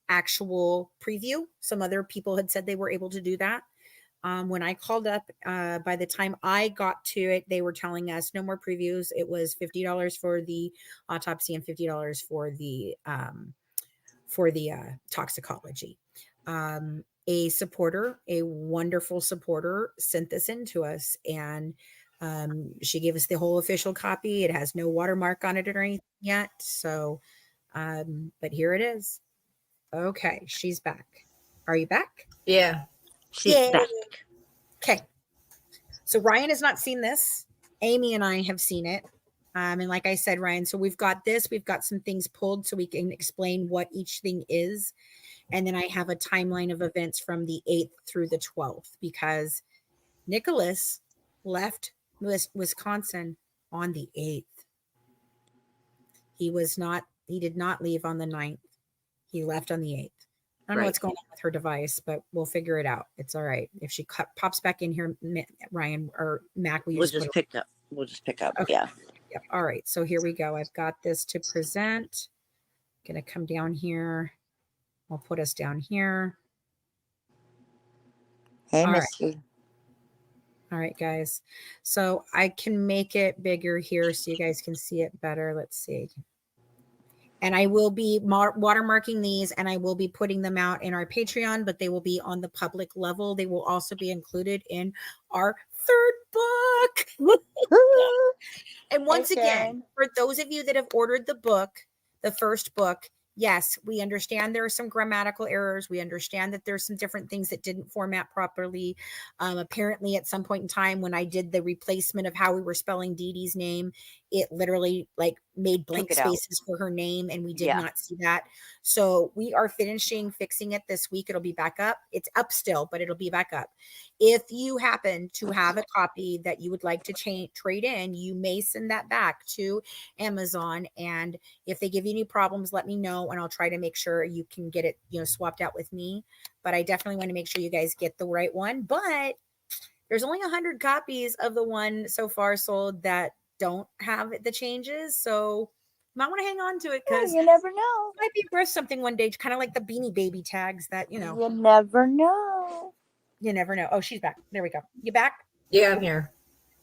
actual preview. Some other people had said they were able to do that. When I called up, by the time I got to it, they were telling us no more previews. It was $50 for the autopsy and $50 for the toxicology. A supporter, a wonderful supporter, sent this in to us, and she gave us the whole official copy. It has no watermark on it or anything yet. So, but here it is. Okay, she's back. Are you back? Yeah. She's Yay. back. Okay. So Ryan has not seen this. Amy and I have seen it. And like I said, Ryan, so we've got this. We've got some things pulled so we can explain what each thing is. And then I have a timeline of events from the 8th through the 12th because Nicholas left Wisconsin on the 8th. He did not leave on the 9th. He left on the 8th. I don't know what's going on with her device, but we'll figure it out. It's all right. If she pops back in here, Ryan or Mac, We'll just pick up. Okay. Yeah. Yep. All right. So here we go. I've got this to present. Going to come down here. I'll put us down here. Hey, Missy. All right, guys. So I can make it bigger here so you guys can see it better. Let's see. And I will be watermarking these, and I will be putting them out in our Patreon, but they will be on the public level. They will also be included in our 3rd book. And once again, for those of you that have ordered the book, the 1st book, yes, we understand there are some grammatical errors. We understand that there's some different things that didn't format properly. Apparently, at some point in time, when I did the replacement of how we were spelling DeeDee's name, it literally made blank spaces for her name, and we did not see that. So we are fixing it this week. It'll be back up. It's up still, but it'll be back up. If you happen to have a copy that you would like to trade in, you may send that back to Amazon. And if they give you any problems, let me know, and I'll try to make sure you can get it, swapped out with me. But I definitely want to make sure you guys get the right one. But there's only 100 copies of the one so far sold that don't have the changes. So you might want to hang on to it because you never know. It might be worth something one day, kind of like the Beanie Baby tags that, You never know. You never know. Oh, she's back. There we go. You back? Yeah, I'm here.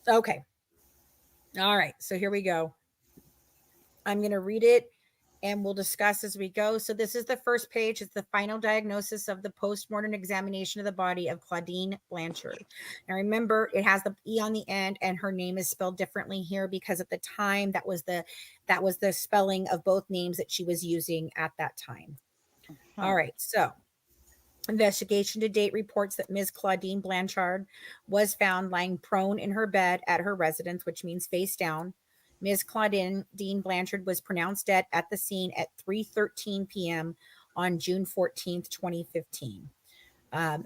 Okay. All right. So here we go. I'm going to read it and we'll discuss as we go. So this is the first page. It's the final diagnosis of the postmortem examination of the body of Claudine Blanchard. Now remember, it has the E on the end, and her name is spelled differently here because at the time that was the spelling of both names that she was using at that time. All right. So investigation to date reports that Ms. Claudine Blanchard was found lying prone in her bed at her residence, which means face down. Ms. Claudine Blanchard was pronounced dead at the scene at 3:13 p.m. on June 14th, 2015.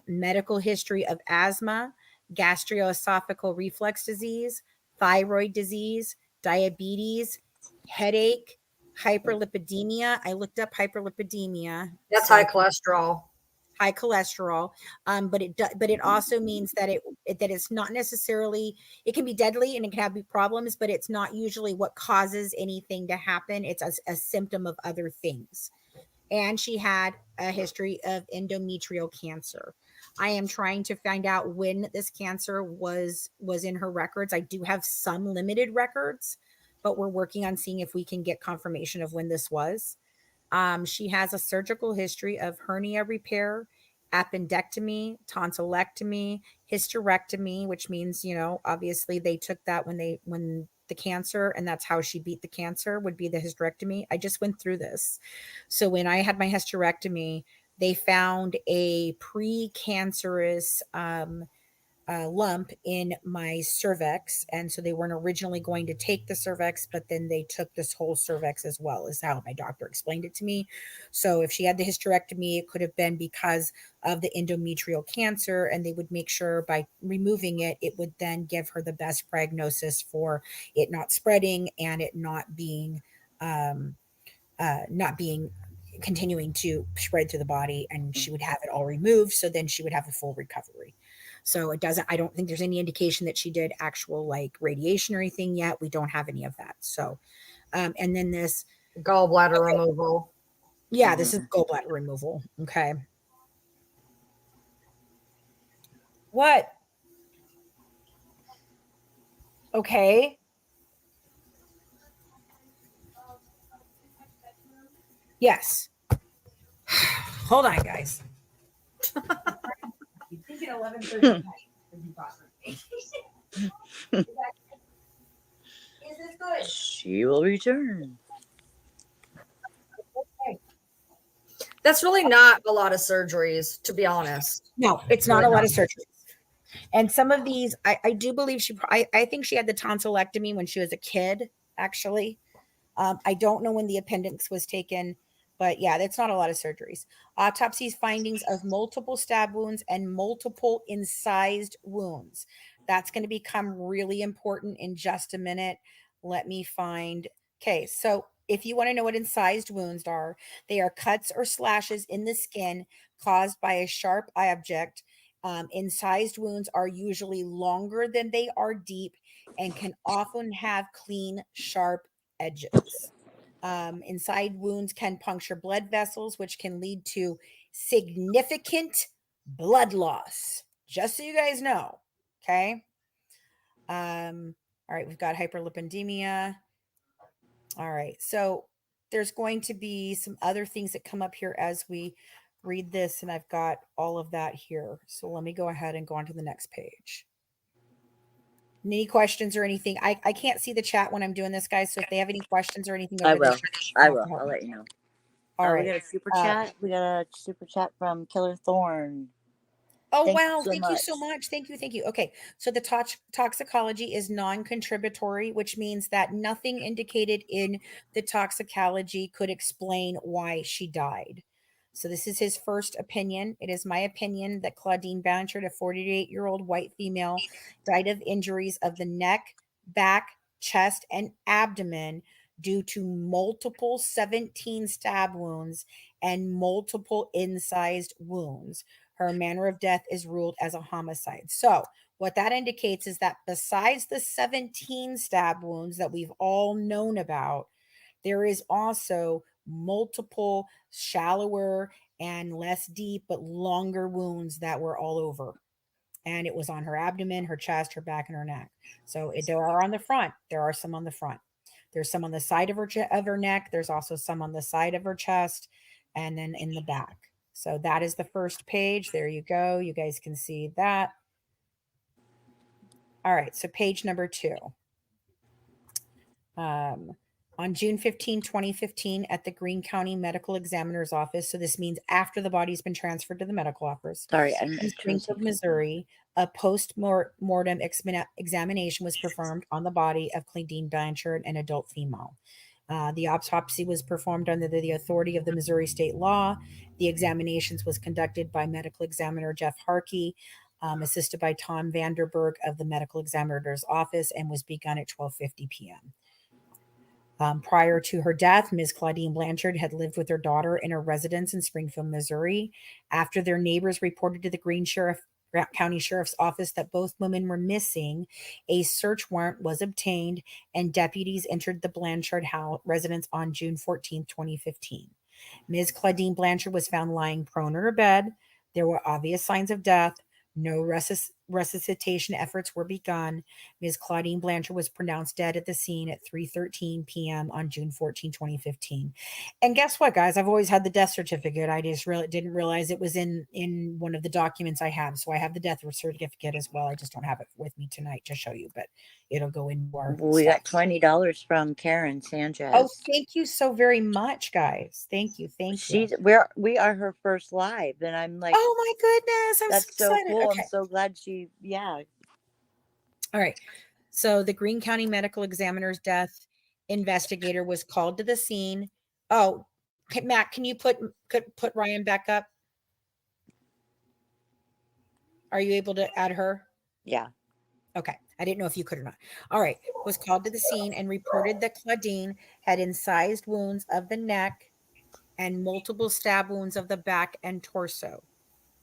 Medical history of asthma, gastroesophageal reflux disease, thyroid disease, diabetes, headache, hyperlipidemia. I looked up hyperlipidemia. That's high cholesterol. High cholesterol, but it also means that it's not necessarily, it can be deadly and it can have problems, but it's not usually what causes anything to happen. It's a symptom of other things. And she had a history of endometrial cancer. I am trying to find out when this cancer was in her records. I do have some limited records, but we're working on seeing if we can get confirmation of when this was. She has a surgical history of hernia repair, appendectomy, tonsillectomy, hysterectomy, which means, obviously they took that when the cancer, and that's how she beat the cancer, would be the hysterectomy. I just went through this. So when I had my hysterectomy, they found a precancerous lump in my cervix, and so they weren't originally going to take the cervix, but then they took this whole cervix as well, is how my doctor explained it to me. So if she had the hysterectomy, it could have been because of the endometrial cancer, and they would make sure by removing it, it would then give her the best prognosis for it not spreading and it not being continuing to spread through the body, and she would have it all removed, so then she would have a full recovery. So I don't think there's any indication that she did actual radiation or anything yet. We don't have any of that. So, and then this gallbladder removal. Yeah, this is gallbladder removal. Okay. What? Okay. Yes. Hold on, guys. You think at 11:30 at night when you got her. Is this good? She will return. Okay. That's really not a lot of surgeries, to be honest. No, it's not a lot of surgery. And some of these, I do believe I think she had the tonsillectomy when she was a kid, actually. I don't know when the appendix was taken, but yeah, that's not a lot of surgeries. Autopsy's findings of multiple stab wounds and multiple incised wounds. That's going to become really important in just a minute. Let me find. Okay, so if you want to know what incised wounds are, they are cuts or slashes in the skin caused by a sharp object. Incised wounds are usually longer than they are deep and can often have clean, sharp edges. Inside wounds can puncture blood vessels, which can lead to significant blood loss. Just so you guys know. Okay. All right, we've got hyperlipidemia. All right, so there's going to be some other things that come up here as we read this, and I've got all of that here. So let me go ahead and go on to the next page. Any questions or anything? I can't see the chat when I'm doing this, guys. So if they have any questions or anything over I will. I will. help I'll me. let you know. All We right. got a super chat. We got a super chat from Killer Thorn. Oh, Thank you wow. so Thank you so much. much. Thank you. Thank you. Okay. So the toxicology is non-contributory, which means that nothing indicated in the toxicology could explain why she died. So this is his first opinion. It is my opinion that Claudine Blanchard, a 48-year-old white female, died of injuries of the neck, back, chest, and abdomen due to multiple 17 stab wounds and multiple incised wounds. Her manner of death is ruled as a homicide. So, what that indicates is that besides the 17 stab wounds that we've all known about, there is also multiple shallower and less deep but longer wounds that were all over. And it was on her abdomen, her chest, her back, and her neck. So there are on the front. There are some on the front. There's some on the side of her neck. There's also some on the side of her chest, and then in the back. So that is the first page. There you go. You guys can see that. All right. So page number 2. On June 15, 2015, at the Greene County Medical Examiner's Office. So this means after the body's been transferred to the medical office. Sorry, In Springfield, Missouri, a post-mortem examination was performed on the body of Claudine Blanchard, an adult female. The autopsy was performed under the authority of the Missouri state law. The examinations was conducted by medical examiner Jeff Harkey, assisted by Tom Vanderberg of the medical examiner's office, and was begun at 12:50 p.m. Prior to her death, Ms. Claudine Blanchard had lived with her daughter in a residence in Springfield, Missouri. After their neighbors reported to the Greene County Sheriff's Office that both women were missing, a search warrant was obtained and deputies entered the Blanchard house residence on June 14, 2015. Ms. Claudine Blanchard was found lying prone in her bed. There were obvious signs of death. No resuscitation efforts were begun. Ms. Claudine Blanchard was pronounced dead at the scene at 3:13 p.m. on June 14, 2015. And guess what, guys? I've always had the death certificate. I just really didn't realize it was in one of the documents I have. So I have the death certificate as well. I just don't have it with me tonight to show you, but it'll go in more. We got $20 from Karen Sanchez. Oh, thank you so very much, guys. Thank you. Thank you. We are her first live, and I'm like, oh my goodness, I'm that's so so excited. cool. Okay. I'm so glad yeah. All right. So the Greene County Medical Examiner's death investigator was called to the scene. Oh, Matt, can you put Ryan back up? Are you able to add her? Yeah. Okay. I didn't know if you could or not. All right. Was called to the scene and reported that Claudine had incised wounds of the neck and multiple stab wounds of the back and torso.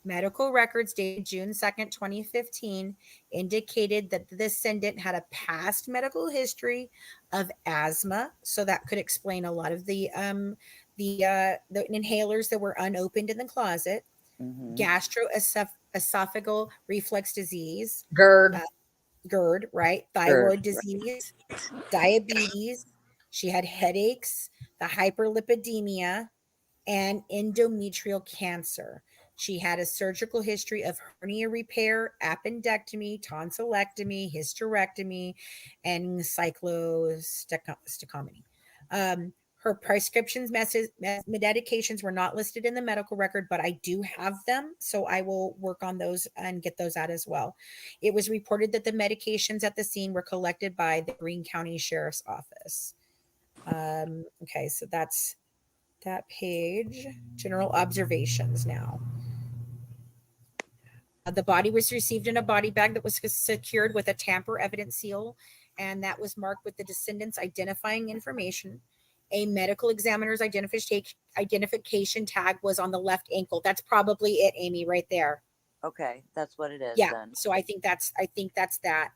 Medical records dated June 2nd, 2015 indicated that the descendant had a past medical history of asthma. So that could explain a lot of the the inhalers that were unopened in the closet, Mm-hmm. gastroesophageal reflux disease, GERD. GERD, right? Thyroid disease, diabetes. She had headaches, the hyperlipidemia, and endometrial cancer. She had a surgical history of hernia repair, appendectomy, tonsillectomy, hysterectomy, and cyclostectomy. Her prescriptions medications were not listed in the medical record, but I do have them. So I will work on those and get those out as well. It was reported that the medications at the scene were collected by the Greene County Sheriff's Office. Okay, so that's that page. General observations now. The body was received in a body bag that was secured with a tamper evidence seal, and that was marked with the descendant's identifying information. A medical examiner's identification tag was on the left ankle. That's probably it, Amy, right there. Okay, that's what it is Yeah. then. So I think that's that.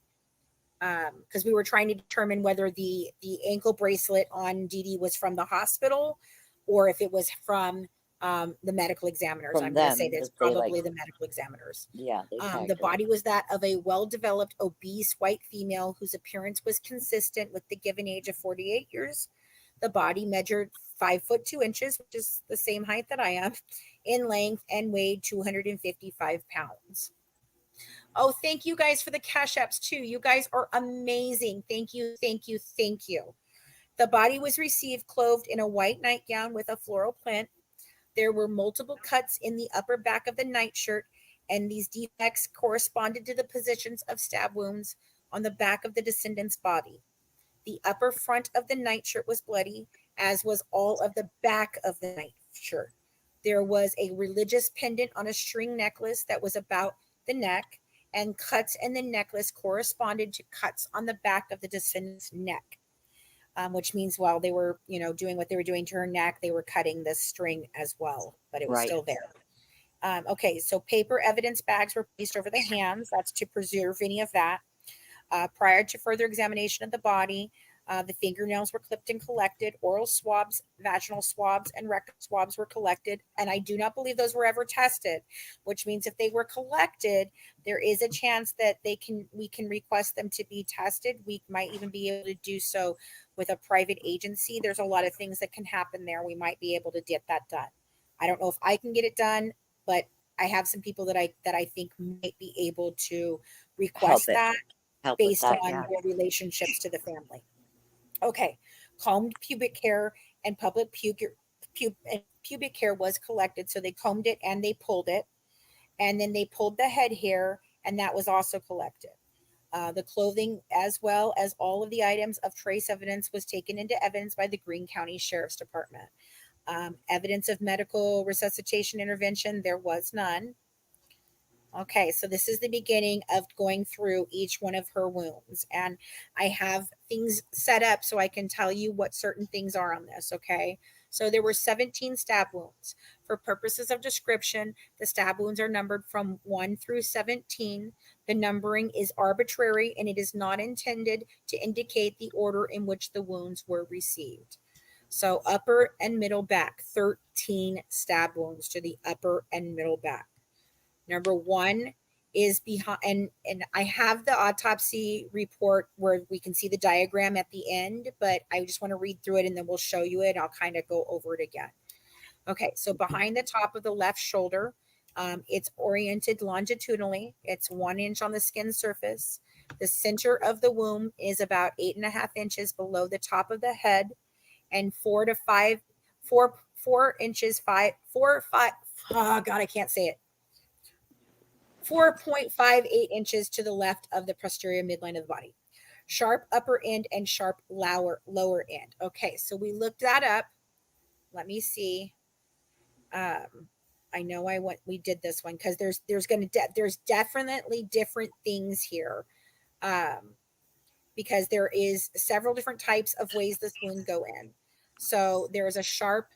Because we were trying to determine whether the ankle bracelet on DeeDee was from the hospital or if it was from the medical examiners. From I'm going to say them, that's that they, probably the medical examiners. Yeah, they tagged The her. body was that of a well-developed, obese white female whose appearance was consistent with the given age of 48 years. The body measured 5'2", which is the same height that I am, in length, and weighed 255 pounds. Oh, thank you guys for the cash apps too. You guys are amazing. Thank you, thank you, thank you. The body was received clothed in a white nightgown with a floral print. There were multiple cuts in the upper back of the nightshirt, and these defects corresponded to the positions of stab wounds on the back of the descendant's body. The upper front of the nightshirt was bloody, as was all of the back of the nightshirt. There was a religious pendant on a string necklace that was about the neck, and cuts in the necklace corresponded to cuts on the back of the descendant's neck, which means while they were, doing what they were doing to her neck, they were cutting the string as well, but it was still there. Okay, so paper evidence bags were placed over the hands. That's to preserve any of that. Prior to further examination of the body, the fingernails were clipped and collected. Oral swabs, vaginal swabs, and rectal swabs were collected. And I do not believe those were ever tested, which means if they were collected, there is a chance that we can request them to be tested. We might even be able to do so with a private agency. There's a lot of things that can happen there. We might be able to get that done. I don't know if I can get it done, but I have some people that I think might be able to request that based on their relationships to the family. Okay, combed pubic hair and public pubic hair was collected. So they combed it and they pulled it. And then they pulled the head hair, and that was also collected. The clothing, as well as all of the items of trace evidence, was taken into evidence by the Greene County Sheriff's Department. Evidence of medical resuscitation intervention, there was none. Okay, so this is the beginning of going through each one of her wounds. And I have things set up so I can tell you what certain things are on this, okay? So there were 17 stab wounds. For purposes of description, the stab wounds are numbered from 1 through 17. The numbering is arbitrary, and it is not intended to indicate the order in which the wounds were received. So upper and middle back, 13 stab wounds to the upper and middle back. Number 1 is behind, and I have the autopsy report where we can see the diagram at the end, but I just want to read through it and then we'll show you it. I'll kind of go over it again. Okay, so behind the top of the left shoulder, it's oriented longitudinally. It's 1 inch on the skin surface. The center of the wound is about 8.5 inches below the top of the head, and 4 inches, 5, oh God, I can't say it. 4.58 inches to the left of the posterior midline of the body. Sharp upper end and sharp lower end. Okay, so we looked that up. Let me see. I know we did this one because there's definitely different things here. Because there is several different types of ways this wound go in. So there's a sharp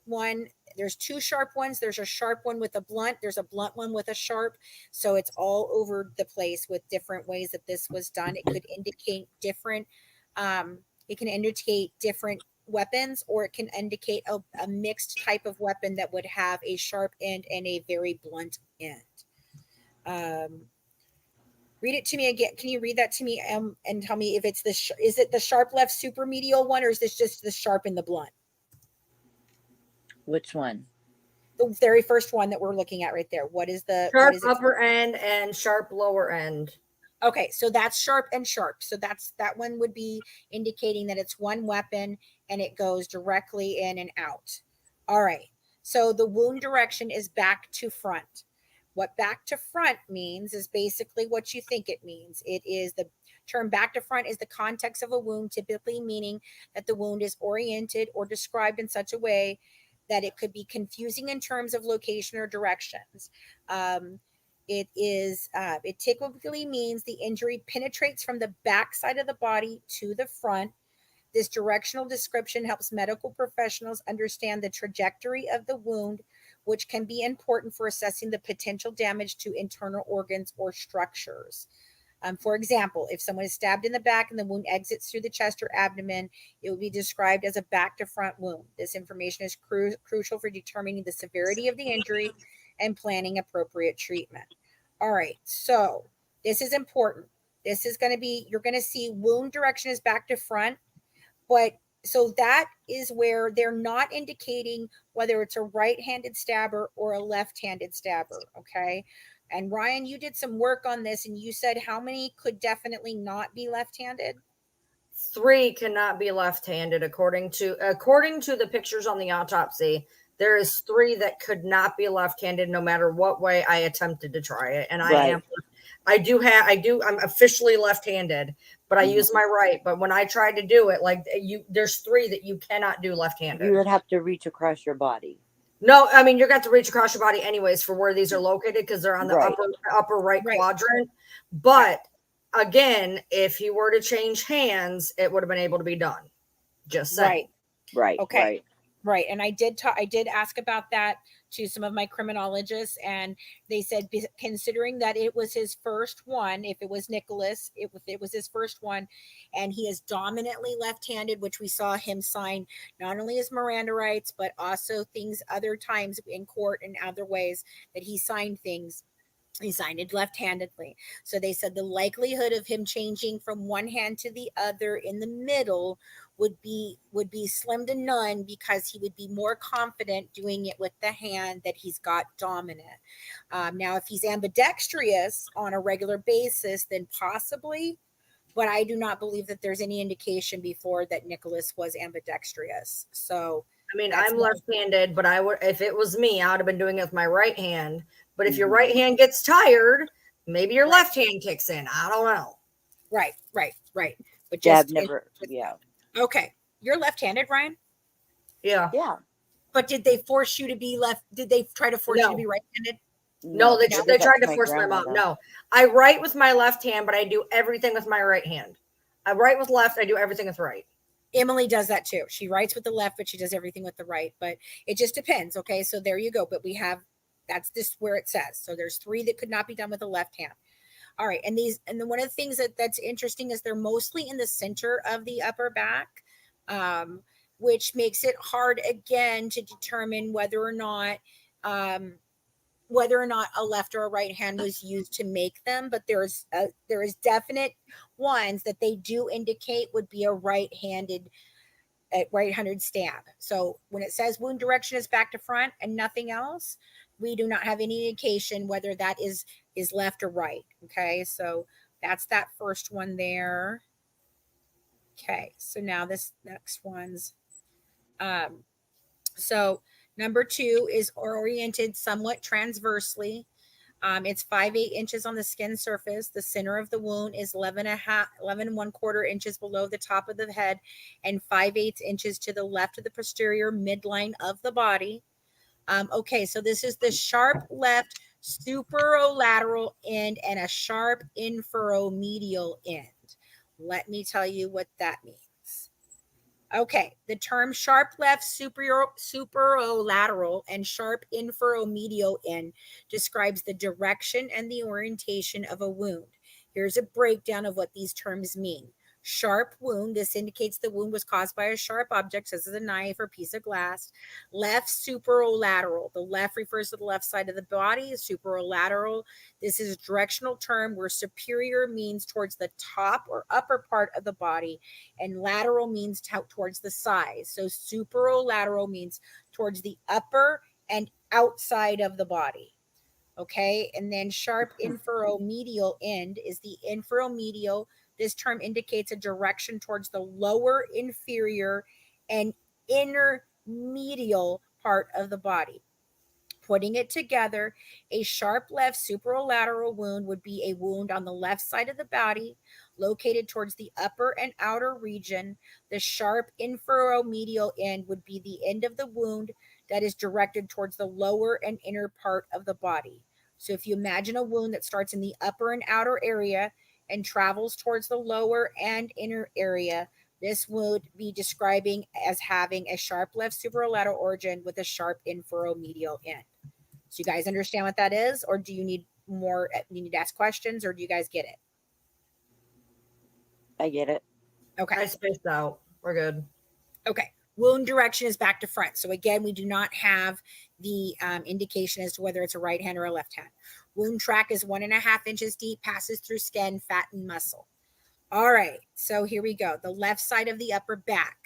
one. There's 2 sharp ones. There's a sharp one with a blunt. There's a blunt one with a sharp. So it's all over the place with different ways that this was done. It could indicate different, weapons, or it can indicate a mixed type of weapon that would have a sharp end and a very blunt end. Read it to me again. Can you read that to me and tell me if it's is it the sharp left super medial one, or is this just the sharp and the blunt? Which one? The very first one that we're looking at right there. What is Sharp what is it? upper end and sharp lower end. Okay, so that's sharp and sharp. So that one would be indicating that it's one weapon and it goes directly in and out. All right. So the wound direction is back to front. What back to front means is basically what you think it means. It is the term back to front is the context of a wound, typically meaning that the wound is oriented or described in such a way that it could be confusing in terms of location or directions. It typically means the injury penetrates from the back side of the body to the front. This directional description helps medical professionals understand the trajectory of the wound, which can be important for assessing the potential damage to internal organs or structures. For example, if someone is stabbed in the back and the wound exits through the chest or abdomen, it will be described as a back to front wound. This information is crucial for determining the severity of the injury and planning appropriate treatment. All right, so this is important. This is going to be, you're going to see wound direction is back to front, but so that is where they're not indicating whether it's a right-handed stabber or a left-handed stabber, okay? And Ryan, you did some work on this and you said how many could definitely not be left-handed? 3 cannot be left-handed according to the pictures on the autopsy. There is 3 that could not be left-handed no matter what way I attempted to try it. And I'm officially left-handed, but I use my right. But when I tried to do it, there's 3 that you cannot do left-handed. You would have to reach across your body. No, I mean, you're going to reach across your body anyways for where these are located because they're on the upper right quadrant. But again, if he were to change hands, it would have been able to be done. Just saying. Right. Okay. Right. And I did ask about that to some of my criminologists, and they said, considering that it was his first one, if it was Nicholas, it was his first one, and he is dominantly left-handed, which we saw him sign not only his Miranda rights, but also things other times in court and other ways that he signed things. He signed it left-handedly. So they said the likelihood of him changing from one hand to the other in the middle would be slim to none, because he would be more confident doing it with the hand that he's got dominant. Now, if he's ambidextrous on a regular basis, then possibly, but I do not believe that there's any indication before that Nicholas was ambidextrous. So I mean, I'm left-handed, but if it was me, I would have been doing it with my right hand. But if your right hand gets tired, maybe your left hand kicks in. I don't know. Right. But just Okay. You're left-handed, Ryan? Yeah. But did they force you to be left? Did they try to force you to be right-handed? No, they tried to force my mom. No, I write with my left hand, but I do everything with my right hand. I write with left. I do everything with right. Emily does that too. She writes with the left, but she does everything with the right. But it just depends. Okay. So there you go. But that's just where it says. So there's 3 that could not be done with the left hand. All right. And then one of the things that's interesting is they're mostly in the center of the upper back, which makes it hard again to determine whether or not a left or a right hand was used to make them. But there is definite ones that they do indicate would be a right-handed stab. So when it says wound direction is back to front and nothing else, we do not have any indication whether that is left or right. Okay, so that's that first one there. Okay, so now this next one's so number 2 is oriented somewhat transversely. It's 5/8 inches on the skin surface. The center of the wound is 11 1/4 inches below the top of the head, and 5/8 inches to the left of the posterior midline of the body. Okay, so this is the sharp left superolateral end and a sharp inferomedial end. Let me tell you what that means. Okay, the term sharp left superolateral and sharp inferomedial end describes the direction and the orientation of a wound. Here's a breakdown of what these terms mean. Sharp wound. This indicates the wound was caused by a sharp object, such as a knife or piece of glass. Left superolateral. The left refers to the left side of the body. Superolateral. This is a directional term where superior means towards the top or upper part of the body, and lateral means towards the side. So superolateral means towards the upper and outside of the body. Okay, and then sharp inferomedial end is the inferomedial. This term indicates a direction towards the lower inferior and inner medial part of the body. Putting it together, a sharp left superolateral wound would be a wound on the left side of the body, located towards the upper and outer region. The sharp inferomedial end would be the end of the wound that is directed towards the lower and inner part of the body. So if you imagine a wound that starts in the upper and outer area and travels towards the lower and inner area, this would be describing as having a sharp left superolateral origin with a sharp inferomedial end. So you guys understand what that is, or do you need more? You need to ask questions, or do you guys get it? I get it. Okay. I spaced out. We're good. Okay. Wound direction is back to front. So again, we do not have the indication as to whether it's a right hand or a left hand. Wound track is 1.5 inches deep, passes through skin, fat, and muscle. All right. So here we go. The left side of the upper back,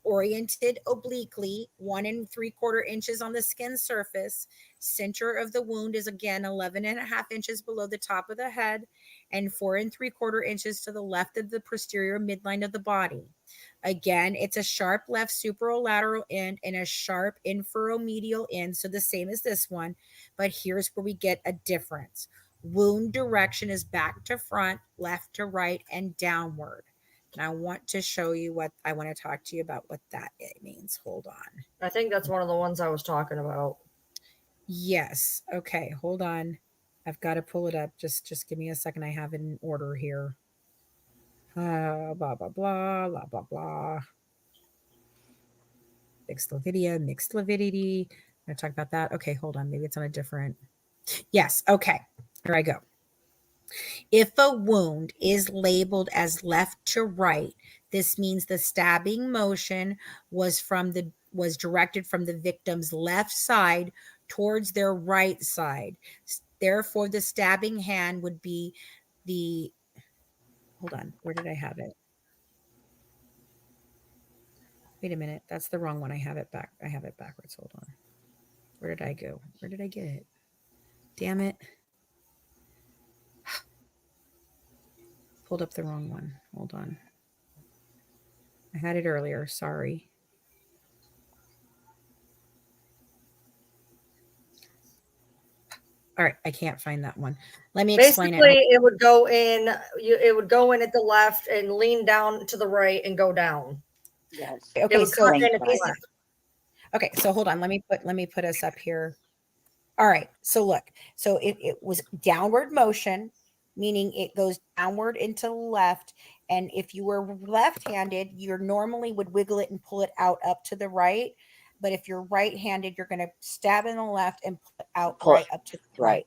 oriented obliquely, 1 3/4 inches on the skin surface. Center of the wound is again 11.5 inches below the top of the head and 4 3/4 inches to the left of the posterior midline of the body. Again, it's a sharp left superolateral end and a sharp inferomedial end. So the same as this one, but here's where we get a difference. Wound direction is back to front, left to right, and downward. And I want to show you what I want to talk to you about what that means. Hold on. I think that's one of the ones I was talking about. Yes. Okay. Hold on. I've got to pull it up. Just give me a second. I have it in order here. Blah, blah, blah, blah, blah, blah. Mixed lividity. I'm going to talk about that. Okay. Hold on. Maybe it's on a different. Yes. Okay. Here I go. If a wound is labeled as left to right, this means the stabbing motion was directed from the victim's left side towards their right side. Therefore, the stabbing hand would be the, hold on, where did I have it? Wait a minute, that's the wrong one. I have it backwards. Hold on. Where did I go? Where did I get it? Damn it. Pulled up the wrong one. Hold on. I had it earlier. Sorry. All right, I can't find that one. Let me explain it. Basically, it would go in. It would go in at the left and lean down to the right and go down. Yes. Okay. So okay. So hold on. Let me put us up here. All right. So look. So it was downward motion, meaning it goes downward into the left. And if you were left-handed, you normally would wiggle it and pull it out up to the right. But if you're right-handed, you're going to stab in the left and pull it out right up to the right.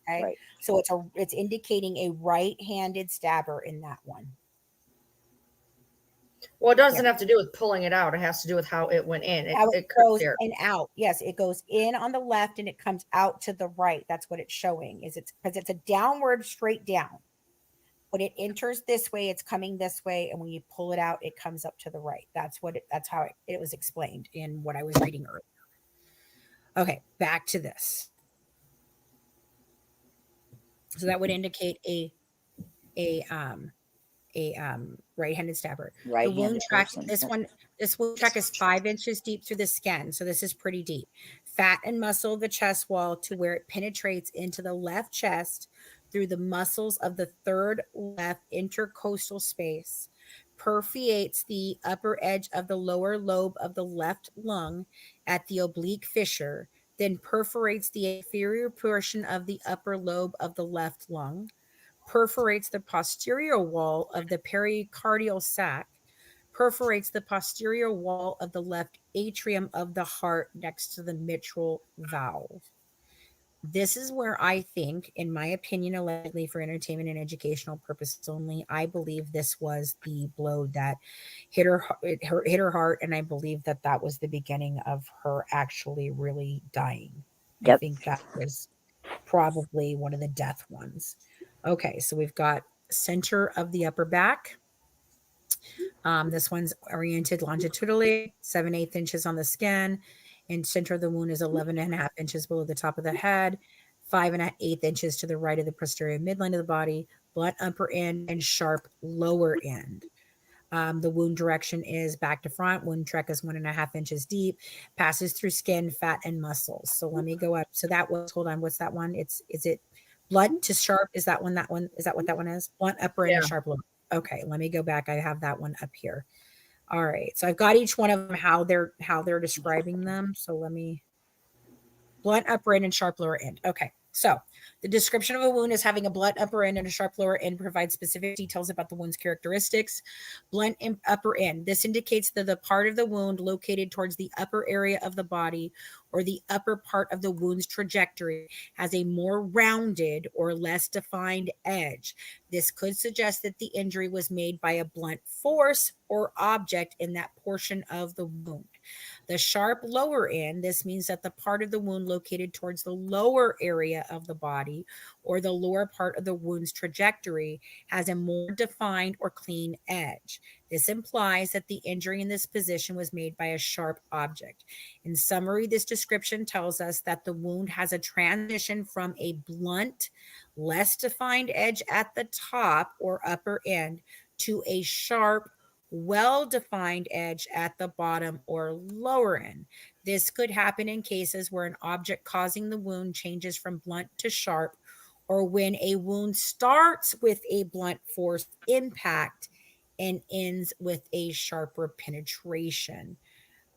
Okay. Right. So it's indicating a right-handed stabber in that one. Well, it doesn't have to do with pulling it out. It has to do with how it went in. It goes in and out. Yes, it goes in on the left and it comes out to the right. That's what it's showing. Is it's because it's a downward straight down. When it enters this way, it's coming this way, and when you pull it out, it comes up to the right. That's how it was explained in what I was reading earlier. Okay, back to this. So that would indicate a right-handed stabber. The wound track, this wound track is 5 inches deep through the skin. So this is pretty deep. Fat and muscle of the chest wall to where it penetrates into the left chest through the muscles of the third left intercostal space, perforates the upper edge of the lower lobe of the left lung at the oblique fissure, then perforates the inferior portion of the upper lobe of the left lung, perforates the posterior wall of the pericardial sac, perforates the posterior wall of the left atrium of the heart next to the mitral valve. This is where I think, in my opinion, allegedly for entertainment and educational purposes only, I believe this was the blow that hit her heart, and I believe that that was the beginning of her actually really dying. I Yep. think that was probably one of the death ones. Okay, so we've got center of the upper back. This one's oriented longitudinally, 7/8 inches on the skin, and center of the wound is 11.5 inches below the top of the head, 5.8 inches to the right of the posterior midline of the body, blunt upper end, and sharp lower end. The wound direction is back to front. Wound trek is 1.5 inches deep, passes through skin, fat, and muscles. So let me go up. So that was, hold on, what's that one? Is it blunt to sharp? Is that one, is that what that one is? Blunt upper end and sharp lower. Okay, let me go back. I have that one up here. All right. So I've got each one of them, how they're describing them. So let me, blunt upper end and sharp lower end. Okay. So the description of a wound as having a blunt upper end and a sharp lower end provides specific details about the wound's characteristics. Blunt upper end. This indicates that the part of the wound located towards the upper area of the body or the upper part of the wound's trajectory has a more rounded or less defined edge. This could suggest that the injury was made by a blunt force or object in that portion of the wound. The sharp lower end, this means that the part of the wound located towards the lower area of the body or the lower part of the wound's trajectory has a more defined or clean edge. This implies that the injury in this position was made by a sharp object. In summary, this description tells us that the wound has a transition from a blunt, less defined edge at the top or upper end to a sharp, well-defined edge at the bottom or lower end. This could happen in cases where an object causing the wound changes from blunt to sharp, or when a wound starts with a blunt force impact and ends with a sharper penetration.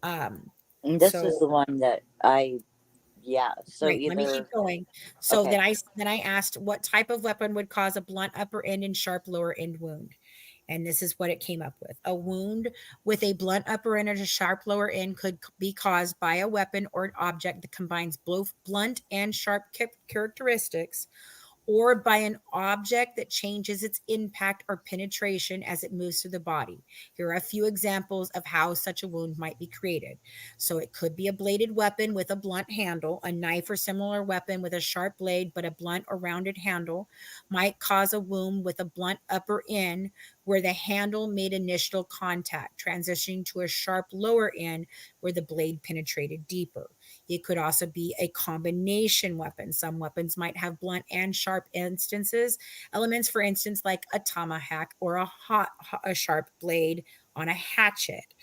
And this is the one that so right, let me keep either going. So okay. then I asked what type of weapon would cause a blunt upper end and sharp lower end wound. And this is what it came up with. A wound with a blunt upper end and a sharp lower end could be caused by a weapon or an object that combines both blunt and sharp characteristics, or by an object that changes its impact or penetration as it moves through the body. Here are a few examples of how such a wound might be created. So it could be a bladed weapon with a blunt handle. A knife or similar weapon with a sharp blade but a blunt or rounded handle might cause a wound with a blunt upper end where the handle made initial contact, transitioning to a sharp lower end where the blade penetrated deeper. It could also be a combination weapon. Some weapons might have blunt and sharp elements, for instance, like a tomahawk or a sharp blade on a hatchet.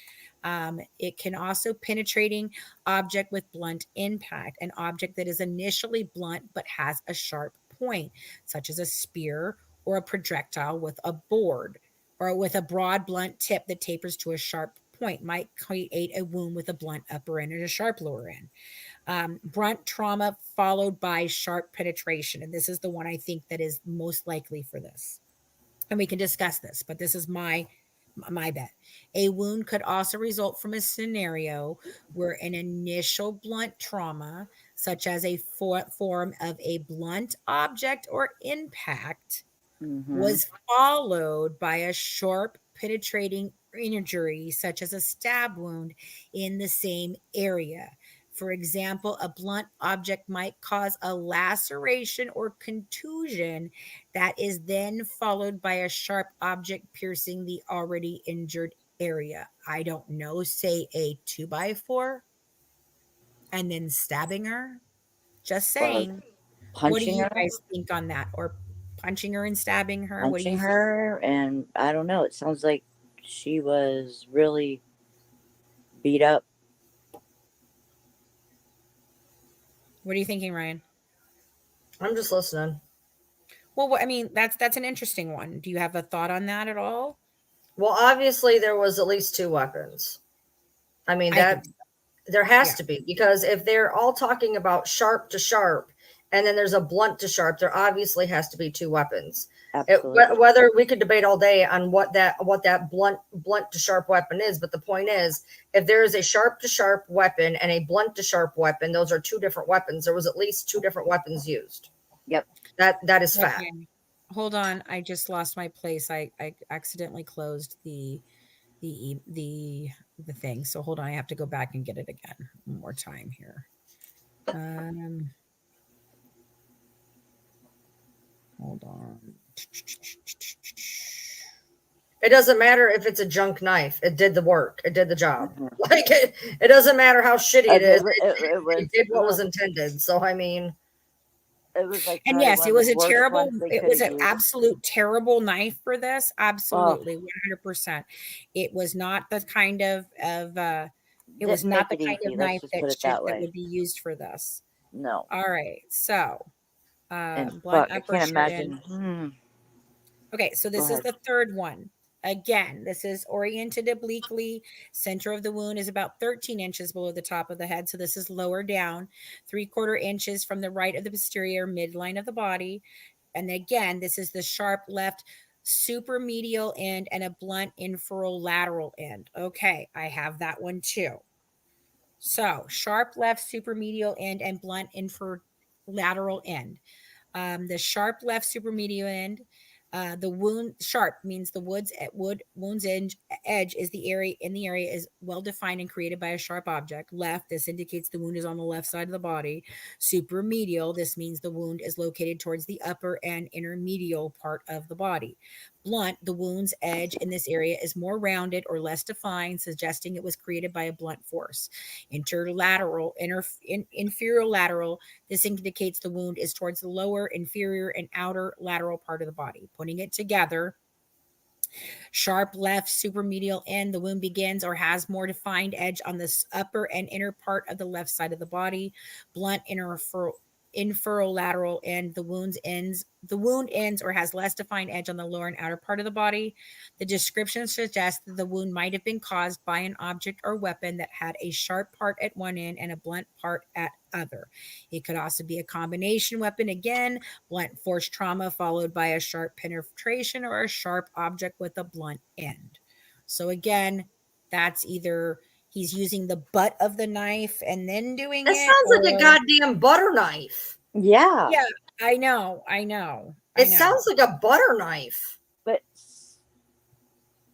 It can also penetrating object with blunt impact, an object that is initially blunt but has a sharp point, such as a spear or a projectile with a board, or with a broad blunt tip that tapers to a sharp point, might create a wound with a blunt upper end and a sharp lower end. Blunt trauma followed by sharp penetration. And this is the one I think that is most likely for this. And we can discuss this, but this is my bet. A wound could also result from a scenario where an initial blunt trauma, such as a form of a blunt object or impact, was followed by a sharp penetrating injury, such as a stab wound in the same area. For example, a blunt object might cause a laceration or contusion that is then followed by a sharp object piercing the already injured area. I don't know, say a 2x4 and then stabbing her. Just saying. What do Punching you her, guys think on that? Or punching her and stabbing her? What do punching you think? her, and I don't know. It sounds like she was really beat up. What are you thinking, Ryan? I'm just listening. Well, I mean, that's an interesting one. Do you have a thought on that at all? Well, obviously there was at least two weapons. I mean, I think, there has yeah. to be, because if they're all talking about sharp to sharp and then there's a blunt to sharp, there obviously has to be two weapons. Absolutely. Whether we could debate all day on what that blunt to sharp weapon is, but the point is, if there is a sharp to sharp weapon and a blunt to sharp weapon, those are two different weapons. There was at least two different weapons used. Yep. That is fact. Okay. Hold on, I just lost my place. I accidentally closed the thing. So hold on, I have to go back and get it again one more time here. Hold on. It doesn't matter if it's a junk knife. It did the work. It did the job. Like it doesn't matter how shitty it is. It did what was intended. So I mean, it was like, and yes, it was a terrible, it was an absolute terrible knife for this. Absolutely, 100%. It was not the kind of it was not the kind of knife that would be used for this. No. All right, so blunt I can't imagine. Okay, so this is the third one. Again, this is oriented obliquely. Center of the wound is about 13 inches below the top of the head. So this is lower down, 3/4 inches from the right of the posterior midline of the body. And again, this is the sharp left supermedial end and a blunt inferolateral end. Okay, I have that one too. So sharp left supermedial end and blunt inferolateral end. The sharp left supermedial end. The wound sharp means the wound's edge is the area is well defined and created by a sharp object. Left, this indicates the wound is on the left side of the body. Supermedial, this means the wound is located towards the upper and intermedial part of the body. Blunt, the wound's edge in this area is more rounded or less defined, suggesting it was created by a blunt force. Inferior lateral, this indicates the wound is towards the lower, inferior, and outer lateral part of the body. Putting it together, sharp left supermedial end, the wound begins or has more defined edge on the upper and inner part of the left side of the body. Blunt inferolateral end, the wound ends or has less defined edge on the lower and outer part of the body. The description suggests that the wound might have been caused by an object or weapon that had a sharp part at one end and a blunt part at other. It could also be a combination weapon, again, blunt force trauma followed by a sharp penetration or a sharp object with a blunt end. So again, that's either he's using the butt of the knife and then doing it. It sounds like a goddamn butter knife. Yeah. Yeah, I know. It sounds like a butter knife. But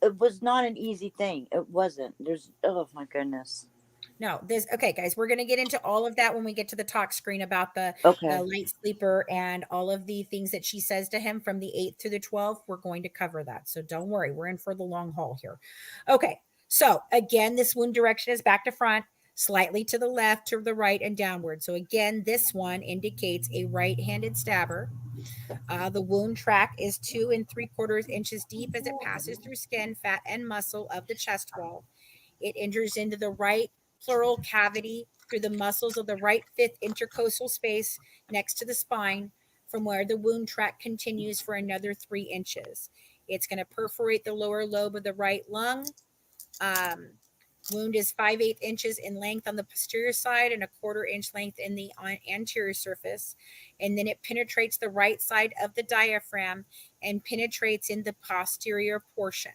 it was not an easy thing. It wasn't. Oh my goodness. No, okay, guys, we're going to get into all of that when we get to the talk screen about the light sleeper and all of the things that she says to him from the 8th to the 12th. We're going to cover that. So don't worry. We're in for the long haul here. Okay. So again, this wound direction is back to front, slightly to the left, to the right, and downward. So again, this one indicates a right-handed stabber. The wound track is 2 3/4 inches deep as it passes through skin, fat, and muscle of the chest wall. It enters into the right pleural cavity through the muscles of the right fifth intercostal space next to the spine, from where the wound track continues for another 3 inches. It's going to perforate the lower lobe of the right lung. Wound is 5/8 inches in length on the posterior side and 1/4 inch length in the anterior surface. And then it penetrates the right side of the diaphragm and penetrates in the posterior portion.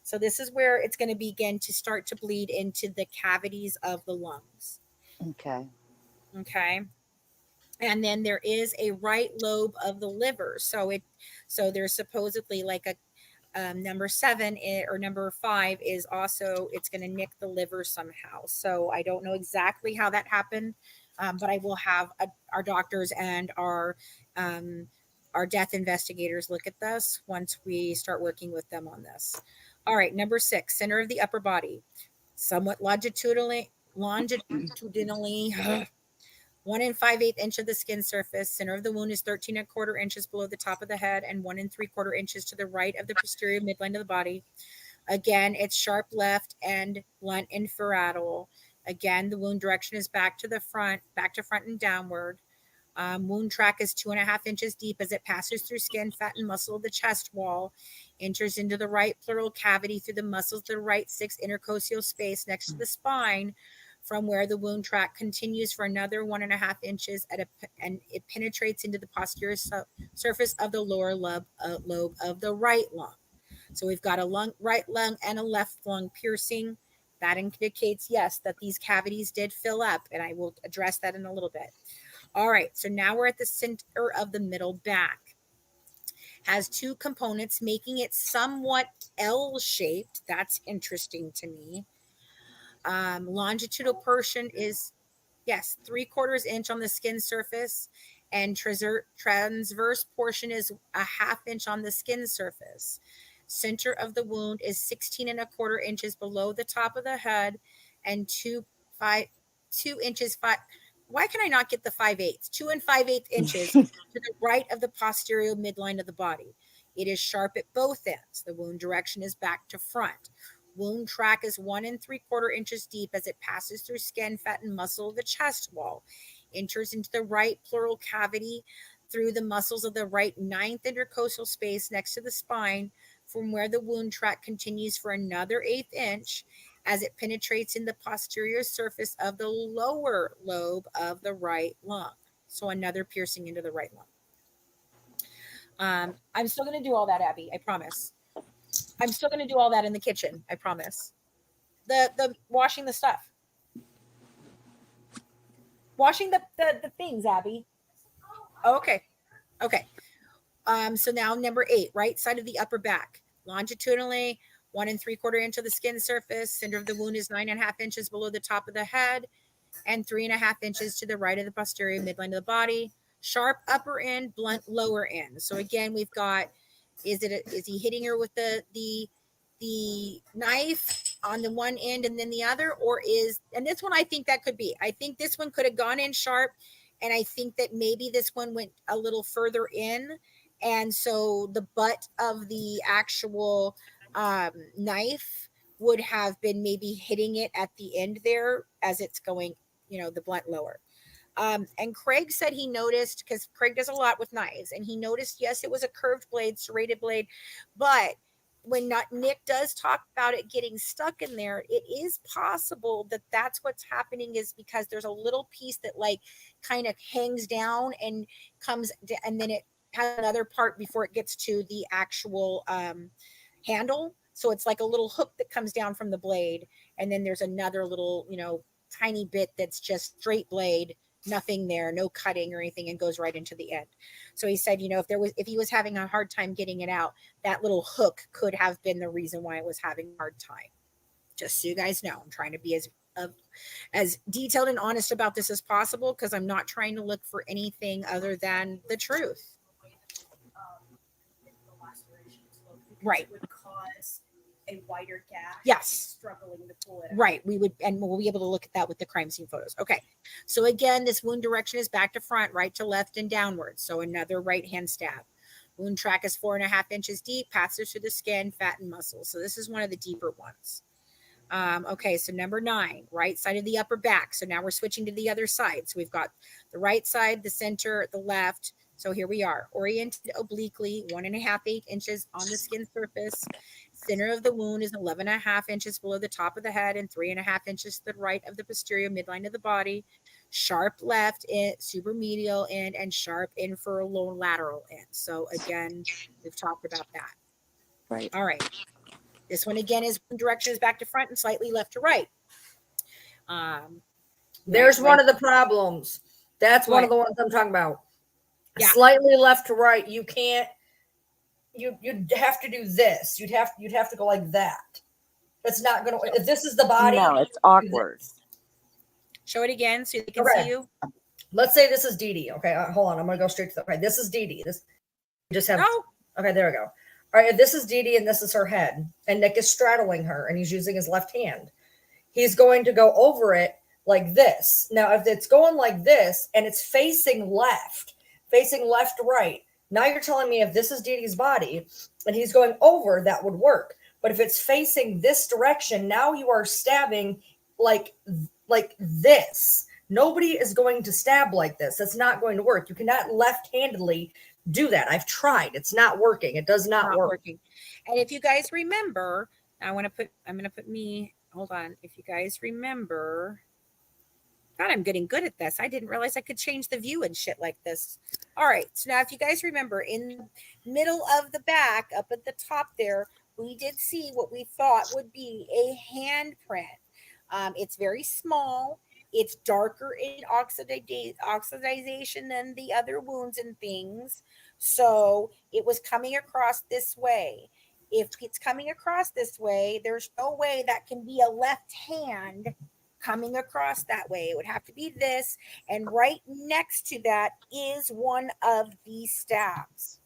So this is where it's going to begin to start to bleed into the cavities of the lungs. Okay. And then there is a right lobe of the liver. So there's supposedly like a number 7 or number 5 is also, it's going to nick the liver somehow. So I don't know exactly how that happened, but I will have our doctors and our death investigators look at this once we start working with them on this. All right, number 6, center of the upper body, somewhat longitudinally 1 5/8 inch of the skin surface. Center of the wound is 13 1/4 inches below the top of the head and 1 3/4 inches to the right of the posterior midline of the body. Again, it's sharp left and blunt inferolateral. Again, the wound direction is back to front and downward. Wound track is 2.5 inches deep as it passes through skin, fat, and muscle of the chest wall, enters into the right pleural cavity through the muscles of the right 6th intercostal space next to the spine, from where the wound track continues for another 1.5 inches and it penetrates into the posterior surface of the lower lobe of the right lung. So we've got a right lung and a left lung piercing. That indicates, yes, that these cavities did fill up, and I will address that in a little bit. All right, so now we're at the center of the middle back. Has 2 components, making it somewhat L-shaped. That's interesting to me. Longitudinal portion is, yes, 3/4 inch on the skin surface, and transverse portion is 1/2 inch on the skin surface. Center of the wound is 16.25 inches below the top of the head, and 2 inches. Why can I not get the 5/8? 2 5/8 inches to the right of the posterior midline of the body. It is sharp at both ends. The wound direction is back to front. Wound track is 1 3/4 inches deep as it passes through skin, fat, and muscle of the chest wall, enters into the right pleural cavity through the muscles of the right 9th intercostal space next to the spine, from where the wound track continues for another 1/8 inch as it penetrates in the posterior surface of the lower lobe of the right lung. So another piercing into the right lung. I'm still going to do all that, Abby. I promise. I'm still going to do all that in the kitchen. I promise. The washing the stuff. Washing the things, Abby. Okay. Okay. So now number 8, right side of the upper back. Longitudinally, 1 3/4 inch of the skin surface. Center of the wound is 9.5 inches below the top of the head and 3.5 inches to the right of the posterior midline of the body. Sharp upper end, blunt lower end. So again, we've got, is he hitting her with the knife on the one end and then the other, or and this one, I think that could be. I think this one could have gone in sharp, and I think that maybe this one went a little further in, and so the butt of the actual knife would have been maybe hitting it at the end there as it's going, the blunt lower. And Craig said he noticed, because Craig does a lot with knives, and he noticed, yes, it was a curved blade, serrated blade, but when Nick does talk about it getting stuck in there, it is possible that that's what's happening, is because there's a little piece that like kind of hangs down and comes, and then it has another part before it gets to the actual handle. So it's like a little hook that comes down from the blade, and then there's another little, tiny bit that's just straight blade, nothing there, no cutting or anything, and goes right into the end. So he said, if he was having a hard time getting it out, that little hook could have been the reason why it was having a hard time. Just so you guys know, I'm trying to be as detailed and honest about this as possible, because I'm not trying to look for anything other than the truth. Right. Would cause a wider gash. Yes. Struggling to pull it out. Right. We'll be able to look at that with the crime scene photos. Okay. So again, this wound direction is back to front, right to left, and downwards. So another right hand stab. Wound track is 4.5 inches deep, passes through the skin, fat, and muscles. So this is one of the deeper ones. Okay, so number 9, right side of the upper back. So now we're switching to the other side. So we've got the right side, the center, the left. So here we are, oriented obliquely, 1.5 inches on the skin surface. Center of the wound is 11.5 inches below the top of the head and 3.5 inches to the right of the posterior midline of the body. Sharp left, supermedial end, and sharp inferolateral end. So again, we've talked about that. Right. All right. This one again is one direction is back to front and slightly left to right. There's one of the problems. That's one of the ones I'm talking about. Yeah. Slightly left to right. You can't. You'd have to do this. You'd have to go like that. It's not going to. If this is the body, no, it's awkward. Show it again so they can see you. Let's say this is DeeDee. Okay, hold on. I'm going to go straight to the. Okay, this is DeeDee. This just have. No. Okay, there we go. All right, this is DeeDee and this is her head, and Nick is straddling her, and he's using his left hand. He's going to go over it like this. Now, if it's going like this and it's facing left to right. Now you're telling me if this is DeeDee's body and he's going over, that would work. But if it's facing this direction, now you are stabbing like this. Nobody is going to stab like this. That's not going to work. You cannot left-handedly do that. I've tried. It's not working. It does not work. Working. And if you guys remember, I'm going to put me, hold on. If you guys remember, God, I'm getting good at this. I didn't realize I could change the view and shit like this. All right. So now if you guys remember, in the middle of the back, up at the top there, we did see what we thought would be a handprint. It's very small. It's darker in oxidization than the other wounds and things. So it was coming across this way. If it's coming across this way, there's no way that can be a left hand coming across that way. It would have to be this. And right next to that is one of these stabs.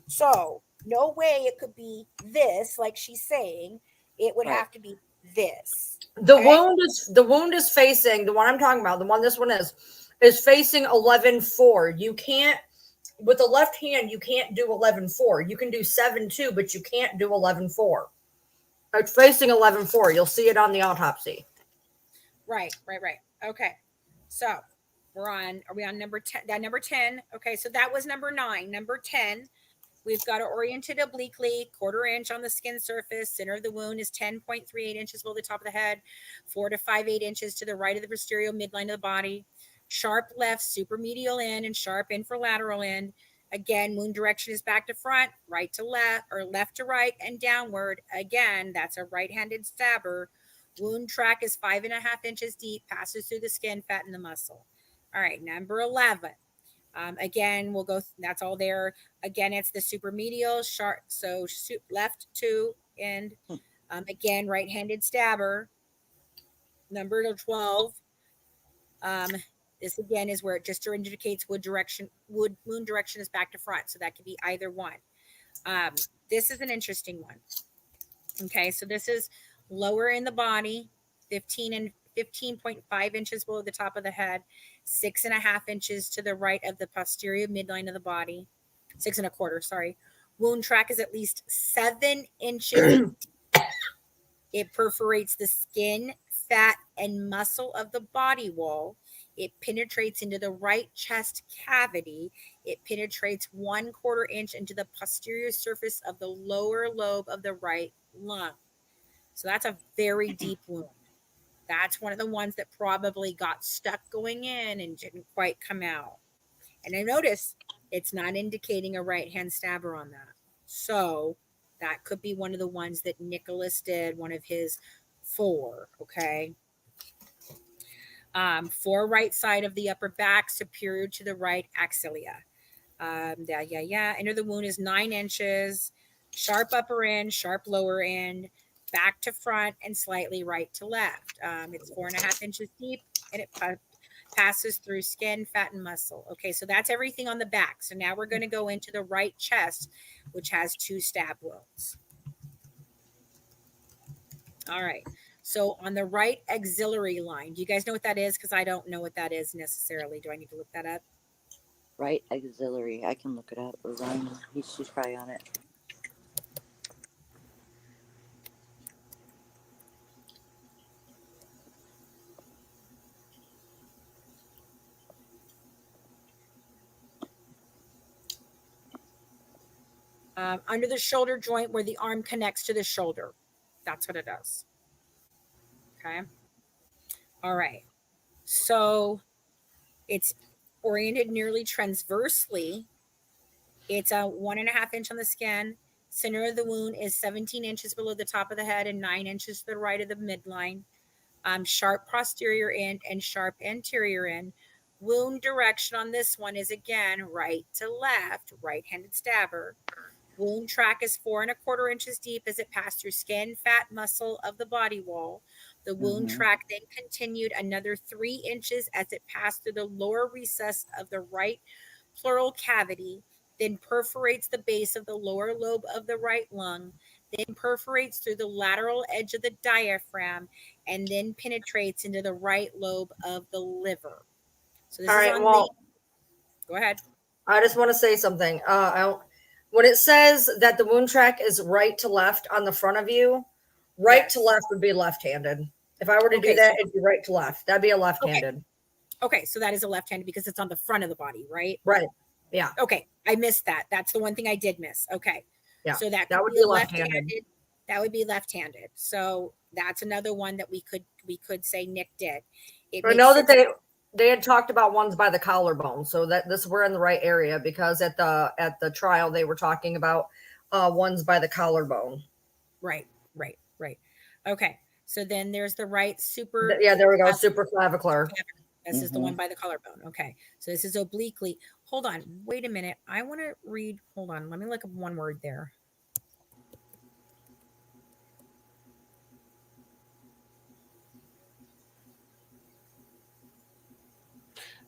So no way it could be this, like she's saying. It would have to be this. The wound is facing, the one I'm talking about, the one this one is facing 11-4. You can't, with the left hand, you can't do 11-4. You can do 7-2, but you can't do 11-4. It's facing 11-4. You'll see it on the autopsy. Right. Okay. So are we on number 10? That number 10. Okay. So that was number 9. Number 10, we've got it oriented obliquely, 1/4 inch on the skin surface. Center of the wound is 10.38 inches below the top of the head, 4 to 5.8 inches to the right of the posterior midline of the body. Sharp left, supermedial end, and sharp infralateral end. Again, wound direction is back to front, right to left, or left to right, and downward. Again, that's a right-handed stabber. Wound track is 5.5 inches deep, passes through the skin, fat, and the muscle. All right, number 11. Again, we'll go, that's all there. Again, it's the supermedial, sharp, so left to end. Again, right-handed stabber. Number 12. This again is where it just indicates wound direction is back to front. So that could be either one. This is an interesting one. Okay, so this is lower in the body, 15.5 inches below the top of the head, 6.5 inches to the right of the posterior midline of the body, 6.25, sorry. Wound track is at least 7 inches deep. It perforates the skin, fat, and muscle of the body wall. It penetrates into the right chest cavity. It penetrates 1/4 inch into the posterior surface of the lower lobe of the right lung. So that's a very deep wound. That's one of the ones that probably got stuck going in and didn't quite come out. And I notice it's not indicating a right-hand stabber on that. So that could be one of the ones that Nicholas did, one of his 4, okay? 4 right side of the upper back, superior to the right axilla. Enter the wound is 9 inches, sharp upper end, sharp lower end, back to front, and slightly right to left. It's 4.5 inches deep, and it passes through skin, fat, and muscle. Okay, so that's everything on the back. So now we're going to go into the right chest, which has 2 stab wounds. All right. So on the right axillary line, do you guys know what that is? Because I don't know what that is necessarily. Do I need to look that up? Right axillary. I can look it up. She's probably on it. Under the shoulder joint where the arm connects to the shoulder. That's what it does. Okay. All right. So it's oriented nearly transversely. It's a 1.5 inch on the skin. Center of the wound is 17 inches below the top of the head and 9 inches to the right of the midline. Sharp posterior end and sharp anterior end. Wound direction on this one is again right to left, right-handed stabber. Wound track is 4.25 inches deep as it passed through skin, fat, muscle of the body wall. The wound track then continued another 3 inches as it passed through the lower recess of the right pleural cavity, then perforates the base of the lower lobe of the right lung, then perforates through the lateral edge of the diaphragm, and then penetrates into the right lobe of the liver. So this all is right, on well, go ahead. I just want to say something. When it says that the wound track is right to left on the front of you, right to left would be left-handed. If I were to do that, it'd be right to left. That'd be a left-handed. Okay, so that is a left-handed because it's on the front of the body, right? Right. Yeah. Okay, I missed that. That's the one thing I did miss. Okay. Yeah. So that would be left-handed. That would be left-handed. So that's another one that we could say Nick did. I know that they had talked about ones by the collarbone, so that this we're in the right area, because at the trial they were talking about ones by the collarbone. Right. Okay. So then there's the right super. Yeah, there we go. Supraclavicular. This is the one by the collarbone. Okay. So this is obliquely. Hold on. Wait a minute. I want to read. Hold on. Let me look up one word there.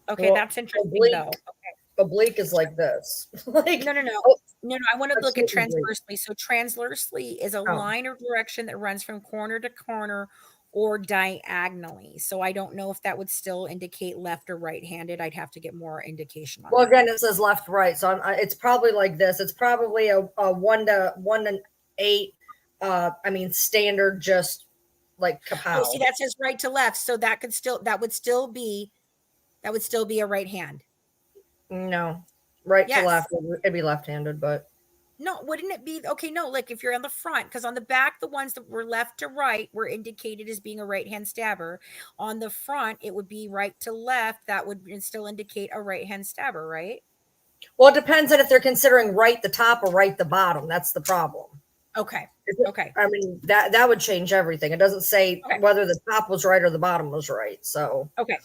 Okay, Well, that's interesting oblique, though. Okay. Oblique is like this. Like No. oh, No. I want to let's look see at oblique. transversely. So transversely is a Oh. line or direction that runs from corner to corner or diagonally. So I don't know if that would still indicate left or right-handed. I'd have to get more indication on Well, that. again, it says left, right, so it's probably like this. It's probably a 1 to 8. I mean, standard, just like kapow. Oh, see, that says right to left, so that would still be a right hand. No, right Yes. to left, it'd be left-handed, but No, wouldn't it be okay? No, like if you're on the front, because on the back, the ones that were left to right were indicated as being a right hand stabber. On the front, it would be right to left. That would still indicate a right hand stabber, right? well, it depends on if they're considering right the top or right the bottom. That's the problem. Okay. Okay. I mean, that would change everything. It doesn't say Okay. whether the top was right or the bottom was right. So Okay.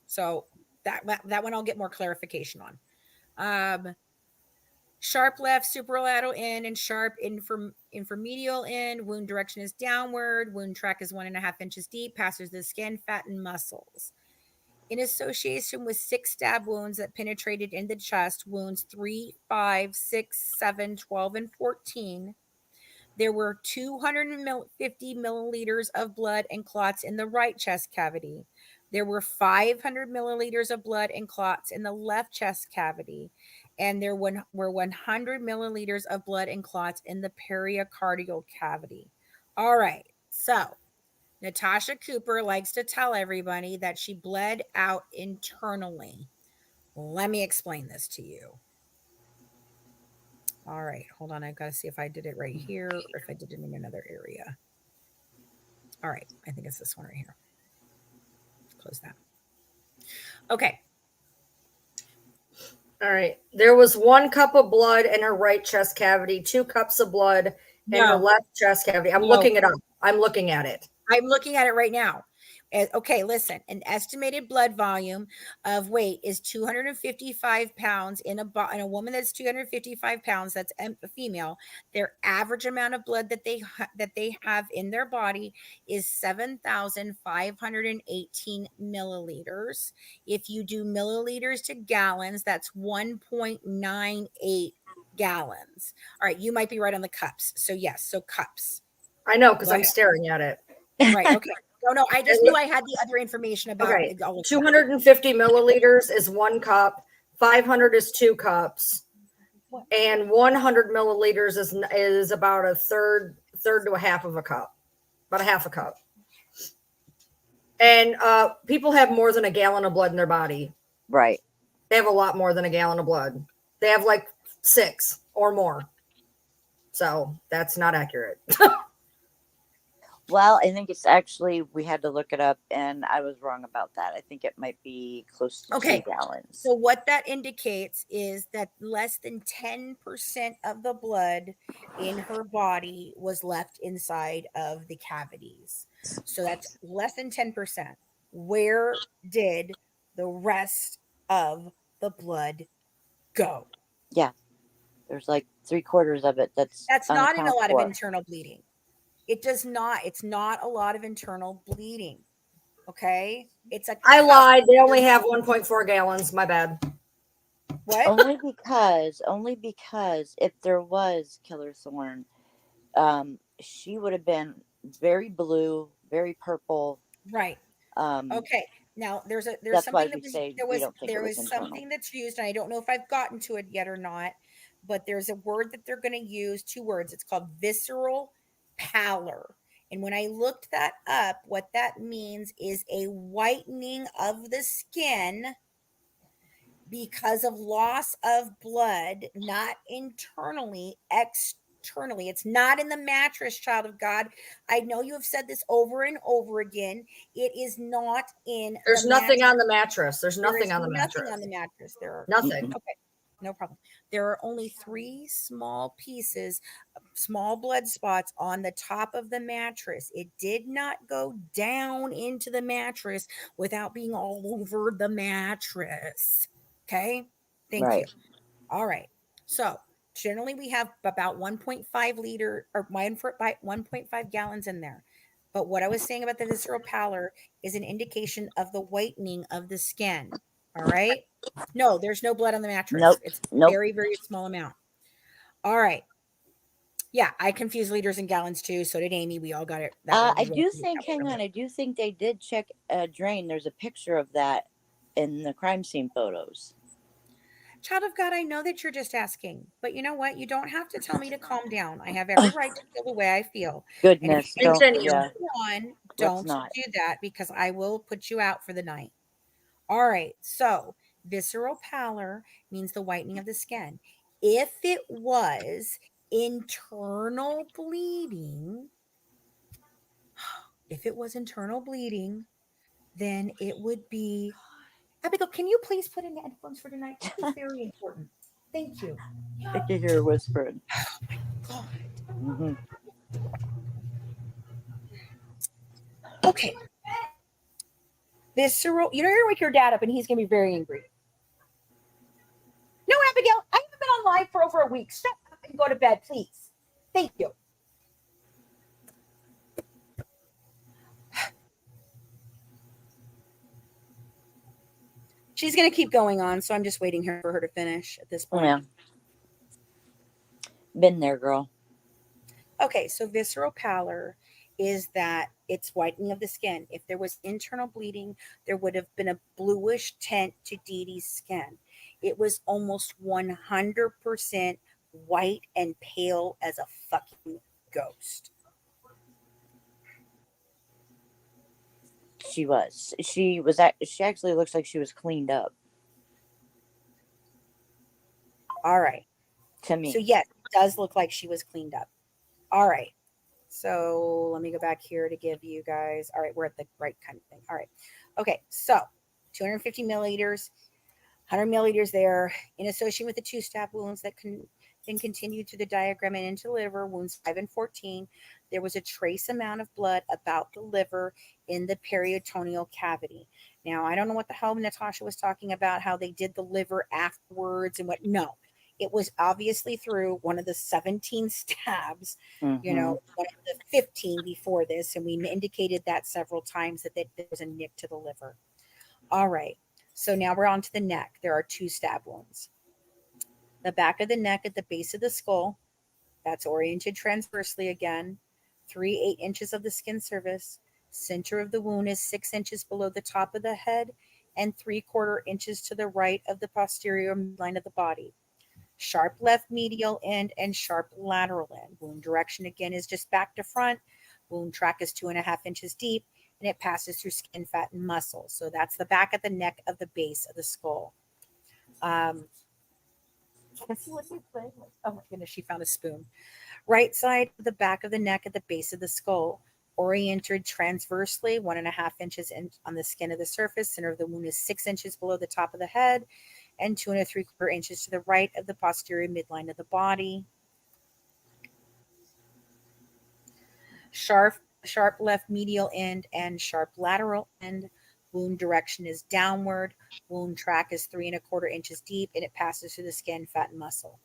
So that one I'll get more clarification on. Sharp left, superlateral in, and sharp inframedial in. Wound direction is downward. Wound track is 1.5 inches deep. Passes the skin, fat, and muscles. In association with 6 stab wounds that penetrated in the chest, wounds 3, 5, 6, 7, 12, and 14, there were 250 milliliters of blood and clots in the right chest cavity. There were 500 milliliters of blood and clots in the left chest cavity. And there were 100 milliliters of blood and clots in the pericardial cavity. All right. So Natasha Cooper likes to tell everybody that she bled out internally. Let me explain this to you. All right, hold on. I've got to see if I did it right here or if I did it in another area. All right, I think it's this one right here. Close that. Okay. all right. There was 1 cup of blood in her right chest cavity, 2 cups of blood in her left chest cavity. I'm looking it up. I'm looking at it. I'm looking at it right now. Okay, listen, an estimated blood volume of weight is 255 pounds in a woman that's 255 pounds, that's a female. Their average amount of blood that they have in their body is 7,518 milliliters. If you do milliliters to gallons, that's 1.98 gallons. All right, you might be right on the cups. So yes, so cups. I know, because I'm staring at it. Right. Okay. No, I just knew I had the other information about okay. it. 250 milliliters is 1 cup, 500 is 2 cups, and 100 milliliters is about a third to a half of a cup, about a half a cup. And people have more than a gallon of blood in their body. Right. They have a lot more than a gallon of blood. They have like 6 or more. So that's not accurate. Well, I think it's actually, we had to look it up and I was wrong about that. I think it might be close to 2 gallons. So what that indicates is that less than 10% of the blood in her body was left inside of the cavities. So that's less than 10%. Where did the rest of the blood go? Yeah. There's like 3/4 of it that's not in a lot of internal bleeding. It's not a lot of internal bleeding. Okay. I lied. They only have 1.4 gallons. My bad. What? Only because if there was Killer Thorn, she would have been very blue, very purple. Right. Okay. Now there's that's something why that we was say there we was don't think there it was was internal. something that's used, and I don't know if I've gotten to it yet or not, but there's a word that they're going to use, 2 words. It's called visceral pallor. And when I looked that up, what that means is a whitening of the skin because of loss of blood, not internally, internally. It's not in the mattress, child of God. I know you have said this over and over again. It is not in There's the nothing mattress. on the mattress. There's There nothing is on the nothing mattress. on the mattress. There are Nothing. okay, no problem. There are only 3 small pieces, small blood spots on the top of the mattress. It did not go down into the mattress without being all over the mattress. Okay, thank you. Right. All right. So generally we have about 1.5 liter or 1.5 gallons in there. But what I was saying about the visceral pallor is an indication of the whitening of the skin. All right. No, there's no blood on the mattress. Nope. It's Nope. very, very small amount. All right. Yeah, I confused liters and gallons too. So did Amy. We all got it. I do think, hang on, I do think they did check a drain. There's a picture of that in the crime scene photos. Child of God, I know that you're just asking, but you know what? You don't have to tell me to calm down. I have every right to feel the way I feel. And if Goodness. you Don't, Continue. yeah. one, Let's don't not. do that because I will put you out for the night. All right. So visceral pallor means the whitening of the skin. If it was internal bleeding, then it would be. Abigail, can you please put in the headphones for tonight? It's very important. Thank you. I can hear her whispering. God. Mm-hmm. Okay. Visceral. You know, you're gonna wake your dad up and he's gonna be very angry. No, Abigail, I haven't been on live for over a week. Shut up and go to bed, please. Thank you. She's gonna keep going on, so I'm just waiting for her to finish at this point. Yeah. Been there, girl. Okay, so visceral pallor is that it's whitening of the skin. If there was internal bleeding, there would have been a bluish tint to DeeDee's skin. It was almost 100% white and pale as a fucking ghost. She was. She actually looks like she was cleaned up All right. to me. So yes, it does look like she was cleaned up. All right. So let me go back here to give you guys. All right, we're at the right kind of thing. All right. Okay, so 250 milliliters, 100 milliliters there, in association with the 2 stab wounds that can then continue through the diagram and into the liver, wounds 5 and 14. There was a trace amount of blood about the liver in the peritoneal cavity. Now, I don't know what the hell Natasha was talking about, how they did the liver afterwards and what. No, it was obviously through one of the 17 stabs, you know, one of the 15 before this. And we indicated that several times that there was a nick to the liver. All right. So now we're on to the neck. There are 2 stab wounds. The back of the neck at the base of the skull, that's oriented transversely again, 3/8 inches of the skin surface. Center of the wound is 6 inches below the top of the head and 3/4 inches to the right of the posterior midline of the body. Sharp left medial end and sharp lateral end. Wound direction again is just back to front. Wound track is 2.5 inches deep and it passes through skin, fat, and muscle. So that's the back of the neck of the base of the skull. Let's see what you play. Oh my goodness, she found a spoon. Right side of the back of the neck at the base of the skull, oriented transversely, 1.5 inches on the skin of the surface. Center of the wound is 6 inches below the top of the head and 2 3/4 inches to the right of the posterior midline of the body. Sharp left medial end and sharp lateral end. Wound direction is downward. Wound track is 3.25 inches deep and it passes through the skin, fat, and muscle.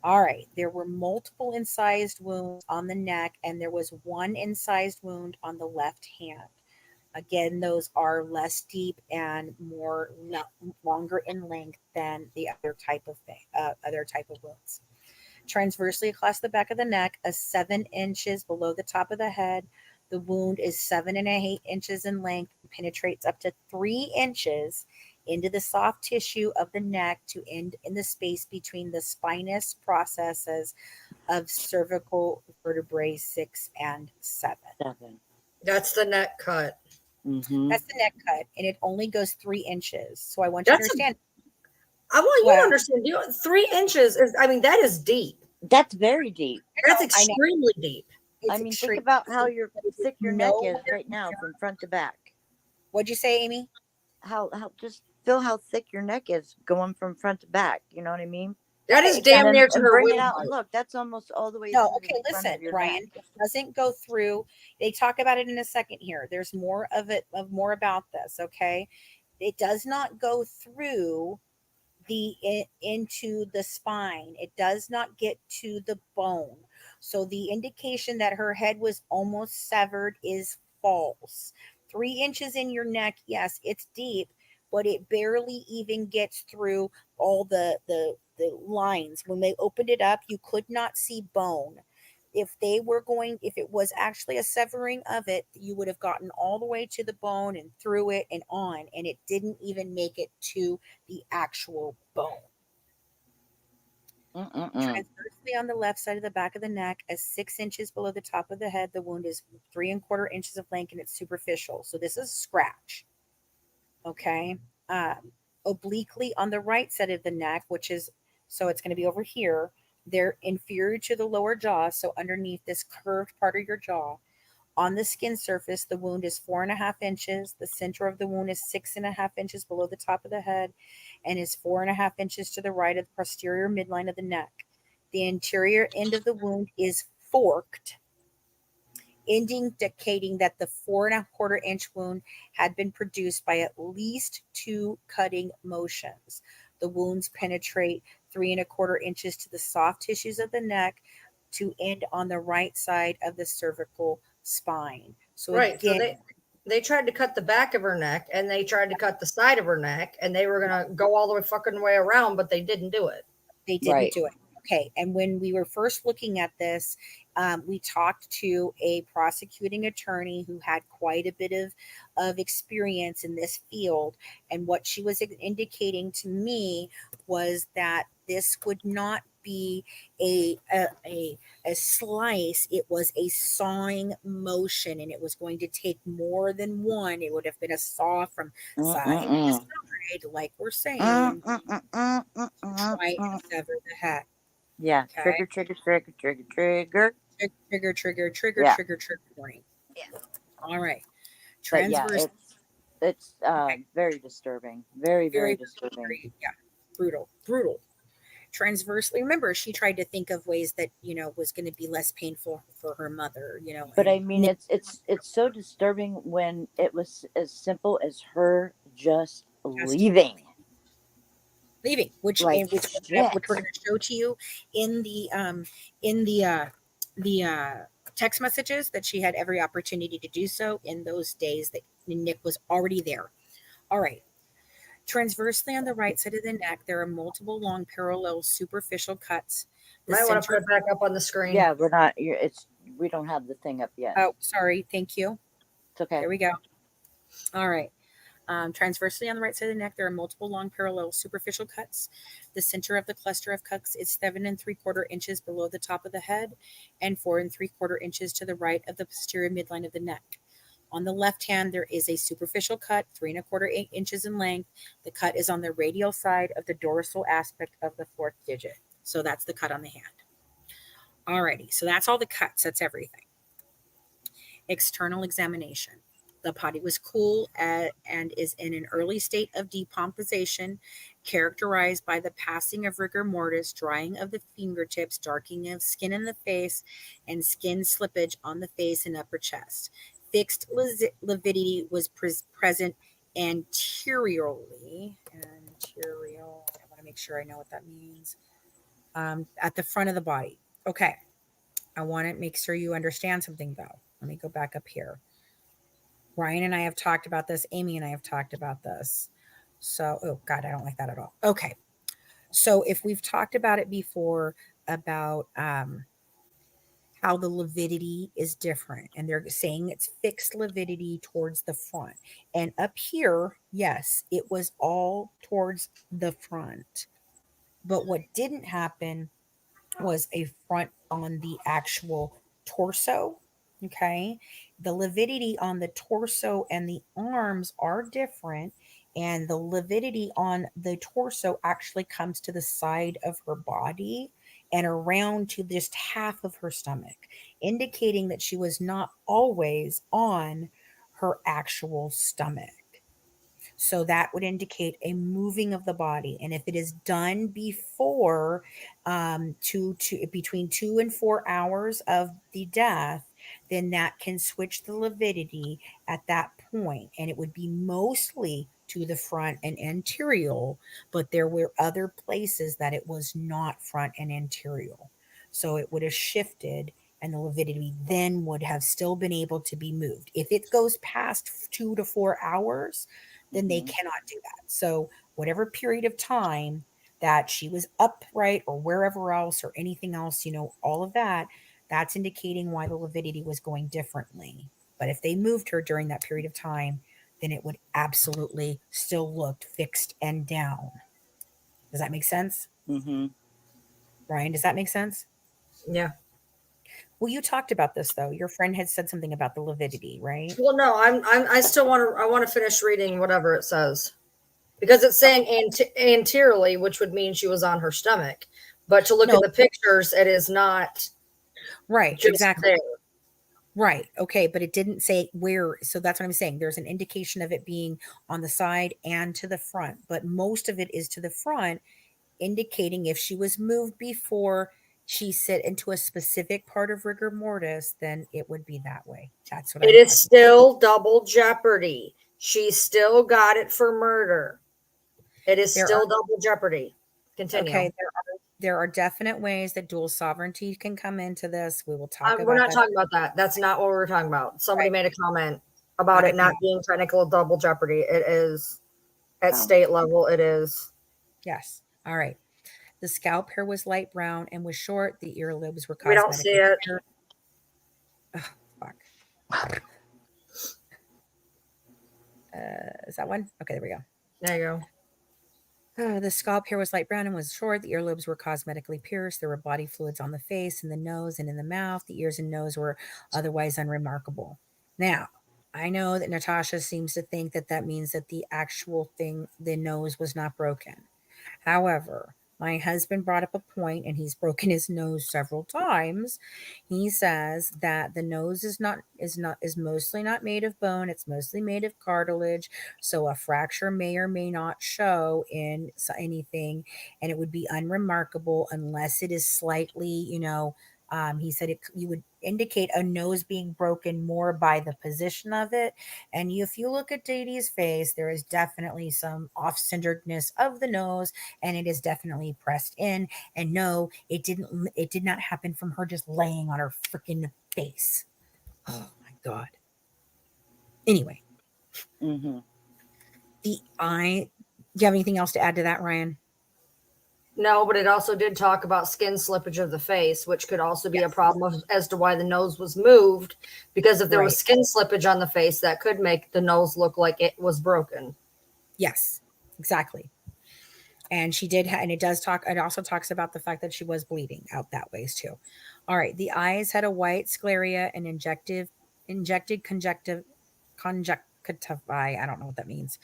All right. There were multiple incised wounds on the neck and there was 1 incised wound on the left hand. Again, those are less deep and more longer in length than the other type of wounds. Transversely across the back of the neck, 7 inches below the top of the head. The wound is 7.8 inches in length, penetrates up to 3 inches into the soft tissue of the neck to end in the space between the spinous processes of cervical vertebrae 6 and 7. That's the neck cut. That's the neck cut, and it only goes 3 inches. So I want you to understand. I want you to understand. 3 inches is, I mean, that is deep. That's very deep. That's I know. extremely deep. It's I mean, think extreme. about how thick your neck No, is right now from front to back. What'd you say, Amy? How just feel how thick your neck is going from front to back. You know what I mean? That is Okay, damn near to And her bring it wing out height. and look. That's almost all the way No, through okay, the front listen, of your Ryan. neck. It doesn't go through. They talk about it in a second here. There's more of it, of more about this. Okay, it does not go through into the spine. It does not get to the bone. So the indication that her head was almost severed is false. 3 inches in your neck, yes, it's deep, but it barely even gets through all the lines. When they opened it up, you could not see bone. If it was actually a severing of it, you would have gotten all the way to the bone and through it and on, and it didn't even make it to the actual bone. Transversely on the left side of the back of the neck, as 6 inches below the top of the head, the wound is 3¼ inches of length and it's superficial. So this is a scratch. Okay. Obliquely on the right side of the neck, which is, so it's going to be over here. They're inferior to the lower jaw. So underneath this curved part of your jaw, on the skin surface, the wound is 4½ inches. The center of the wound is 6½ inches below the top of the head and is 4½ inches to the right of the posterior midline of the neck. The interior end of the wound is forked, indicating that the 4¼ inch wound had been produced by at least 2 cutting motions. The wounds penetrate 3¼ inches to the soft tissues of the neck to end on the right side of the cervical spine. So Right. again, So they tried to cut the back of her neck and they tried to cut the side of her neck and they were gonna go all the way fucking way around, but they didn't do it. they didn't Right. do it. Okay. And when we were first looking at this, we talked to a prosecuting attorney who had quite a bit of experience in this field. And what she was indicating to me was that this would not be a slice. It was a sawing motion, and it was going to take more than one. It would have been a saw from side to side, like we're saying, try and sever the head. Yeah. Okay. Trigger, trigger, trigger, trigger, trigger. Trigger, Yeah. trigger warning. All right. But yeah, Transverse. it's Okay. very disturbing. Very, very Very, disturbing. yeah, brutal. Transversely, remember, she tried to think of ways that, was going to be less painful for her mother, But I and mean, it's so disturbing when it was as simple as her just just leaving. leaving, which Like which shit. we're going to show to you in the text messages that she had every opportunity to do so in those days that Nick was already there. All right. Transversely on the right side of the neck, there are multiple long parallel superficial cuts. The Might want to put center. it back up on the screen. Yeah, we're not. We don't have the thing up yet. Oh, sorry. Thank you. It's okay. There we go. All right. Transversely on the right side of the neck, there are multiple long parallel superficial cuts. The center of the cluster of cuts is 7¾ inches below the top of the head and 4¾ inches to the right of the posterior midline of the neck. On the left hand, there is a superficial cut, 3¼ inches in length. The cut is on the radial side of the dorsal aspect of the fourth digit. So that's the cut on the hand. Alrighty, so that's all the cuts. That's everything. External examination. The body was cool and is in an early state of decomposition, characterized by the passing of rigor mortis, drying of the fingertips, darkening of skin in the face, and skin slippage on the face and upper chest. Fixed lividity was present anteriorly. I want to make sure I know what that means. At the front of the body. Okay. I want to make sure you understand something, though. Let me go back up here. Ryan and I have talked about this. Amy and I have talked about this. So, oh God, I don't like that at all. Okay. So if we've talked about it before about how the lividity is different, and they're saying it's fixed lividity towards the front. And up here, yes, it was all towards the front. But what didn't happen was a front on the actual torso. Okay. The lividity on the torso and the arms are different. And the lividity on the torso actually comes to the side of her body and around to just half of her stomach, indicating that she was not always on her actual stomach. So that would indicate a moving of the body. And if it is done before between 2 and 4 hours of the death, then that can switch the lividity at that point. And it would be mostly to the front and anterior, but there were other places that it was not front and anterior. So it would have shifted and the lividity then would have still been able to be moved. If it goes past 2 to 4 hours, then they cannot do that. So whatever period of time that she was upright or wherever else or anything else, all of that, that's indicating why the lividity was going differently. But if they moved her during that period of time, then it would absolutely still look fixed and down. Does that make sense? Mm-hmm. Brian, does that make sense? Yeah. Well, you talked about this though. Your friend had said something about the lividity, right? Well, no, I still want to finish reading whatever it says because it's saying anteriorly, which would mean she was on her stomach. But to look at the pictures, it is not right. just Exactly. there. Right. Okay. But it didn't say where. So that's what I'm saying. There's an indication of it being on the side and to the front, but most of it is to the front, indicating if she was moved before she sit into a specific part of rigor mortis, then it would be that way. That's what it is still double jeopardy. She still got it for murder. It is still double jeopardy. Continue. Okay. There are definite ways that dual sovereignty can come into this. We will talk about We're not talking about that. That's not what we're talking about. Somebody made a comment about it not being technical double jeopardy. It is at state level. It is. Yes. All right. The scalp hair was light brown and was short. The earlobes were cosmetically. We don't see it. Oh, fuck. Is that one? Okay, there we go. There you go. The scalp hair was light brown and was short. The earlobes were cosmetically pierced. There were body fluids on the face and the nose and in the mouth. The ears and nose were otherwise unremarkable. Now, I know that Natasha seems to think that that means that the actual thing, the nose was not broken. However, my husband brought up a point, and he's broken his nose several times. He says that the nose is mostly not made of bone. It's mostly made of cartilage. So a fracture may or may not show in anything, and it would be unremarkable unless it is slightly, he said you would indicate a nose being broken more by the position of it. And if you look at DeeDee's face, there is definitely some off-centeredness of the nose, and it is definitely pressed in. And no, it did not happen from her just laying on her freaking face. Oh my God. Anyway. Mm-hmm. Do you have anything else to add to that, Ryan? No, but it also did talk about skin slippage of the face, which could also be a problem as to why the nose was moved. Because if there was skin slippage on the face, that could make the nose look like it was broken. Yes, exactly. And she did, and it also talks about the fact that she was bleeding out that ways too. All right. The eyes had a white scleria and injected conjunctivae. I don't know what that means.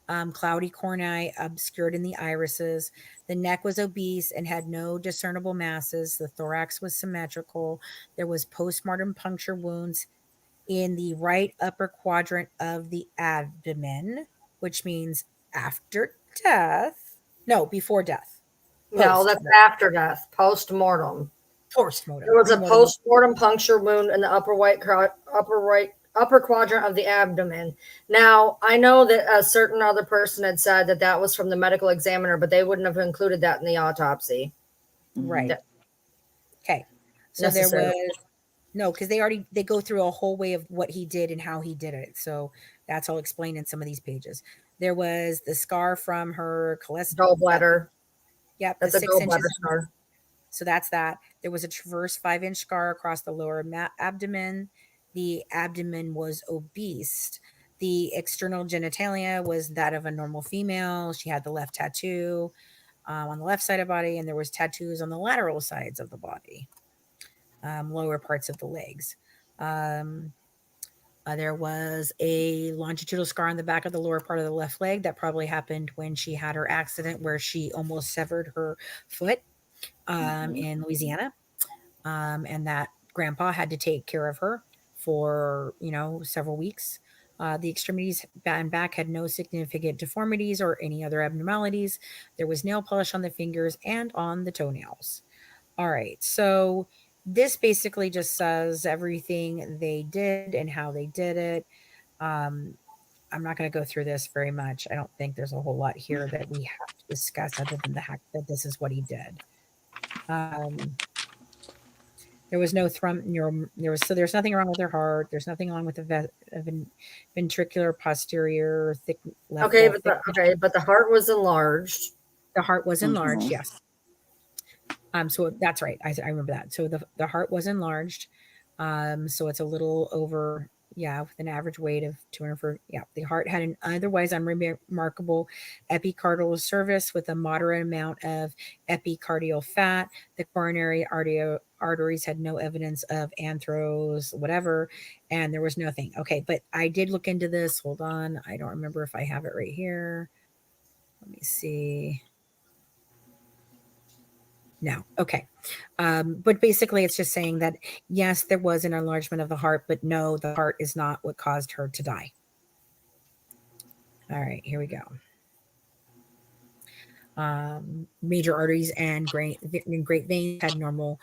Cloudy cornea obscured in the irises. The neck was obese and had no discernible masses. The thorax was symmetrical. There was postmortem puncture wounds in the right upper quadrant of the abdomen, which means after death. No, before death. No, that's after death. Postmortem. Postmortem. There was a postmortem puncture wound in the upper quadrant of the abdomen. Now, I know that a certain other person had said that was from the medical examiner, but they wouldn't have included that in the autopsy. Right. Okay. So there was no, because they go through a whole way of what he did and how he did it. So that's all explained in some of these pages. There was the scar from her gallbladder. Yep. That's a gallbladder scar. So that's that. There was a transverse 5-inch scar across the lower abdomen. The abdomen was obese. The external genitalia was that of a normal female. She had the left tattoo on the left side of the body, and there was tattoos on the lateral sides of the body, lower parts of the legs. There was a longitudinal scar on the back of the lower part of the left leg that probably happened when she had her accident where she almost severed her foot. in Louisiana, and that grandpa had to take care of her for several weeks. The extremities and back had no significant deformities or any other abnormalities. There was nail polish on the fingers and on the toenails. All right, so this basically just says everything they did and how they did it. I'm not going to go through this very much. I don't think there's a whole lot here that we have to discuss other than the fact that this is what he did. There was no there's nothing wrong with her heart. There's nothing wrong with the ventricular posterior thick left. Okay, but the heart was enlarged. The heart was enlarged, yes. So that's right. I remember that. So the heart was enlarged. So it's a little over, with an average weight of 240. Yeah, the heart had an otherwise unremarkable epicardial surface with a moderate amount of epicardial fat. The coronary arteries had no evidence of anthrose, whatever, and there was nothing. Okay, but I did look into this. Hold on. I don't remember if I have it right here. Let me see. No. Okay. But basically it's just saying that, yes, there was an enlargement of the heart, but no, the heart is not what caused her to die. All right, here we go. Major arteries and great veins had normal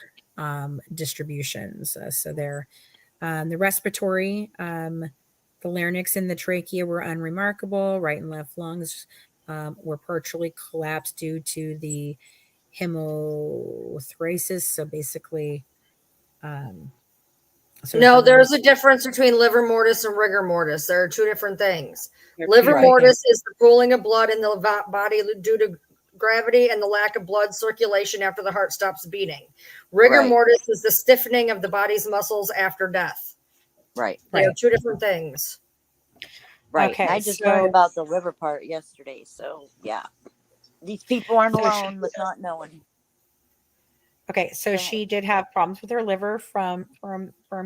distributions. So they're the respiratory, the larynx and the trachea were unremarkable. Right and left lungs were partially collapsed due to the hemothoracis. So basically, no, there's a difference between livor mortis and rigor mortis. There are two different things. Livor mortis is the pooling of blood in the body due to gravity and the lack of blood circulation after the heart stops beating. Rigor mortis is the stiffening of the body's muscles after death. Right. They are two different things. Right. Okay, I just learned about the liver part yesterday. So yeah. These people aren't alone with not knowing. Okay, so she did have problems with her liver from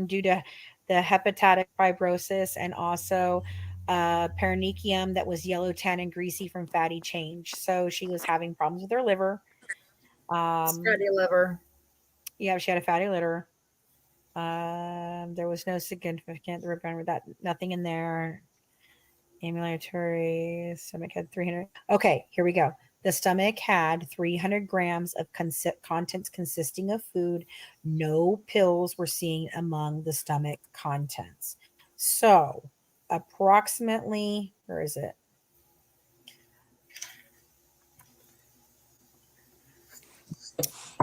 due to the hepatic fibrosis and also perineum that was yellow, tan, and greasy from fatty change. So she was having problems with her liver. Fatty liver. Yeah, she had a fatty liver. There was no significant with that. Nothing in there. Ambulatory stomach had 300. Okay, here we go. The stomach had 300 grams of contents consisting of food. No pills were seen among the stomach contents. So, approximately, where is it?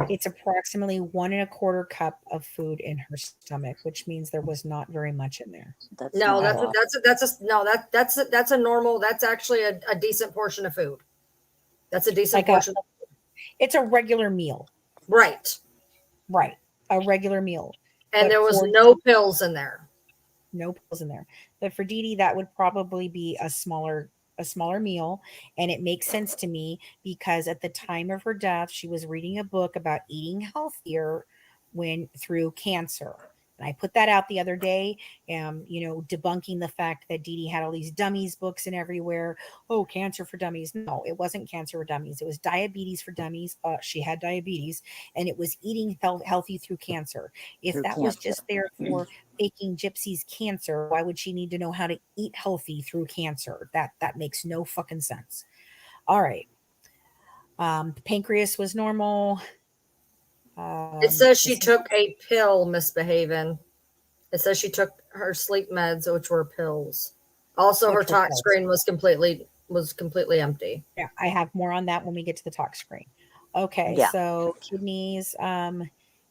It's approximately 1.25 cup of food in her stomach, which means there was not very much in there. That's a normal. That's actually a decent portion of food. That's a decent portion. It's a regular meal. Right. A regular meal. And there was no pills in there. No pills in there. But for DeeDee, that would probably be a smaller meal. And it makes sense to me because at the time of her death, she was reading a book about eating healthier through cancer. And I put that out the other day, debunking the fact that DeeDee had all these dummies books and everywhere. Oh, cancer for dummies. No, it wasn't cancer for dummies. It was diabetes for dummies. She had diabetes and it was eating healthy through cancer. If that was just there for faking Gypsy's cancer, why would she need to know how to eat healthy through cancer? That makes no fucking sense. All right. The pancreas was normal. It says she took a pill, misbehaving. It says she took her sleep meds, which were pills. Also, her tox screen was completely empty. Yeah, I have more on that when we get to the tox screen. Okay, so kidneys,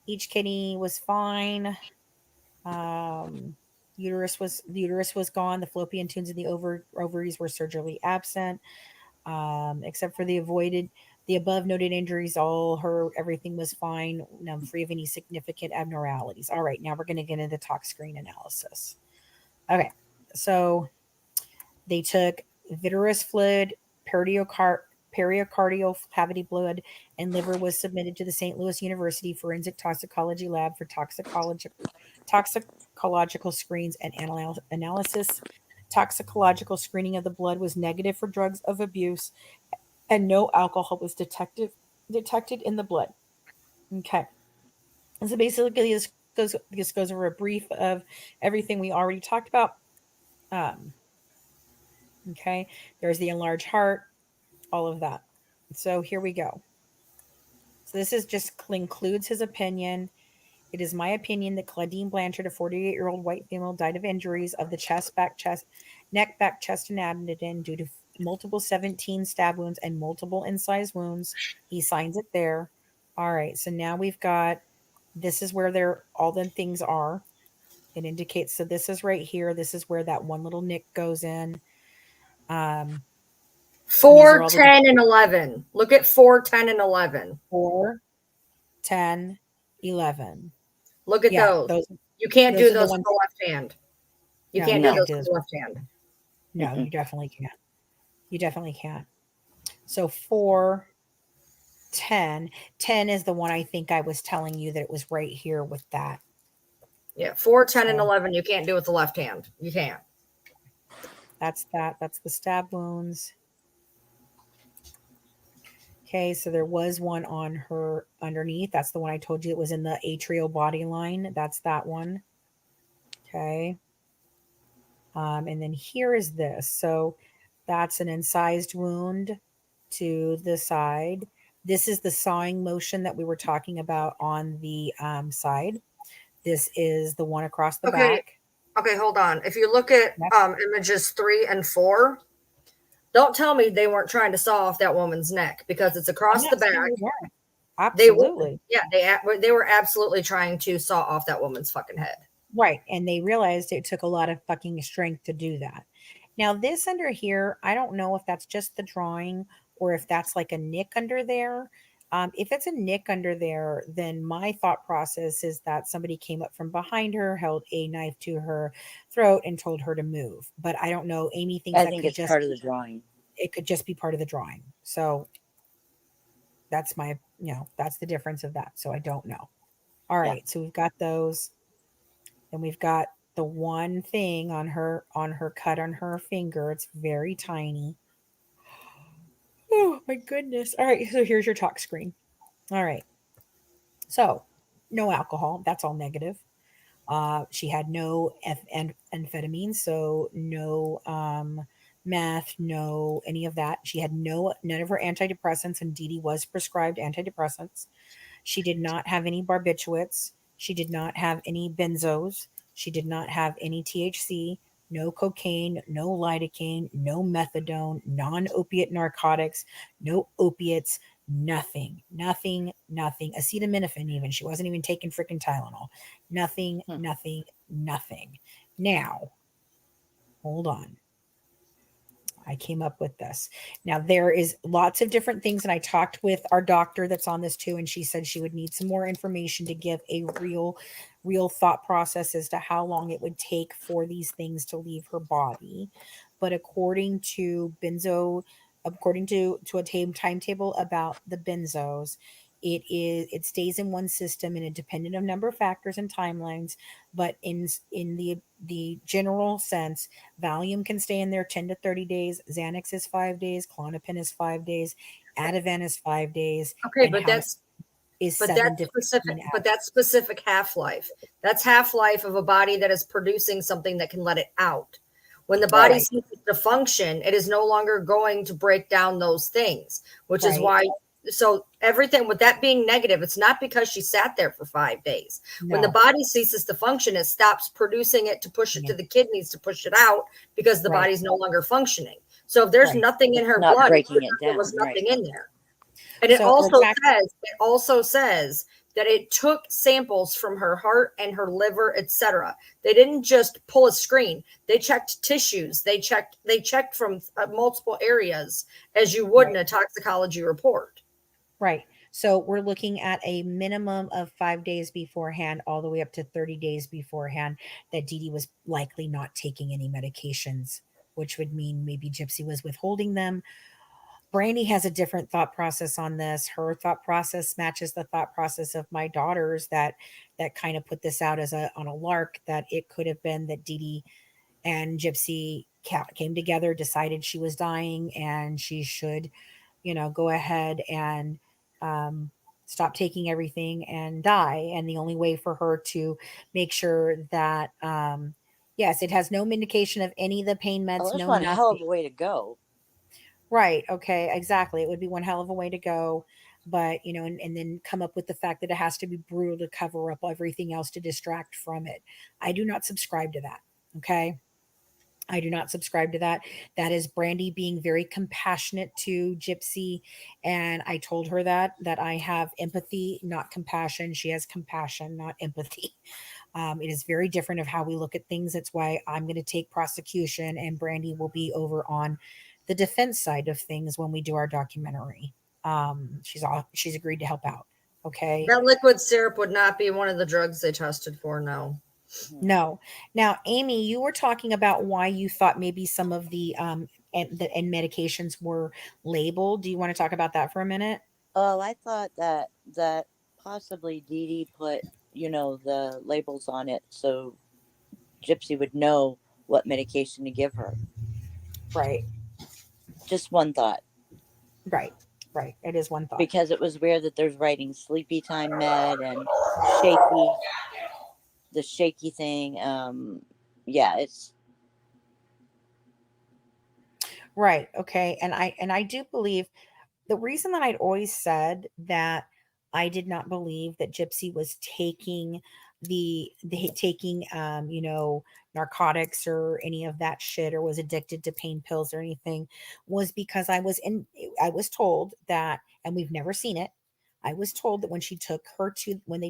each kidney was fine. The uterus was gone. The fallopian tubes in the ovaries were surgically absent, except for the above noted injuries. Everything was fine, free of any significant abnormalities. All right, now we're going to get into tox screen analysis. Okay, so they took vitreous fluid, pericardial cavity blood, and liver was submitted to the St. Louis University Forensic Toxicology Lab for toxicological screens and analysis. Toxicological screening of the blood was negative for drugs of abuse, and no alcohol was detected in the blood. Okay. And so basically this goes over a brief of everything we already talked about. Okay. There's the enlarged heart, all of that. So here we go. So this is just includes his opinion. It is my opinion that Claudine Blanchard, a 48-year-old white female, died of injuries of the neck, back, chest, and abdomen due to multiple 17 stab wounds and multiple incised wounds. He signs it there. All right. So now we've got, this is where all the things are. It indicates, so this is right here. This is where that one little nick goes in. 4, 10, and 11. Look at 4, 10, and 11. 4, 10, 11. Look at those. You can't do those with the left hand. You can't do those with the left hand. No, you definitely can't. You definitely can't. So 4, 10. 10 is the one I think I was telling you that it was right here with that. Yeah, 4, 10, and 11. You can't do with the left hand. You can't. That's that. That's the stab wounds. Okay, so there was one on her underneath. That's the one I told you it was in the atrial body line. That's that one. Okay. And then here is this. So that's an incised wound to the side. This is the sawing motion that we were talking about on the side. This is the one across the back. Okay, hold on. If you look at images 3 and 4, don't tell me they weren't trying to saw off that woman's neck, because it's across the back. Absolutely. They were absolutely trying to saw off that woman's fucking head. Right. And they realized it took a lot of fucking strength to do that. Now, this under here, I don't know if that's just the drawing or if that's like a nick under there. If it's a nick under there, then my thought process is that somebody came up from behind her, held a knife to her throat, and told her to move. But I don't know. Amy thinks I think it's part of the drawing. It could just be part of the drawing. So that's that's the difference of that. So I don't know. All right. Yeah. So we've got those. And we've got the one thing on her cut on her finger. It's very tiny. Oh my goodness. All right. So here's your talk screen. All right. So no alcohol. That's all negative. She had no amphetamine. So no meth, no any of that. She had none of her antidepressants, and DeeDee was prescribed antidepressants. She did not have any barbiturates. She did not have any benzos. She did not have any THC, no cocaine, no lidocaine, no methadone, non-opiate narcotics, no opiates, nothing. Acetaminophen even. She wasn't even taking freaking Tylenol. Nothing. Now, hold on. I came up with this. Now, there is lots of different things, and I talked with our doctor that's on this too, and she said she would need some more information to give a real thought process as to how long it would take for these things to leave her body. But according to a timetable about the benzos, it stays in one system, and it dependent on number of factors and timelines, but in the general sense, Valium can stay in there 10 to 30 days, Xanax is 5 days, Klonopin is 5 days, Ativan is 5 days. Okay, but that's specific half-life. That's half-life of a body that is producing something that can let it out. When the body ceases to function, it is no longer going to break down those things, which is why. So everything with that being negative, it's not because she sat there for 5 days. No. When the body ceases to function, it stops producing it to push it to the kidneys to push it out, because the body's no longer functioning. So if there's nothing in her blood, there was nothing in there. And it also says that it took samples from her heart and her liver, etc. They didn't just pull a screen. They checked tissues. They checked from multiple areas, as you would in a toxicology report. Right. So we're looking at a minimum of 5 days beforehand, all the way up to 30 days beforehand, that DeeDee was likely not taking any medications, which would mean maybe Gypsy was withholding them. Brandy has a different thought process on this. Her thought process matches the thought process of my daughters that kind of put this out as on a lark, that it could have been that DeeDee and Gypsy came together, decided she was dying and she should, go ahead and stop taking everything and die. And the only way for her to make sure that, yes, it has no indication of any of the pain Oh, meds, there's no one hell of nothing. a way to go. Right. Okay. Exactly. It would be one hell of a way to go. But, and then come up with the fact that it has to be brutal to cover up everything else to distract from it. I do not subscribe to that. Okay. I do not subscribe to that. That is Brandy being very compassionate to Gypsy. And I told her that I have empathy, not compassion. She has compassion, not empathy. It is very different of how we look at things. That's why I'm going to take prosecution and Brandy will be over on the defense side of things when we do our documentary. She's agreed to help out. Okay. That liquid syrup would not be one of the drugs they tested for. No. No. Now, Amy, you were talking about why you thought maybe some of the and medications were labeled. Do you want to talk about that for a minute? Oh, I thought that possibly DeeDee put, the labels on it so Gypsy would know what medication to give her. Right. Just one thought. Right. Right. It is one thought. Because it was weird that there's writing sleepy time med and shaky, the shaky thing. Yeah, it's Right. Okay. And I do believe the reason that I'd always said that I did not believe that Gypsy was taking the taking narcotics or any of that shit or was addicted to pain pills or anything was because I was told that, and we've never seen it. I was told that when they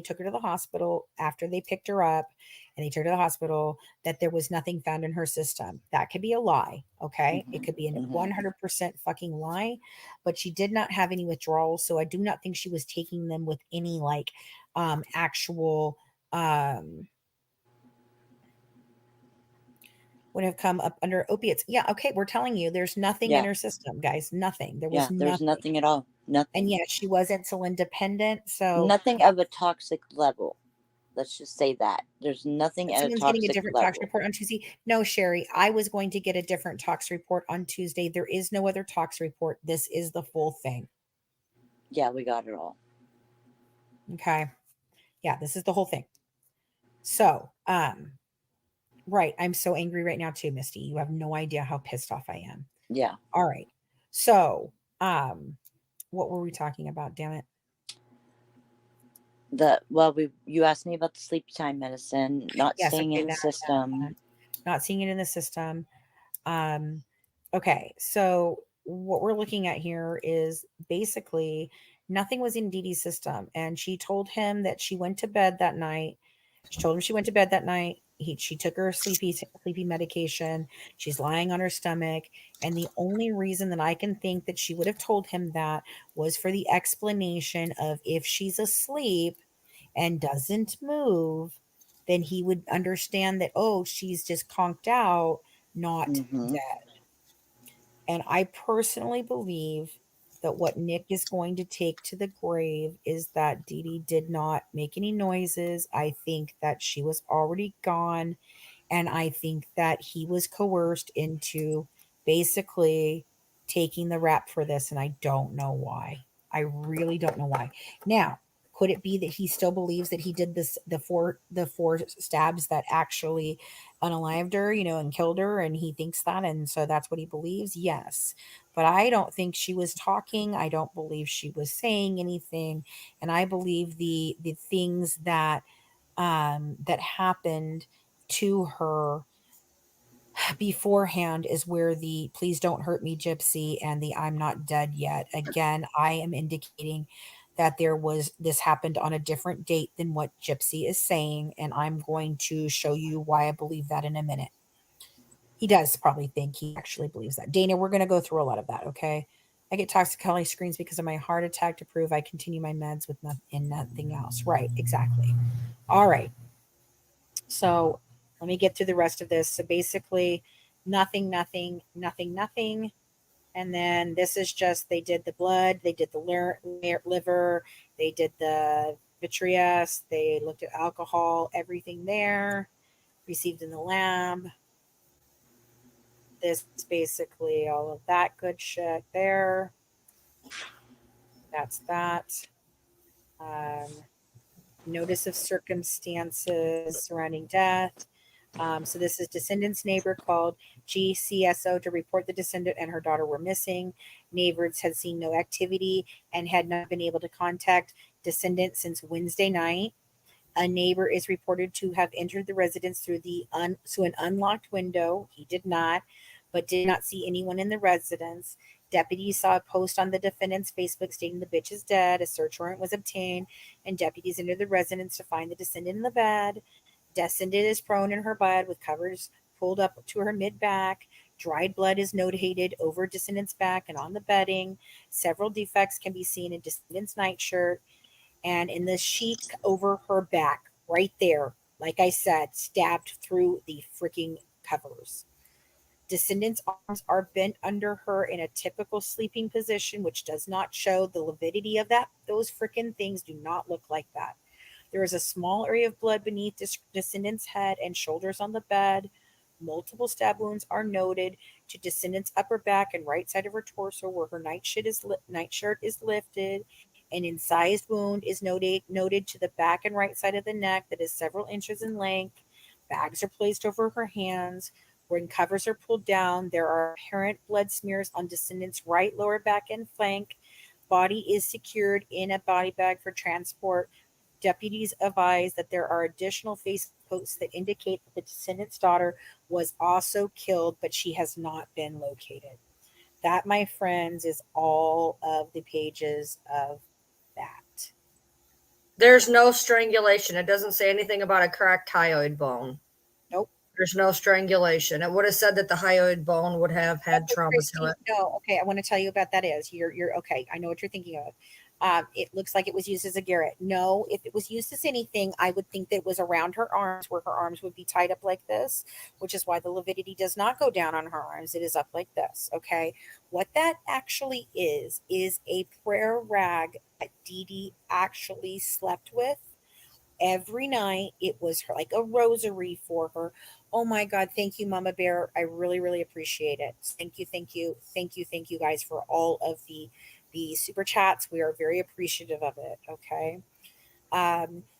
took her to the hospital after they picked her up and they took her to the hospital, that there was nothing found in her system. That could be a lie. Okay. It could be a 100% fucking lie, but she did not have any withdrawals. So I do not think she was taking them with any like actual would have come up under opiates. Yeah, okay, we're telling you there's nothing in yeah, her system, guys. Nothing. There was yeah. There's nothing. nothing at all. And Nothing. yet she was insulin dependent. So Nothing of a toxic level. Let's just say that. There's nothing at a someone's getting a toxic different tox level. report on Tuesday. No, Sherry, I was going to get a different tox report on Tuesday. There is no other tox report. This is the full thing. Yeah, we got it all. Okay. Yeah, this is the whole thing. So, right. I'm so angry right now too, Misty. You have no idea how pissed off I am. Yeah. All right. So, what were we talking about? Damn it. You asked me about the sleep time medicine, not Yes. staying Okay. in the system. Not seeing it in the system. Okay. So what we're looking at here is basically nothing was in DeeDee's system. And she told him that she went to bed that night. She told him she went to bed that night. She took her sleepy medication. She's lying on her stomach. And the only reason that I can think that she would have told him that was for the explanation of if she's asleep and doesn't move, then he would understand that, oh, she's just conked out, not Mm-hmm. dead. And I personally believe that what Nick is going to take to the grave is that DeeDee did not make any noises. I think that she was already gone. And I think that he was coerced into basically taking the rap for this. And I don't know why. I really don't know why. Now, could it be that he still believes that he did this the four stabs that actually unalived her, and killed her, and he thinks that, and so that's what he believes? Yes. But I don't think she was talking. I don't believe she was saying anything. And I believe the things that happened to her beforehand is where the please don't hurt me gypsy and the I'm not dead yet. Again, I am indicating that this happened on a different date than what Gypsy is saying, and I'm going to show you why I believe that in a minute. He does probably think he actually believes that. Dana, we're going to go through a lot of that, okay? I get toxicology screens because of my heart attack to prove I continue my meds with nothing else. Right, exactly. All right. So let me get through the rest of this. So basically, nothing, nothing, nothing, nothing. And then this is just they did the blood, they did the liver, they did the vitreous, they looked at alcohol, everything there, received in the lab. This is basically all of that good shit there. That's that. Notice of circumstances surrounding death. So this is descendant's neighbor called GCSO to report the descendant and her daughter were missing. Neighbors had seen no activity and had not been able to contact descendant since Wednesday night. A neighbor is reported to have entered the residence through an unlocked window. He did not, but did not see anyone in the residence. Deputies saw a post on the defendant's Facebook stating the bitch is dead. A search warrant was obtained, and deputies entered the residence to find the descendant in the bed. Descendant is prone in her bed with covers pulled up to her mid-back. Dried blood is notated over descendant's back and on the bedding. Several defects can be seen in descendant's nightshirt and in the sheet over her back, right there. Like I said, stabbed through the freaking covers. Descendant's arms are bent under her in a typical sleeping position, which does not show the lividity of that. Those freaking things do not look like that. There is a small area of blood beneath descendant's head and shoulders on the bed. Multiple stab wounds are noted to descendant's upper back and right side of her torso where her nightshirt is lifted. An incised wound is noted to the back and right side of the neck that is several inches in length. Bags are placed over her hands. When covers are pulled down, there are apparent blood smears on descendant's right lower back and flank. Body is secured in a body bag for transport. Deputies advise that there are additional Facebook posts that indicate that the descendant's daughter was also killed, but she has not been located. That, my friends, is all of the pages of that. There's no strangulation. It doesn't say anything about a cracked hyoid bone. Nope. There's no strangulation. It would have said that the hyoid bone would have had trauma to it. No, okay. I want to tell you about that. You're okay. I know what you're thinking of. It looks like it was used as a garrote. No, if it was used as anything, I would think that it was around her arms where her arms would be tied up like this, which is why the lividity does not go down on her arms. It is up like this. Okay. What that actually is a prayer rag that DeeDee actually slept with every night. It was her, like a rosary for her. Oh my God. Thank you, Mama Bear. I really, really appreciate it. Thank you guys for all of the super chats. We are very appreciative of it. Okay.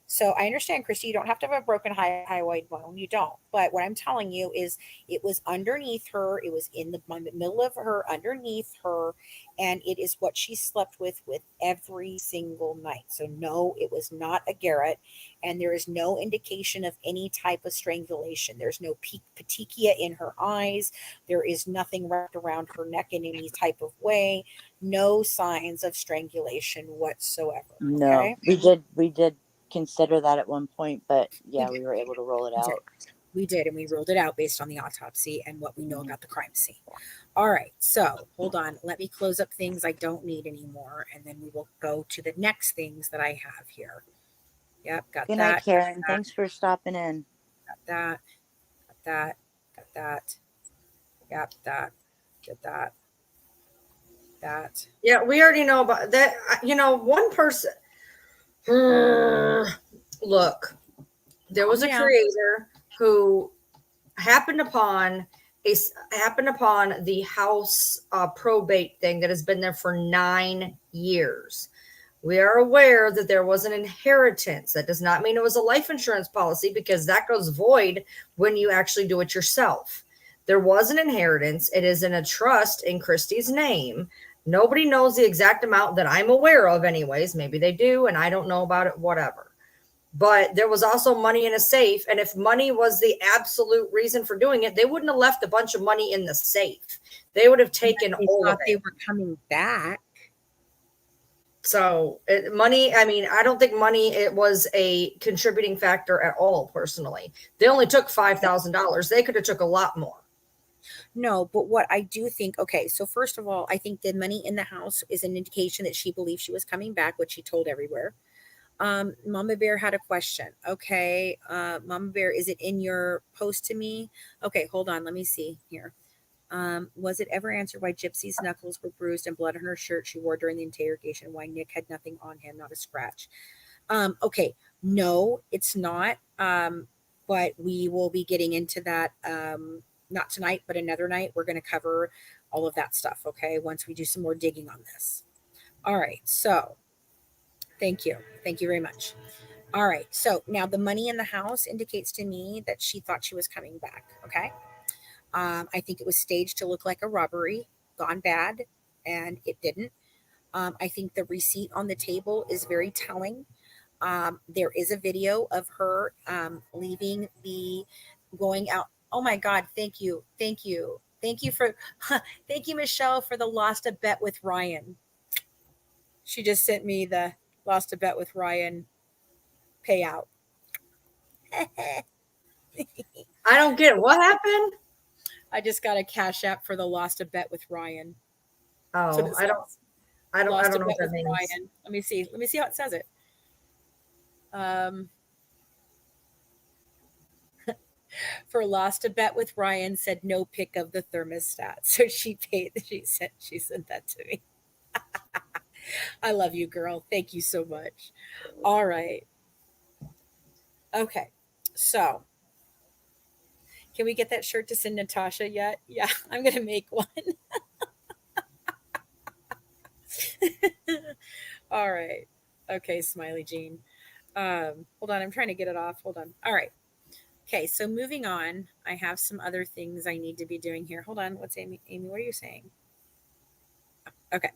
So I understand, Christy, you don't have to have a broken hyoid bone. You don't. But what I'm telling you is it was underneath her. It was in the middle of her, underneath her. And it is what she slept with every single night. So no, it was not a garrote. And there is no indication of any type of strangulation. There's no petechia in her eyes. There is nothing wrapped around her neck in any type of way. No signs of strangulation whatsoever. Okay? No, we did consider that at one point, but yeah, we were able to roll it out. We did, and we ruled it out based on the autopsy and what we know about the crime scene. All right, so hold on. Let me close up things I don't need anymore, and then we will go to the next things that I have here. Yep, got Good that. night, Karen. Thanks for stopping in. Got that. Got that. Got that. Yep, that. Did that. That. Yeah, we already know about that. You know, one person. Look, there was a creator who happened upon the house probate thing that has been there for 9 years. We are aware that there was an inheritance. That does not mean it was a life insurance policy, because that goes void when you actually do it yourself. There was an inheritance. It is in a trust in Christy's name. Nobody knows the exact amount that I'm aware of anyways. Maybe they do, and I don't know about it, whatever. But there was also money in a safe. And if money was the absolute reason for doing it, they wouldn't have left a bunch of money in the safe. They would have taken all of it. They were coming back. So money, I mean, I don't think money, it was a contributing factor at all, personally. They only took $5,000. They could have took a lot more. No, but what I do think, okay, so first of all, I think the money in the house is an indication that she believed she was coming back, which she told everywhere. Mama Bear had a question. Okay, Mama Bear, is it in your post to me? Okay, hold on, let me see here. Was it ever answered why Gypsy's knuckles were bruised and blood on her shirt she wore during the interrogation? Why Nick had nothing on him, not a scratch? Okay, no, it's not. But we will be getting into that. Not tonight, but another night. We're going to cover all of that stuff, okay, once we do some more digging on this. All right, so thank you very much. All right. So now the money in the house indicates to me that she thought she was coming back. Okay. I think it was staged to look like a robbery gone bad, and it didn't. I think the receipt on the table is very telling. There is a video of her leaving the going out. Oh my God. Thank you. Thank you. Thank you for, thank you, Michelle, for the lost a bet with Ryan. She just sent me the lost a bet with Ryan payout. I don't get it. What happened? I just got a cash app for the lost a bet with Ryan. That's what Oh, it I don't, says. I don't, I Lost a don't know bet what that with means. Ryan. Let me see. Let me see how it says it. For lost a bet with Ryan, said no pick of the thermostat. So she paid. She sent that to me. I love you, girl. Thank you so much. All right. Okay. So can we get that shirt to send Natasha yet? Yeah, I'm gonna make one. All right. Okay, Smiley Jean. Hold on, I'm trying to get it off. Hold on. All right. Okay, so moving on, I have some other things I need to be doing here. Hold on. What's Amy? Amy, what are you saying? Okay.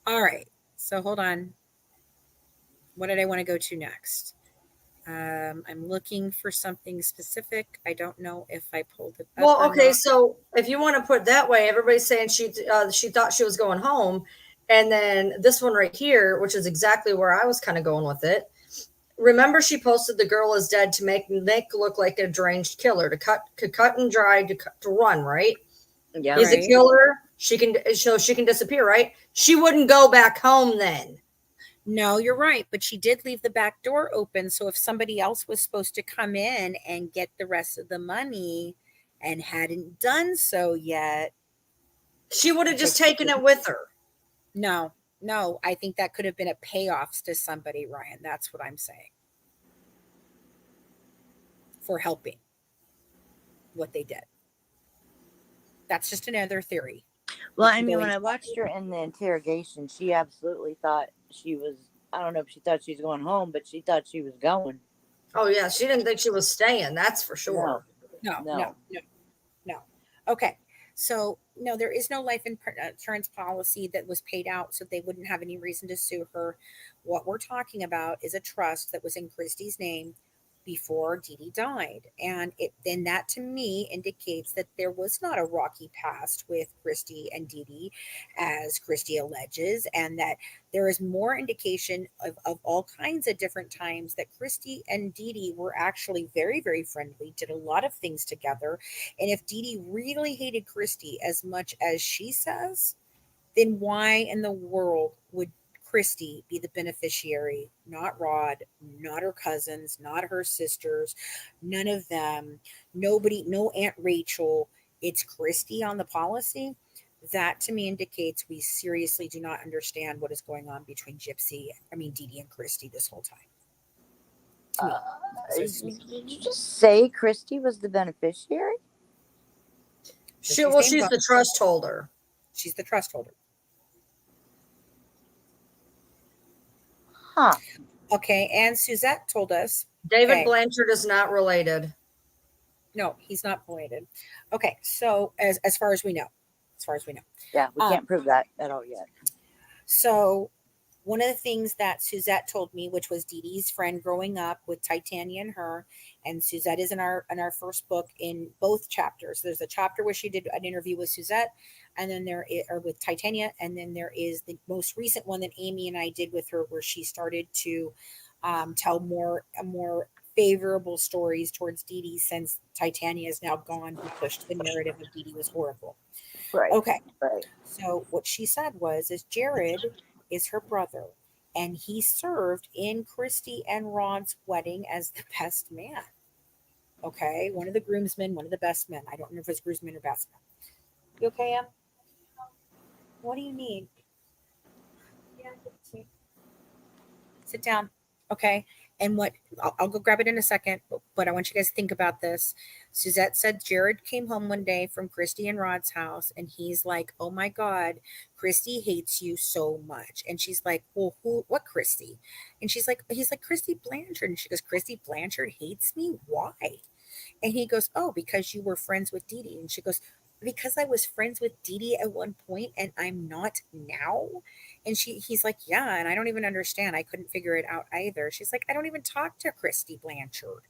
All right. So hold on. What did I want to go to next? I'm looking for something specific. I don't know if I pulled it up Well, or okay, not. so if you want to put it that way, everybody's saying she thought she was going home, and then this one right here, which is exactly where I was kind of going with it. Remember, she posted the girl is dead to make Nick look like a deranged killer, to cut and dry, to run, right? Yeah. He's a Right. killer. She can disappear, right? She wouldn't go back home then. No, you're right. But she did leave the back door open. So if somebody else was supposed to come in and get the rest of the money and hadn't done so yet, She would have just taken it with her. no, no, I think that could have been a payoff to somebody, Ryan. That's what I'm saying. For helping what they did. That's just another theory. Well, I mean, when I watched her in the interrogation, she absolutely thought she was. I don't know if she thought she was going home, but she thought she was going. Oh yeah, she didn't think she was staying. That's for sure. No, no, No. no, no. Okay. So, no, there is no life insurance policy that was paid out, so they wouldn't have any reason to sue her. What we're talking about is a trust that was in Christy's name before DeeDee died. And then that to me indicates that there was not a rocky past with Christy and DeeDee, as Christy alleges, and that there is more indication of all kinds of different times that Christy and DeeDee were actually very, very friendly, did a lot of things together. And if DeeDee really hated Christy as much as she says, then why in the world would Christy be the beneficiary, not Rod, not her cousins, not her sisters, none of them, nobody, no Aunt Rachel. It's Christy on the policy. That to me indicates we seriously do not understand what is going on between DeeDee and Christy this whole time. To me. Did you just say Christy was the beneficiary? She's the trust holder. She's the trust holder. Huh. Okay, and Suzette told us David Blanchard is not related. No, he's not related. Okay, so as far as we know, Yeah, we can't prove that at all yet. So one of the things that Suzette told me, which was DeeDee's friend growing up with Titania and her, and Suzette is in our first book in both chapters. There's a chapter where she did an interview with Suzette, and then or with Titania, and then there is the most recent one that Amy and I did with her, where she started to tell more favorable stories towards DeeDee since Titania is now gone, who pushed the narrative of DeeDee was horrible. Right. Okay. Right. So what she said is Jared is her brother, and he served in Christy and Ron's wedding as the best man. Okay, one of the groomsmen, one of the best men. I don't know if it's groomsmen or best men. You okay, Em? What do you need? Sit down. Okay. And what I'll go grab it in a second, but I want you guys to think about this. Suzette said Jared came home one day from Christy and Rod's house, and he's like, "Oh my God, Christy hates you so much." And she's like, "Well, what Christy?" And he's like, "Christy Blanchard." And she goes, "Christy Blanchard hates me? Why?" And he goes, "Oh, because you were friends with DeeDee." And she goes, "Because I was friends with DeeDee at one point and I'm not now?" And he's like, "Yeah, and I don't even understand. I couldn't figure it out either." She's like, "I don't even talk to Christy Blanchard."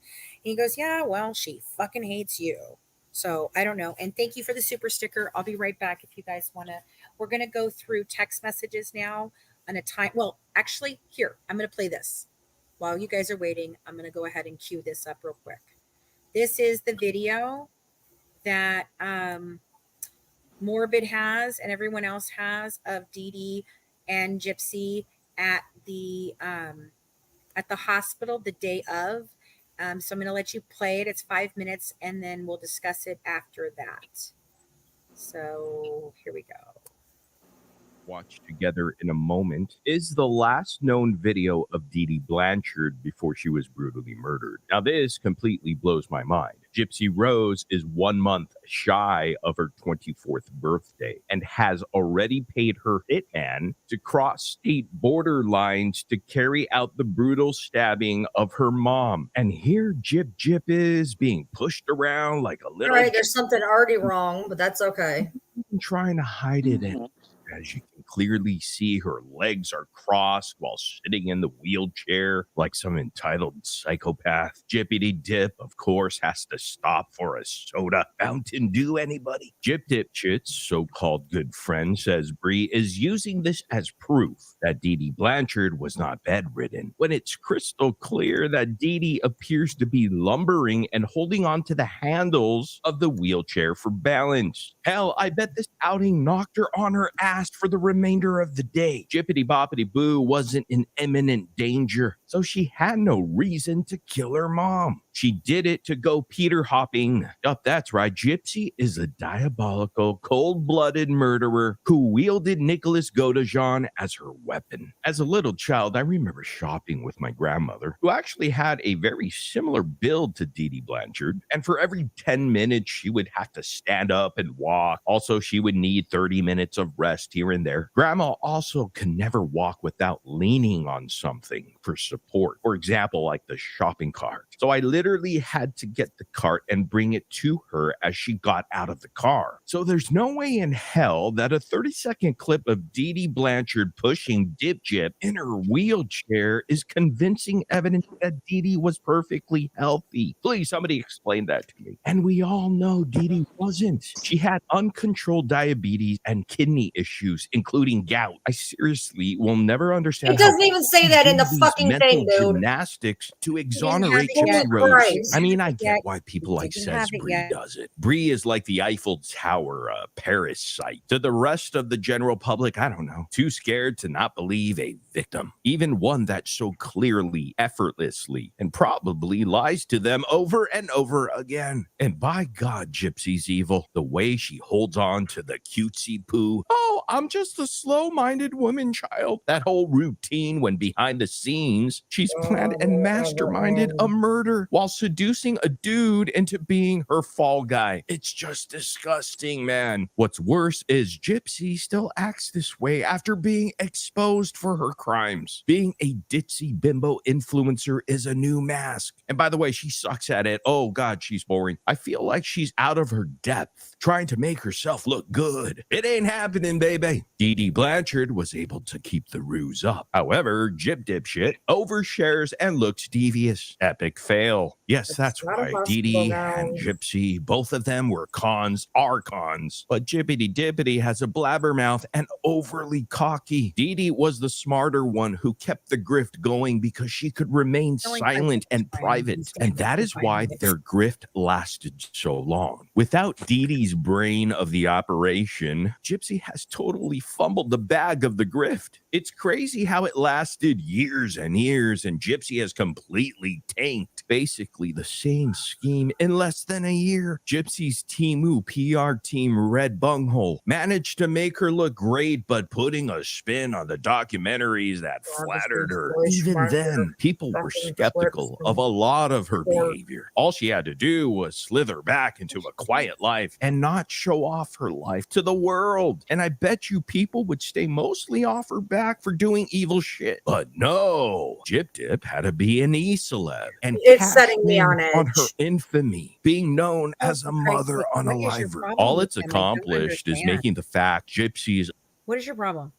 And he goes, "Yeah, well, she fucking hates you." So I don't know. And thank you for the super sticker. I'll be right back if you guys want to. We're going to go through text messages now on a time. Well, actually, here, I'm going to play this. While you guys are waiting, I'm going to go ahead and cue this up real quick. This is the video that Morbid has and everyone else has of DeeDee and Gypsy at the hospital the day of. So I'm going to let you play it. It's 5 minutes, and then we'll discuss it after that. So here we go. Watch together in a moment is the last known video of DeeDee Blanchard before she was brutally murdered. Now, this completely blows my mind. Gypsy Rose is 1 month shy of her 24th birthday and has already paid her hitman to cross state border lines to carry out the brutal stabbing of her mom. And here Gyp is being pushed around like a little... All right, there's something already wrong, but that's okay. Trying to hide it. And as you can clearly see, her legs are crossed while sitting in the wheelchair like some entitled psychopath. Gyppity Dip, of course, has to stop for a soda. Mountain Dew, anybody? Gyp Dipshit's so-called good friend, says Bree, is using this as proof that DeeDee Blanchard was not bedridden, when it's crystal clear that DeeDee appears to be lumbering and holding on to the handles of the wheelchair for balance. Hell, I bet this outing knocked her on her ass for the remainder of the day. Gyppity Boppity Boo wasn't in imminent danger, so she had no reason to kill her mom. She did it to go Peter hopping. Yup, that's right. Gypsy is a diabolical, cold-blooded murderer who wielded Nicholas Godejean as her weapon. As a little child, I remember shopping with my grandmother, who actually had a very similar build to DeeDee Blanchard. And for every 10 minutes, she would have to stand up and walk. Also, she would need 30 minutes of rest here and there. Grandma also could never walk without leaning on something for support. For example, like the shopping cart. So I literally had to get the cart and bring it to her as she got out of the car. So there's no way in hell that a 30-second clip of DeeDee Blanchard pushing Dip Gyp in her wheelchair is convincing evidence that DeeDee was perfectly healthy. Please, somebody explain that to me. And we all know DeeDee wasn't. She had uncontrolled diabetes and kidney issues, including gout. I seriously will never understand. It doesn't even say that in the fucking thing, dude. Gymnastics to exonerate Gypsy yet. Rose. Christ. I mean, I get why people like says Bree does it. Bree is like the Eiffel Tower, Paris site. To the rest of the general public, I don't know, too scared to not believe a victim, even one that so clearly, effortlessly, and probably lies to them over and over again. And by God, Gypsy's evil. The way she holds on to the cutesy poo. Oh, I'm just a slow-minded woman child. That whole routine when behind the scenes, she's planned and masterminded a murder while seducing a dude into being her fall guy. It's just disgusting, man. What's worse is Gypsy still acts this way after being exposed for her crimes. Being a ditzy bimbo influencer is a new mask. And by the way, she sucks at it. Oh God, she's boring. I feel like she's out of her depth, trying to make herself look good. It ain't happening, baby. DeeDee Blanchard was able to keep the ruse up. However, Gyp Dipshit overshares and looks devious. Epic fail. Yes, that's right. DeeDee and Gypsy, both of them were are cons. But Gyppity Dippity has a blabbermouth and overly cocky. DeeDee was the smarter one who kept the grift going because she could remain silent and private. And that is why their grift lasted so long. Without DeeDee's brain of the operation, Gypsy has totally fumbled the bag of the grift. It's crazy how it lasted years and years, and Gypsy has completely tanked basically the same scheme in less than a year. Gypsy's Timu PR team, Red Bunghole, managed to make her look great, but putting a spin on the documentaries that flattered her. Even then, people were skeptical of a lot of her behavior. All she had to do was slither back into a quiet life and not show off her life to the world. And I bet you people would stay mostly off her back for doing evil shit. But no, Gyp Dip had to be an E-celeb and it's setting me on on edge. her infamy, being known as a mother unaliver. All it's accomplished is making the fact Gypsy's. What is your problem?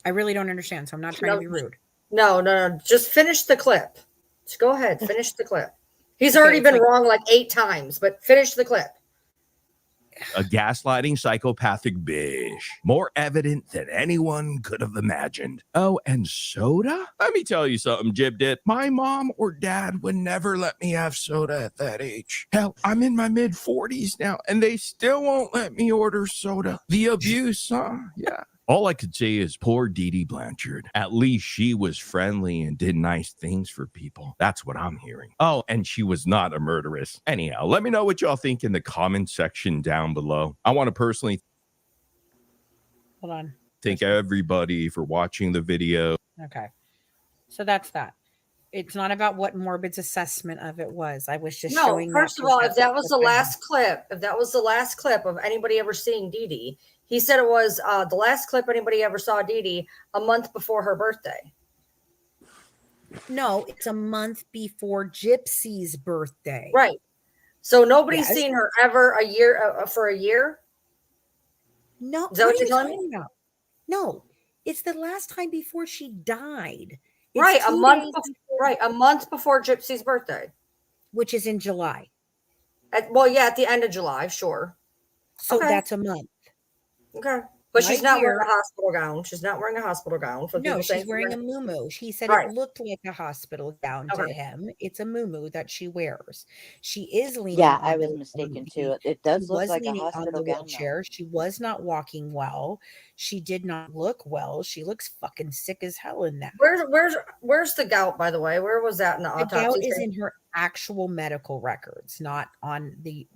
I really don't understand, so I'm not trying to be rude. No. Just finish the clip. Just go ahead. Finish the clip. He's already been wrong like 8 times, but finish the clip. A gaslighting psychopathic bitch, more evident than anyone could have imagined. Oh, and soda? Let me tell you something, Gyp Dip. My mom or dad would never let me have soda at that age. Hell, I'm in my mid-40s now, and they still won't let me order soda. The abuse, huh? Yeah. All I could say is poor DeeDee Blanchard. At least she was friendly and did nice things for people. That's what I'm hearing. Oh, and she was not a murderess. Anyhow, let me know what y'all think in the comment section down below. I want to personally Hold on. thank everybody for watching the video. Okay. So that's that. It's not about what Morbid's assessment of it was. I was just showing. First of all, if that was the last clip of anybody ever seeing DeeDee, he said it was the last clip anybody ever saw DeeDee a month before her birthday. No, it's a month before Gypsy's birthday. Right. So nobody's seen her ever for a year? No. Is that what you're telling me? About? No. It's the last time before she died. It's right, a month before Gypsy's birthday. Which is in July. At the end of July, sure. So that's a month. Okay. But she's not wearing a hospital gown. She's not wearing a hospital gown. No, she's wearing a muumuu. He said it looked like a hospital gown to him. It's a muumuu that she wears. She is leaning. Yeah, I was mistaken too. It does look like a hospital gown. Wheelchair. She was not walking well. She did not look well. She looks fucking sick as hell in that. Where's the gout, by the way? Where was that in the autopsy? The gout is in her actual medical records, not on the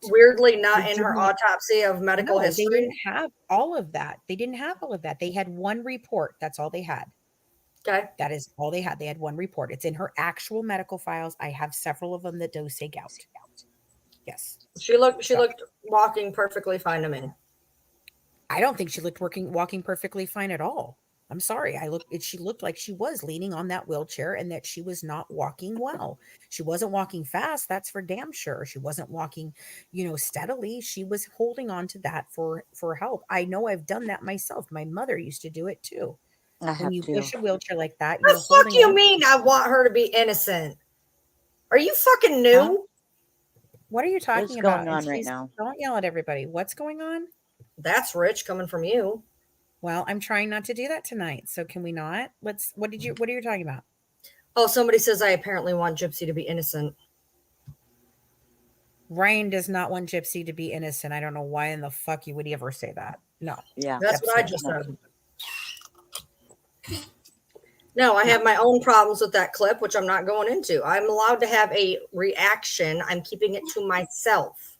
weirdly not in her autopsy of medical history. They didn't have all of that. They had one report. That's all they had. Okay. That is all they had. They had one report. It's in her actual medical files. I have several of them that do say gout. Yes. She looked walking perfectly fine to me. I don't think she looked walking perfectly fine at all. I'm sorry. She looked like she was leaning on that wheelchair and that she was not walking well. She wasn't walking fast. That's for damn sure. She wasn't walking, steadily. She was holding on to that for help. I know I've done that myself. My mother used to do it too. When you push a wheelchair like that, what the fuck you mean I want her to be innocent? Are you fucking new? Huh? What are you talking about? What's going on right now? Don't yell at everybody. What's going on? That's rich coming from you. Well, I'm trying not to do that tonight. So can we not? What are you talking about? Oh, somebody says I apparently want Gypsy to be innocent. Ryan does not want Gypsy to be innocent. I don't know why in the fuck you would ever say that. No. Yeah. That's what I just said. No, I have my own problems with that clip, which I'm not going into. I'm allowed to have a reaction. I'm keeping it to myself.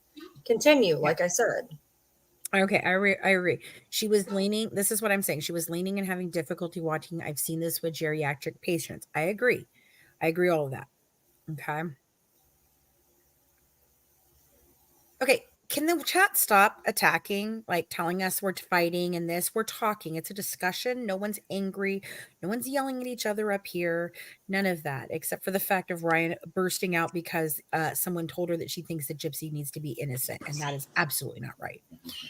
Continue, like I said. Okay, I agree. She was leaning. This is what I'm saying. She was leaning and having difficulty watching. I've seen this with geriatric patients. I agree all of that. Okay, can the chat stop attacking, like telling us we're fighting and this? We're talking. It's a discussion. No one's angry. No one's yelling at each other up here. None of that, except for the fact of Ryan bursting out because someone told her that she thinks that Gypsy needs to be innocent. And that is absolutely not right.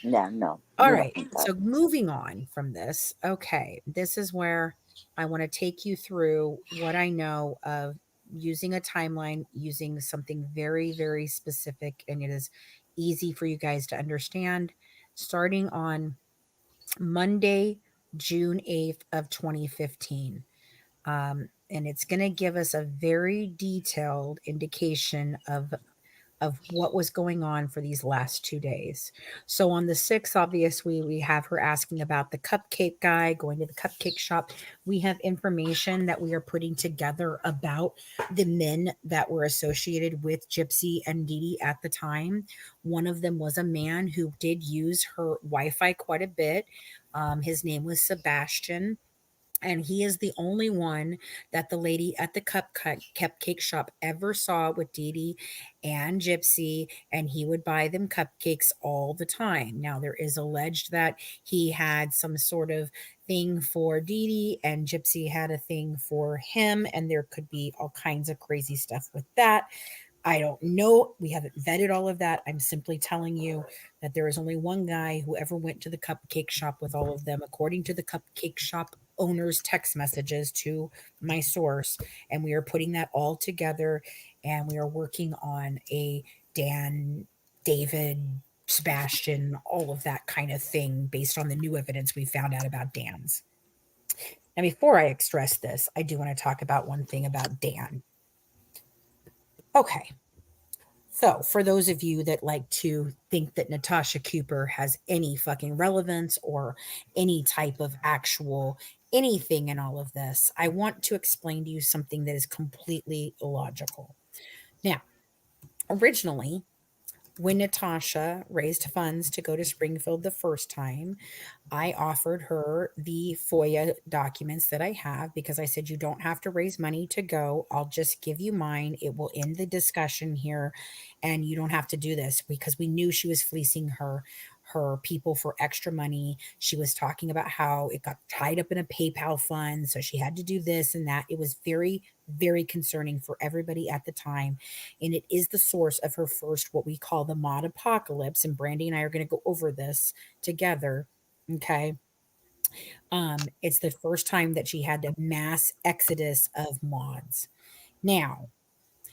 Yeah, no. All right. So moving on from this. Okay. This is where I want to take you through what I know of using a timeline, using something very, very specific. And it is easy for you guys to understand, starting on Monday, June 8th of 2015. And it's going to give us a very detailed indication of of what was going on for these last 2 days. So on the 6th, obviously, we have her asking about the cupcake guy going to the cupcake shop. We have information that we are putting together about the men that were associated with Gypsy and DeeDee at the time. One of them was a man who did use her Wi-Fi quite a bit. His name was Sebastian. And he is the only one that the lady at the cupcake shop ever saw with DeeDee and Gypsy, and he would buy them cupcakes all the time. Now, there is alleged that he had some sort of thing for DeeDee, and Gypsy had a thing for him, and there could be all kinds of crazy stuff with that. I don't know. We haven't vetted all of that. I'm simply telling you that there is only one guy who ever went to the cupcake shop with all of them, according to the cupcake shop owner's text messages to my source. And we are putting that all together, and we are working on a Dan, David, Sebastian, all of that kind of thing based on the new evidence we found out about Dan's. Now, before I express this, I do want to talk about one thing about Dan. Okay. So, for those of you that like to think that Natasha Cooper has any fucking relevance or any type of actual anything in all of this, I want to explain to you something that is completely illogical. Now, originally, when Natasha raised funds to go to Springfield the first time, I offered her the FOIA documents that I have because I said, you don't have to raise money to go. I'll just give you mine. It will end the discussion here, and you don't have to do this, because we knew she was fleecing her people for extra money. She was talking about how it got tied up in a PayPal fund, so she had to do this and that. It was very, very concerning for everybody at the time, and it is the source of her first, what we call the mod apocalypse, and Brandy and I are going to go over this together. Okay. It's the first time that she had a mass exodus of mods. Now,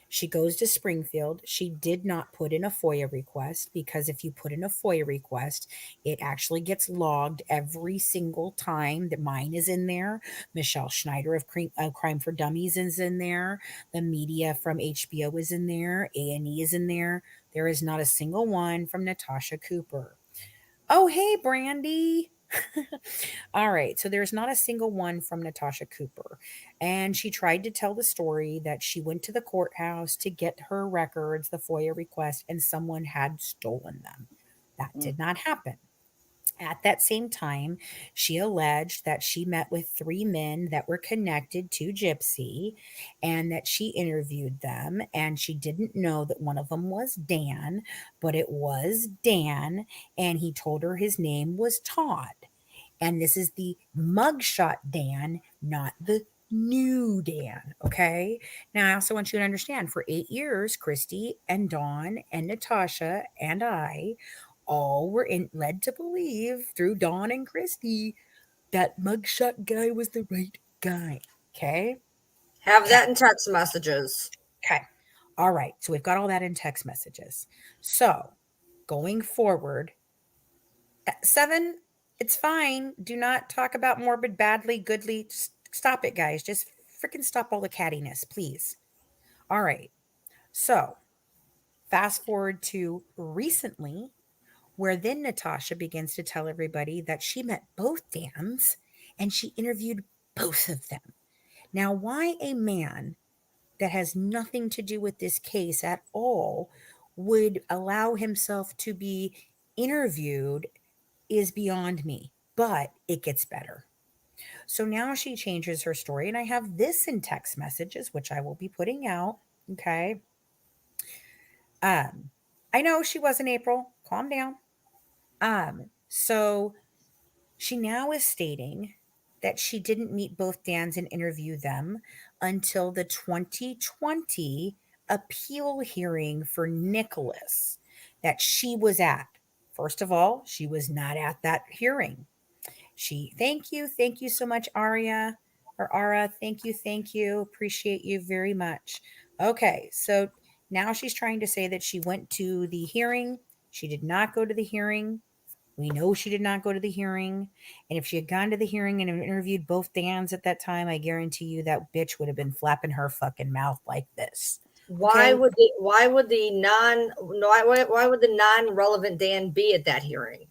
she goes to Springfield. She did not put in a FOIA request, because if you put in a FOIA request, it actually gets logged every single time. That mine is in there. Michelle Schneider of Crime for Dummies is in there. The media from HBO is in there. A&E is in there. There is not a single one from Natasha Cooper. Oh, hey, Brandy. All right. So there's not a single one from Natasha Cooper. And she tried to tell the story that she went to the courthouse to get her records, the FOIA request, and someone had stolen them. That did not happen. At that same time, she alleged that she met with 3 men that were connected to Gypsy, and that she interviewed them, and she didn't know that one of them was Dan, but it was Dan, and he told her his name was Todd. And this is the mugshot Dan, not the new Dan. Okay. Now, I also want you to understand, for 8 years, Christy and Dawn and Natasha and I all were led to believe through Dawn and Christy that mugshot guy was the right guy. Okay. Have that in text messages. Okay. All right. So we've got all that in text messages. So going forward, 7, it's fine. Do not talk about morbid, badly, goodly. Just stop it, guys. Just freaking stop all the cattiness, please. All right. So fast forward to recently, where then Natasha begins to tell everybody that she met both Dans and she interviewed both of them. Now, why a man that has nothing to do with this case at all would allow himself to be interviewed is beyond me, but it gets better. So now she changes her story, and I have this in text messages, which I will be putting out. Okay. I know she was in April. Calm down. So she now is stating that she didn't meet both Dans and interview them until the 2020 appeal hearing for Nicholas that she was at. First of all, she was not at that hearing. Thank you so much, Aria or Ara. Thank you. Appreciate you very much. Okay, so now she's trying to say that she went to the hearing. She did not go to the hearing. We know she did not go to the hearing. And if she had gone to the hearing and interviewed both Dans at that time, I guarantee you that bitch would have been flapping her fucking mouth like this. Why would the non-relevant Dan be at that hearing?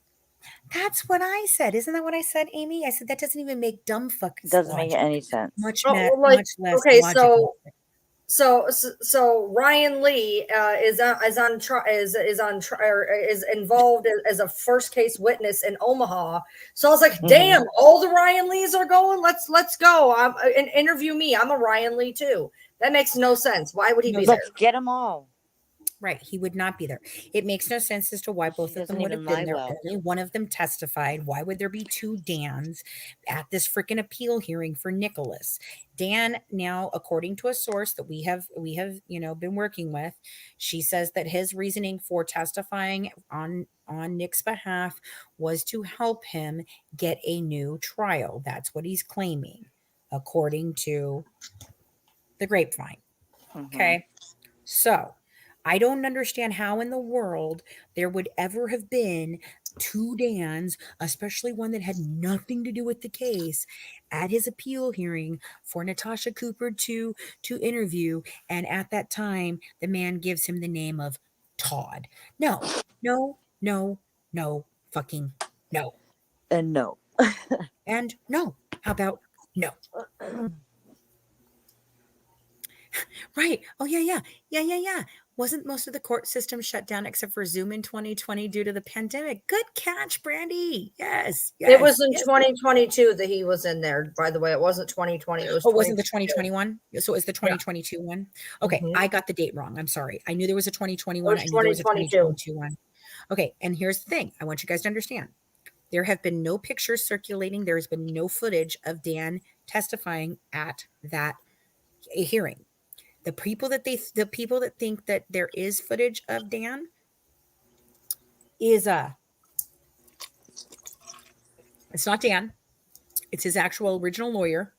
That's what I said. Isn't that what I said, Amy? I said that doesn't even make dumb fucking Doesn't make any sense. much Like, less okay, logical. so Ryan Lee is involved as a first case witness in Omaha. So I was like, damn, all the Ryan Lees are going. Let's go. And interview me. I'm a Ryan Lee too. That makes no sense. Why would he be there? Let's get them all. Right. He would not be there. It makes no sense as to why both of them would have been there. Only one of them testified. Why would there be two Dans at this freaking appeal hearing for Nicholas? Dan, now, according to a source that we have, been working with, she says that his reasoning for testifying on Nick's behalf was to help him get a new trial. That's what he's claiming, according to the grapevine. Okay. So I don't understand how in the world there would ever have been two Dans, especially one that had nothing to do with the case, at his appeal hearing for Natasha Cooper to interview. And at that time, the man gives him the name of Todd. No, fucking no. And no. And no. How about no? Right. Oh, yeah. Wasn't most of the court system shut down except for Zoom in 2020 due to the pandemic? Good catch, Brandy. Yes. It was in 2022 that he was in there, by the way. It wasn't 2020. It wasn't the 2021? So it was the 2022 one? Okay. I got the date wrong. I'm sorry. I knew there was a 2021. I knew there was a 2022 one. Okay. And here's the thing. I want you guys to understand. There have been no pictures circulating. There has been no footage of Dan testifying at that hearing. The people that think that there is footage of Dan is it's not Dan. It's his actual original lawyer.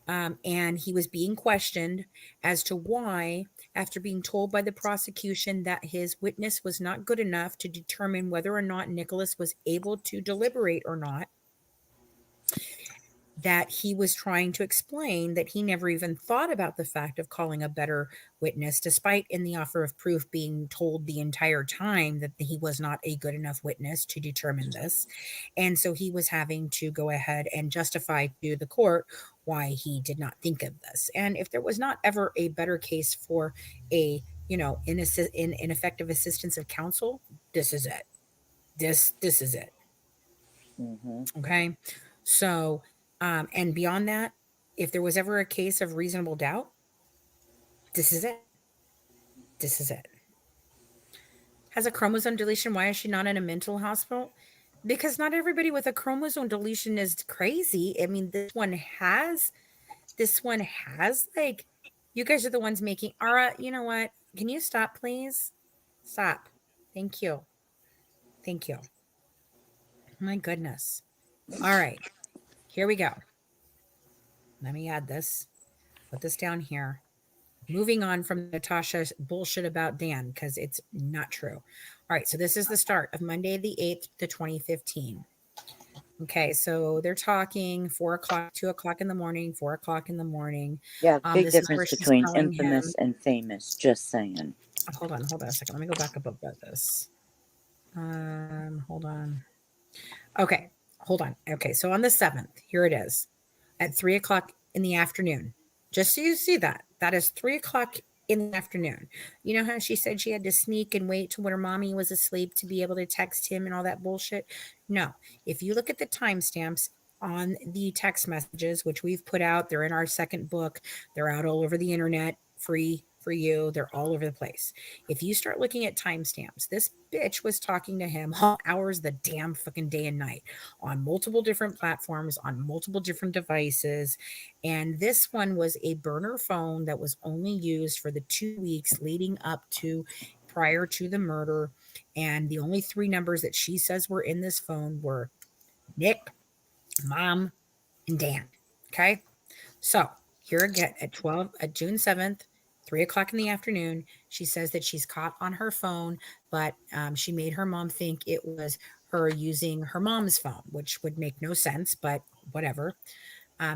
And he was being questioned as to why, after being told by the prosecution that his witness was not good enough to determine whether or not Nicholas was able to deliberate or not, that he was trying to explain that he never even thought about the fact of calling a better witness, despite in the offer of proof being told the entire time that he was not a good enough witness to determine this. And so he was having to go ahead and justify to the court why he did not think of this. And if there was not ever a better case for a, ineffective assistance of counsel, this is it. This is it. Okay. So, and beyond that, if there was ever a case of reasonable doubt, this is it. This is it. Has a chromosome deletion. Why is she not in a mental hospital? Because not everybody with a chromosome deletion is crazy. I mean, this one has like, you guys are the ones making. Ara, you know what? Can you stop, please? Stop. Thank you. My goodness. All right. Here we go. Let me add this. Put this down here. Moving on from Natasha's bullshit about Dan, because it's not true. All right, so this is the start of Monday the 8th to 2015. Okay, so they're talking 4 o'clock, 2 o'clock in the morning, 4 o'clock in the morning. Yeah, big difference between infamous and famous, just saying. Hold on a second. Let me go back up about this. Hold on. Okay, hold on. Okay, so on the 7th, here it is, at 3 o'clock in the afternoon. Just so you see that is 3 o'clock in the afternoon. You know how she said she had to sneak and wait till when her mommy was asleep to be able to text him and all that bullshit? No. If you look at the timestamps on the text messages, which we've put out, they're in our second book. They're out all over the internet, free for you. They're all over the place. If you start looking at timestamps, this bitch was talking to him all hours of the damn fucking day and night on multiple different platforms, on multiple different devices. And this one was a burner phone that was only used for the 2 weeks leading up to prior to the murder. And the only 3 numbers that she says were in this phone were Nick, Mom, and Dan. Okay. So here again at June 7th, 3 o'clock in the afternoon, she says that she's caught on her phone, but she made her mom think it was her using her mom's phone, which would make no sense, but whatever.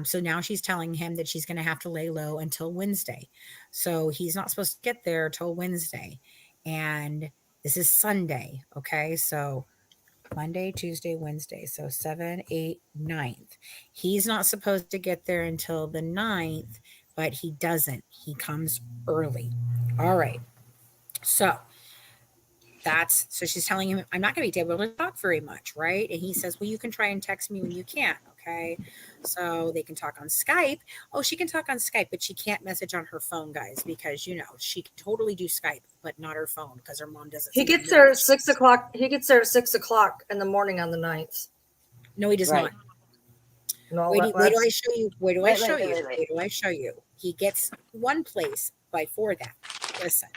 So now she's telling him that she's going to have to lay low until Wednesday. So he's not supposed to get there till Wednesday. And this is Sunday. Okay. So Monday, Tuesday, Wednesday. So 7, 8, 9th. He's not supposed to get there until the 9th, but he doesn't. He comes early. All right. So she's telling him, I'm not going to be able to talk very much, right? And he says, well, you can try and text me when you can. Okay. So they can talk on Skype. Oh, she can talk on Skype, but she can't message on her phone, guys, because, she can totally do Skype, but not her phone because her mom doesn't. He gets there at 6 o'clock. He gets there at 6 o'clock in the morning on the 9th. No, he does not. No, wait do I show you? Wait do I show you? Wait do I show you? He gets one place before that. Listen.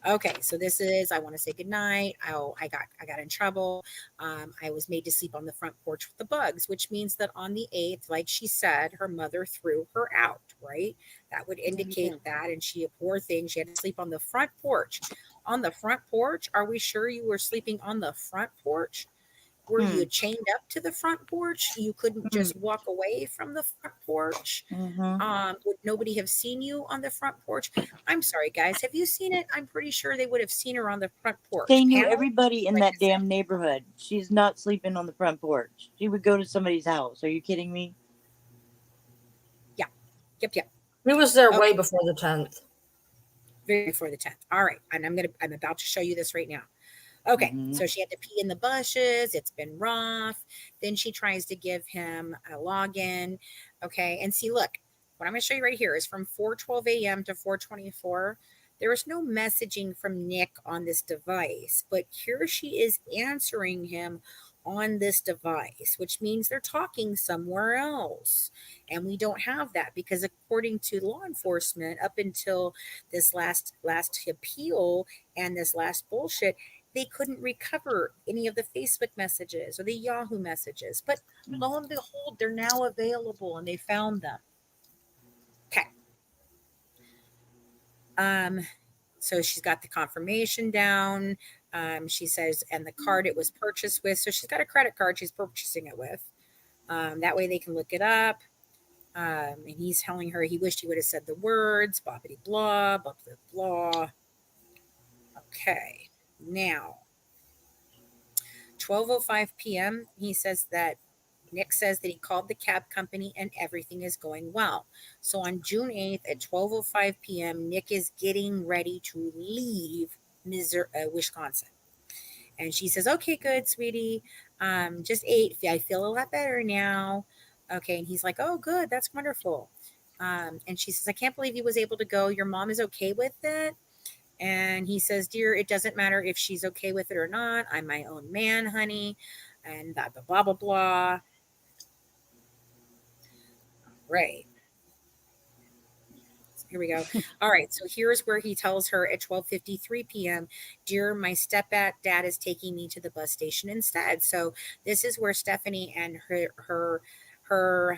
Okay, so this is, I want to say goodnight. Oh, I got in trouble. I was made to sleep on the front porch with the bugs, which means that on the 8th, like she said, her mother threw her out, right? That would indicate that. And she, a poor thing, she had to sleep on the front porch. On the front porch? Are we sure you were sleeping on the front porch? Were you chained up to the front porch? You couldn't just walk away from the front porch? Would nobody have seen you on the front porch? I'm sorry, guys. Have you seen it? I'm pretty sure they would have seen her on the front porch. They knew everybody in that damn neighborhood. She's not sleeping on the front porch. She would go to somebody's house. Are you kidding me? Yeah. Yep. He was there way before the 10th. Very before the 10th. All right. And I'm about to show you this right now. Okay, so she had to pee in the bushes. It's been rough. Then she tries to give him a login. Okay, and see, look, what I'm going to show you right here is from 4:12 a.m. to 4:24. There was no messaging from Nick on this device, but here she is answering him on this device, which means they're talking somewhere else. And we don't have that because according to law enforcement, up until this last appeal and this last bullshit, they couldn't recover any of the Facebook messages or the Yahoo messages. But lo and behold, they're now available and they found them. Okay. So she's got the confirmation down. She says, and the card it was purchased with. So she's got a credit card she's purchasing it with. That way they can look it up. And he's telling her he wished he would have said the words, boppity blah, boppity blah. Okay. Now, 12:05 p.m., he says that Nick says that he called the cab company and everything is going well. So on June 8th at 12:05 p.m., Nick is getting ready to leave Wisconsin. And she says, okay, good, sweetie. Just ate. I feel a lot better now. Okay. And he's like, oh, good. That's wonderful. And she says, I can't believe he was able to go. Your mom is okay with it. And he says, dear, it doesn't matter if she's okay with it or not. I'm my own man, honey. And blah, blah, blah, blah. Right. So here we go. All right. So here's where he tells her at 12:53 p.m., dear, my stepdad is taking me to the bus station instead. So this is where Stephanie and her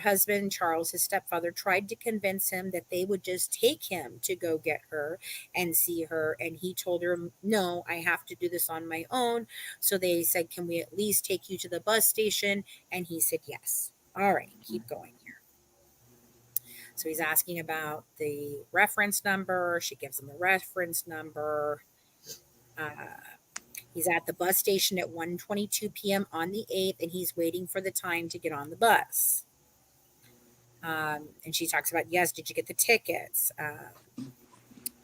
husband, Charles, his stepfather, tried to convince him that they would just take him to go get her and see her. And he told her, no, I have to do this on my own. So they said, can we at least take you to the bus station? And he said, yes. All right, keep going here. So he's asking about the reference number. She gives him the reference number. He's at the bus station at 1:22 p.m. on the 8th, and he's waiting for the time to get on the bus. And she talks about, yes, did you get the tickets?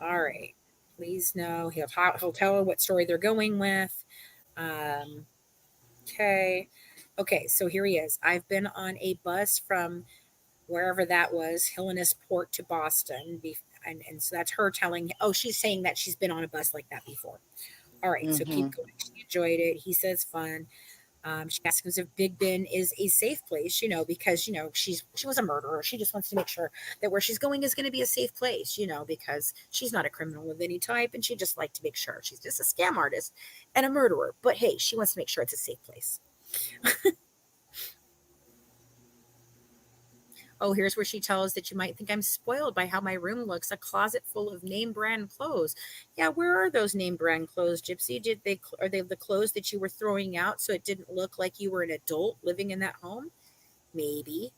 All right. Please no. He'll tell her what story they're going with. Okay. Okay, so here he is. I've been on a bus from wherever that was, Hillenasport to Boston. And so that's her telling, she's saying that she's been on a bus like that before. All right, so keep going. She enjoyed it. He says fun. She asks him if Big Ben is a safe place, because, she was a murderer. She just wants to make sure that where she's going is going to be a safe place, because she's not a criminal of any type. And she just liked to make sure she's just a scam artist and a murderer. But hey, she wants to make sure it's a safe place. Oh, here's where she tells that you might think I'm spoiled by how my room looks, a closet full of name brand clothes. Yeah, where are those name brand clothes, Gypsy? Are they the clothes that you were throwing out so it didn't look like you were an adult living in that home? Maybe.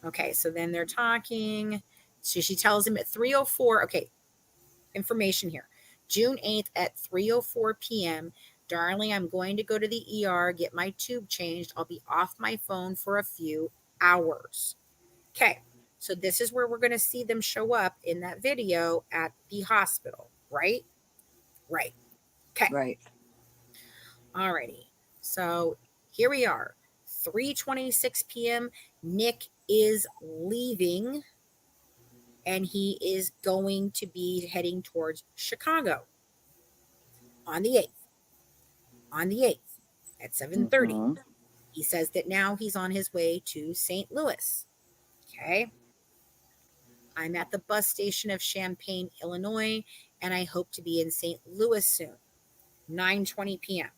Okay, so then they're talking. So she tells him at 3:04. Okay, information here. June 8th at 3:04 p.m. Darling, I'm going to go to the ER, get my tube changed. I'll be off my phone for a few hours. Okay, so this is where we're going to see them show up in that video at the hospital, right? Right. Okay. Right. Alrighty. So here we are. 3:26 p.m. Nick is leaving and he is going to be heading towards Chicago on the 8th. On the 8th at 7:30. Mhm. He says that now he's on his way to St. Louis. Okay. I'm at the bus station of Champaign, Illinois, and I hope to be in St. Louis soon. 9:20 p.m.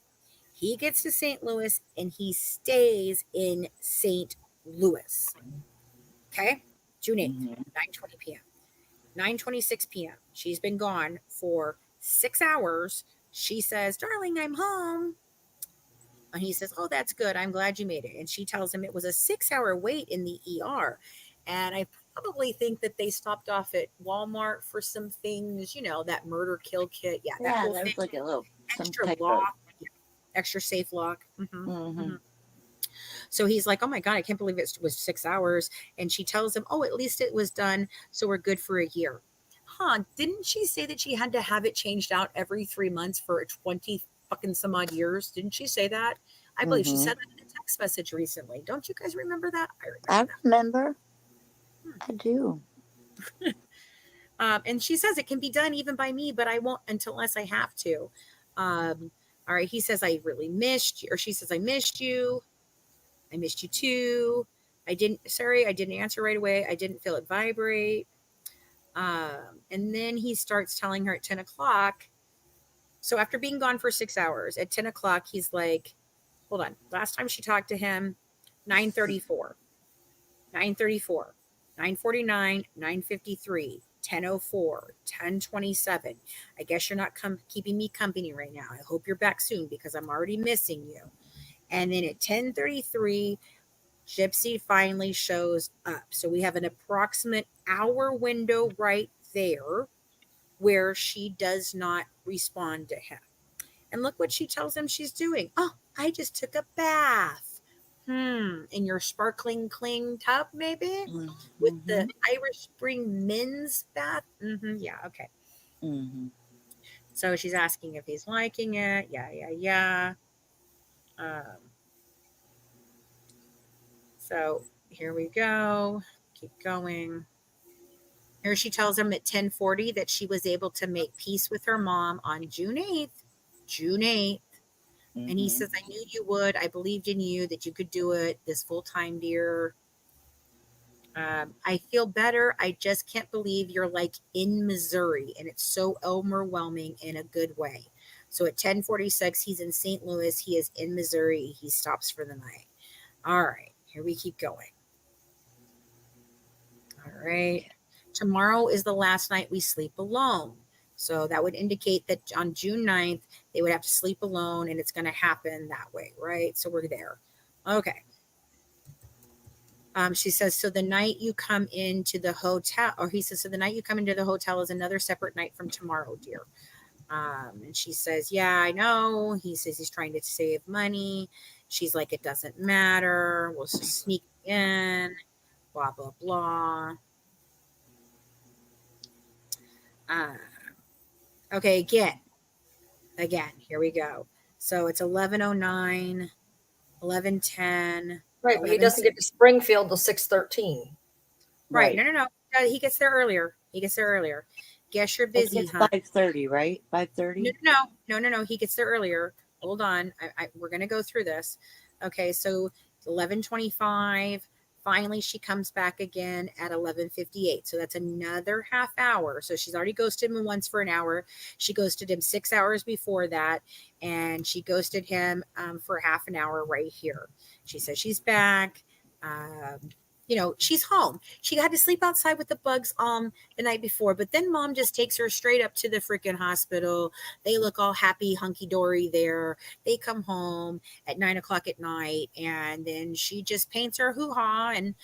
He gets to St. Louis and he stays in St. Louis. Okay? June 8th, Mhm. 9:20 p.m. 9:26 p.m. She's been gone for 6 hours. She says, "Darling, I'm home." And he says, "Oh, that's good. I'm glad you made it." And she tells him it was a 6-hour wait in the ER. And I probably think that they stopped off at Walmart for some things, that murder kill kit. Yeah, that Yeah, whole there thing. was like a little some Extra type lock, extra safe lock. Mhm. So he's like, "Oh my God, I can't believe it was 6 hours." And she tells him, "Oh, at least it was done. So we're good for a year." Huh. Didn't she say that she had to have it changed out every 3 months for 20 fucking some odd years? Didn't she say that? I believe she Mhm. said that in a text message recently. Don't you guys remember that? I remember I that. remember. I do. And she says it can be done even by me, but I won't unless I have to. All right. He says, "I really missed you," or she says, "I missed you. I missed you too. I didn't answer right away. I didn't feel it vibrate." And then he starts telling her at 10 o'clock. So after being gone for 6 hours, at 10 o'clock, he's like, hold on. Last time she talked to him, 9:34, 9:34, 9:49, 9:53, 10:04, 10:27. I guess you're not keeping me company right now. I hope you're back soon because I'm already missing you. And then at 10:33, Gypsy finally shows up. So we have an approximate hour window right there where she does not respond to him. And look what she tells him she's doing. "Oh, I just took a bath." In your sparkling clean tub, maybe? With the Mhm. Irish Spring men's bath? Yeah, okay. Mhm. So she's asking if he's liking it. Yeah. Um, so here we go. Keep going. Here she tells him at 10:40 that she was able to make peace with her mom on June 8th. June 8th. And he Mhm. says, "I knew you would. I believed in you that you could do it this full time, dear. I feel better. I just can't believe you're like in Missouri. And it's so overwhelming in a good way." So at 10:46, he's in St. Louis. He is in Missouri. He stops for the night. All right. Here we keep going. All right. Tomorrow is the last night we sleep alone. So that would indicate that on June 9th, they would have to sleep alone and it's going to happen that way, right? So we're there. Okay. She says, "So the night you come into the hotel," or he says, "So the night you come into the hotel is another separate night from tomorrow, dear." And she says, "Yeah, I know." He says he's trying to save money. She's like, "It doesn't matter. We'll just sneak in, blah, blah, blah." Uh, okay, again, here we go. So it's 11:09, 11:10, Right, but he 11. doesn't get to Springfield till 6:13. Right. Right. No. He gets there earlier. Guess you're I think busy, it's huh? 5:30, right? No, 5:30. no. He gets there earlier. Hold on. We're going to go through this. Okay. So 11:25. Finally, she comes back again at 11:58. So that's another half hour. So she's already ghosted him once for an hour. She ghosted him 6 hours before that. And she ghosted him for half an hour right here. She says she's back. she's home. She had to sleep outside with the bugs the night before, but then mom just takes her straight up to the freaking hospital. They look all happy, hunky-dory there. They come home at 9 o'clock at night, and then she just paints her hoo-ha and,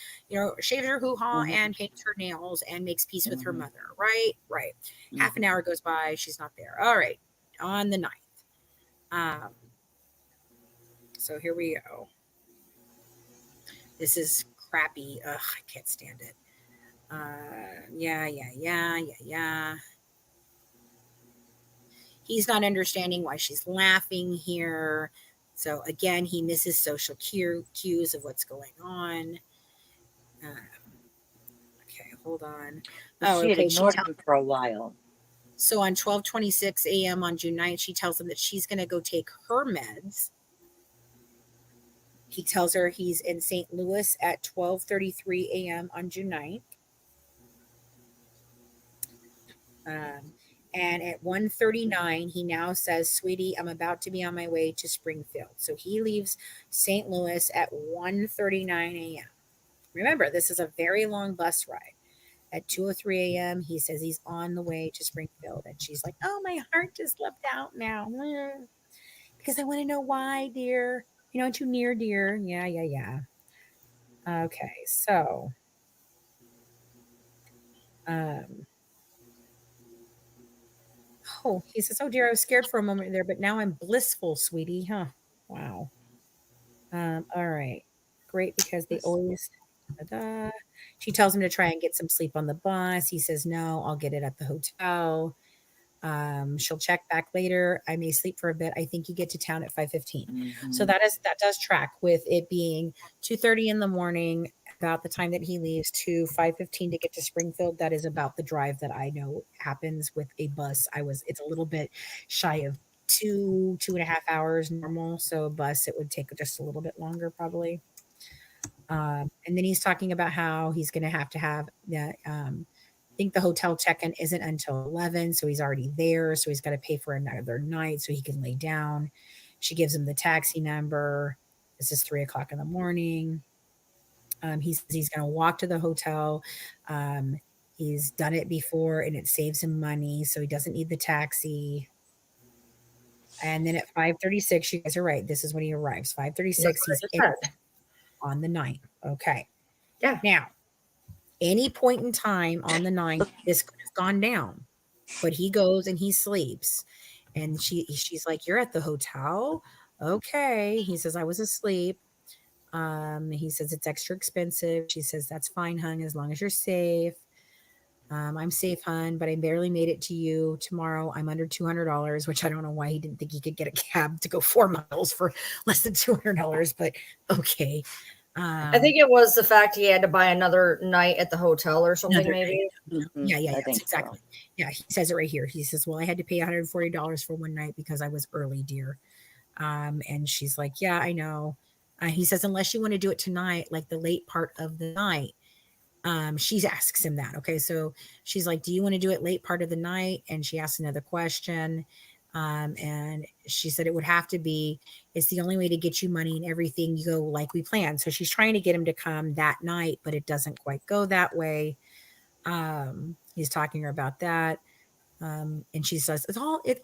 shaves her hoo-ha and paints her nails and makes peace with her mother. Right. Half an hour goes by. She's not there. All right. On the 9th. So here we go. This is crappy. Ugh, I can't stand it. Yeah. He's not understanding why she's laughing here. So again, he misses social cues of what's going on. Okay, hold on. She had ignored him for a while. So on 12:26 a.m. on June 9th, she tells him that she's going to go take her meds. He tells her he's in St. Louis at 12:33 a.m. on June 9th. And at 1:39, he now says, sweetie, I'm about to be on my way to Springfield. So he leaves St. Louis at 1:39 a.m. Remember, this is a very long bus ride. At 2:03 a.m., he says he's on the way to Springfield. And she's like, oh, my heart just left out now. Because I want to know why, dear. Too near, dear. Yeah. Okay, so. Oh, he says, oh, dear, I was scared for a moment there, but now I'm blissful, sweetie. Huh? Wow. All right. Great, because they always... She tells him to try and get some sleep on the bus. He says, no, I'll get it at the hotel. She'll check back later. I may sleep for a bit. I think you get to town at 5:15. So that does track with it being 2:30 in the morning, about the time that he leaves, to 5:15 to get to Springfield. That is about the drive that I know happens with a bus. It's a little bit shy of 2.5 hours normal. So a bus, it would take just a little bit longer probably. And then he's talking about how he's going to have that. I think the hotel check-in isn't until 11, so he's already there. So he's got to pay for another night so he can lay down. She gives him the taxi number. This is 3:00 in the morning. He's going to walk to the hotel. He's done it before, and it saves him money, so he doesn't need the taxi. And then at 5:36, you guys are right. This is when he arrives. 5:36, he's on the 9th. Okay. Yeah. Now, any point in time on the 9th, this could have gone down, but he goes and he sleeps. And she's like, you're at the hotel? Okay. He says, I was asleep. He says, it's extra expensive. She says, that's fine, hun, as long as you're safe. I'm safe, hun, but I barely made it to you tomorrow. I'm under $200, which I don't know why he didn't think he could get a cab to go 4 miles for less than $200, but okay. I think it was the fact he had to buy another night at the hotel or something, maybe. Yeah, exactly. So. Yeah, he says it right here. He says, well, I had to pay $140 for one night because I was early, dear. And she's like, yeah, I know. He says, unless you want to do it tonight, like the late part of the night. She asks him that. Okay, so she's like, do you want to do it late part of the night? And she asks another question. And she said it would have to be, it's the only way to get you money and everything. You go like we planned. So she's trying to get him to come that night, but it doesn't quite go that way. He's talking to her about that. And she says, it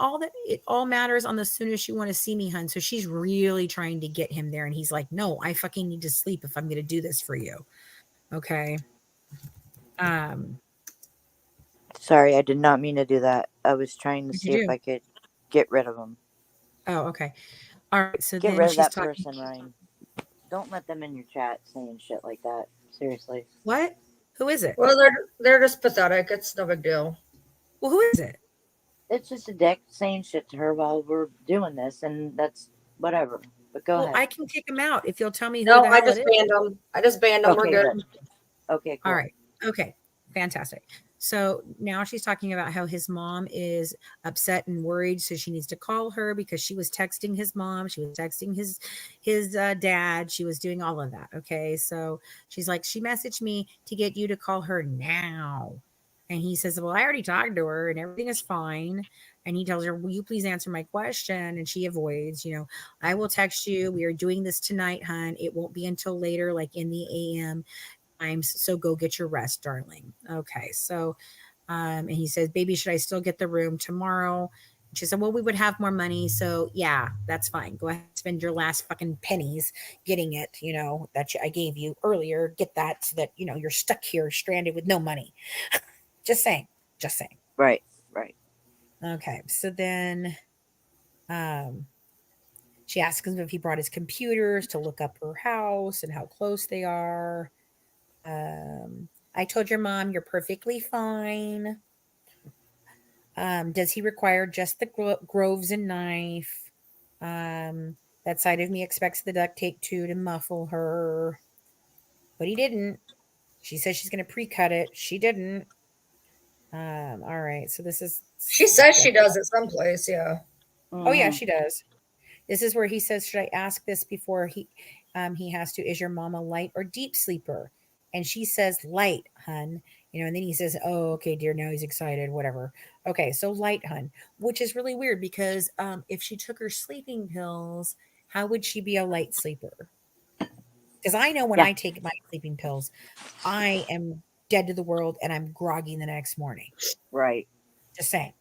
all matters on the soonest you want to see me, hun. So she's really trying to get him there. And he's like, no, I fucking need to sleep if I'm going to do this for you. Okay. Sorry, I did not mean to do that. I was trying to see if I could get rid of them. Oh, okay. All right. So get then rid of she's that talking. person, Ryan. Don't let them in your chat saying shit like that. Seriously. What? Who is it? Well, they're just pathetic. It's no big deal. Well, who is it? It's just a dick saying shit to her while we're doing this, and that's whatever. But go ahead. I can kick him out if you'll tell me who No, the I hell just it banned them. I just banned them. Okay, We're good. Okay, cool. All right. Okay. Fantastic. So now she's talking about how his mom is upset and worried. So she needs to call her because she was texting his mom. She was texting his dad. She was doing all of that. Okay. So she's like, she messaged me to get you to call her now. And he says, well, I already talked to her and everything is fine. And he tells her, will you please answer my question? And she avoids, I will text you. We are doing this tonight, hon. It won't be until later, like in the AM. times, so go get your rest, darling. Okay, so and he says, baby, should I still get the room tomorrow? She said, well, we would have more money, so yeah, that's fine. Go ahead, spend your last fucking pennies getting it, that I gave you earlier. Get that so that you're stuck here stranded with no money. Just saying. Right. Okay, so then she asks him if he brought his computers to look up her house and how close they are. I told your mom you're perfectly fine. Does he require just the Groves and knife? That side of me expects the duct tape too to muffle her, but he didn't. She says she's going to pre-cut it. She didn't. All right, so this is. She says she does it someplace. Yeah. Oh yeah, she does. This is where he says, should I ask this before he has to, is your mom a light or deep sleeper? And she says, light, hun. And then he says, oh, okay, dear. Now he's excited, whatever. Okay, so light, hun, which is really weird because if she took her sleeping pills, how would she be a light sleeper? Because I know when I take my sleeping pills, I am dead to the world and I'm groggy the next morning. Right. Just saying.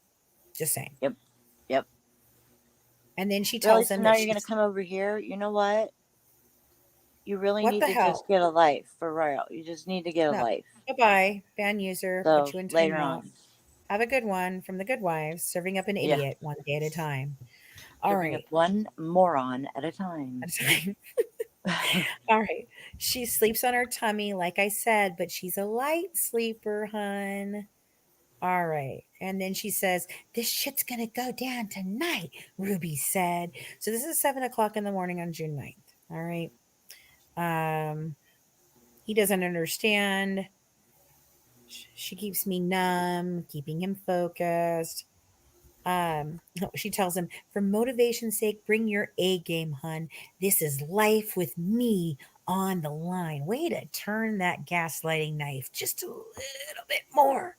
Yep. And then she tells him now that you're going to come over here. You know what? You really need to hell? just get a life for real. You just need to get a life. Goodbye, ban user. So Put you in later timeout. on. Have a good one from the Good Wives, serving up an idiot one day at a time. All Serving right. up one moron at a time. All right. She sleeps on her tummy, like I said, but she's a light sleeper, hun. All right. And then she says, this shit's going to go down tonight, Ruby said. So this is 7:00 in the morning on June 9th. All right. He doesn't understand. She keeps me numb, keeping him focused. She tells him, for motivation's sake, bring your A game, hun. This is life with me on the line. Way to turn that gaslighting knife just a little bit more.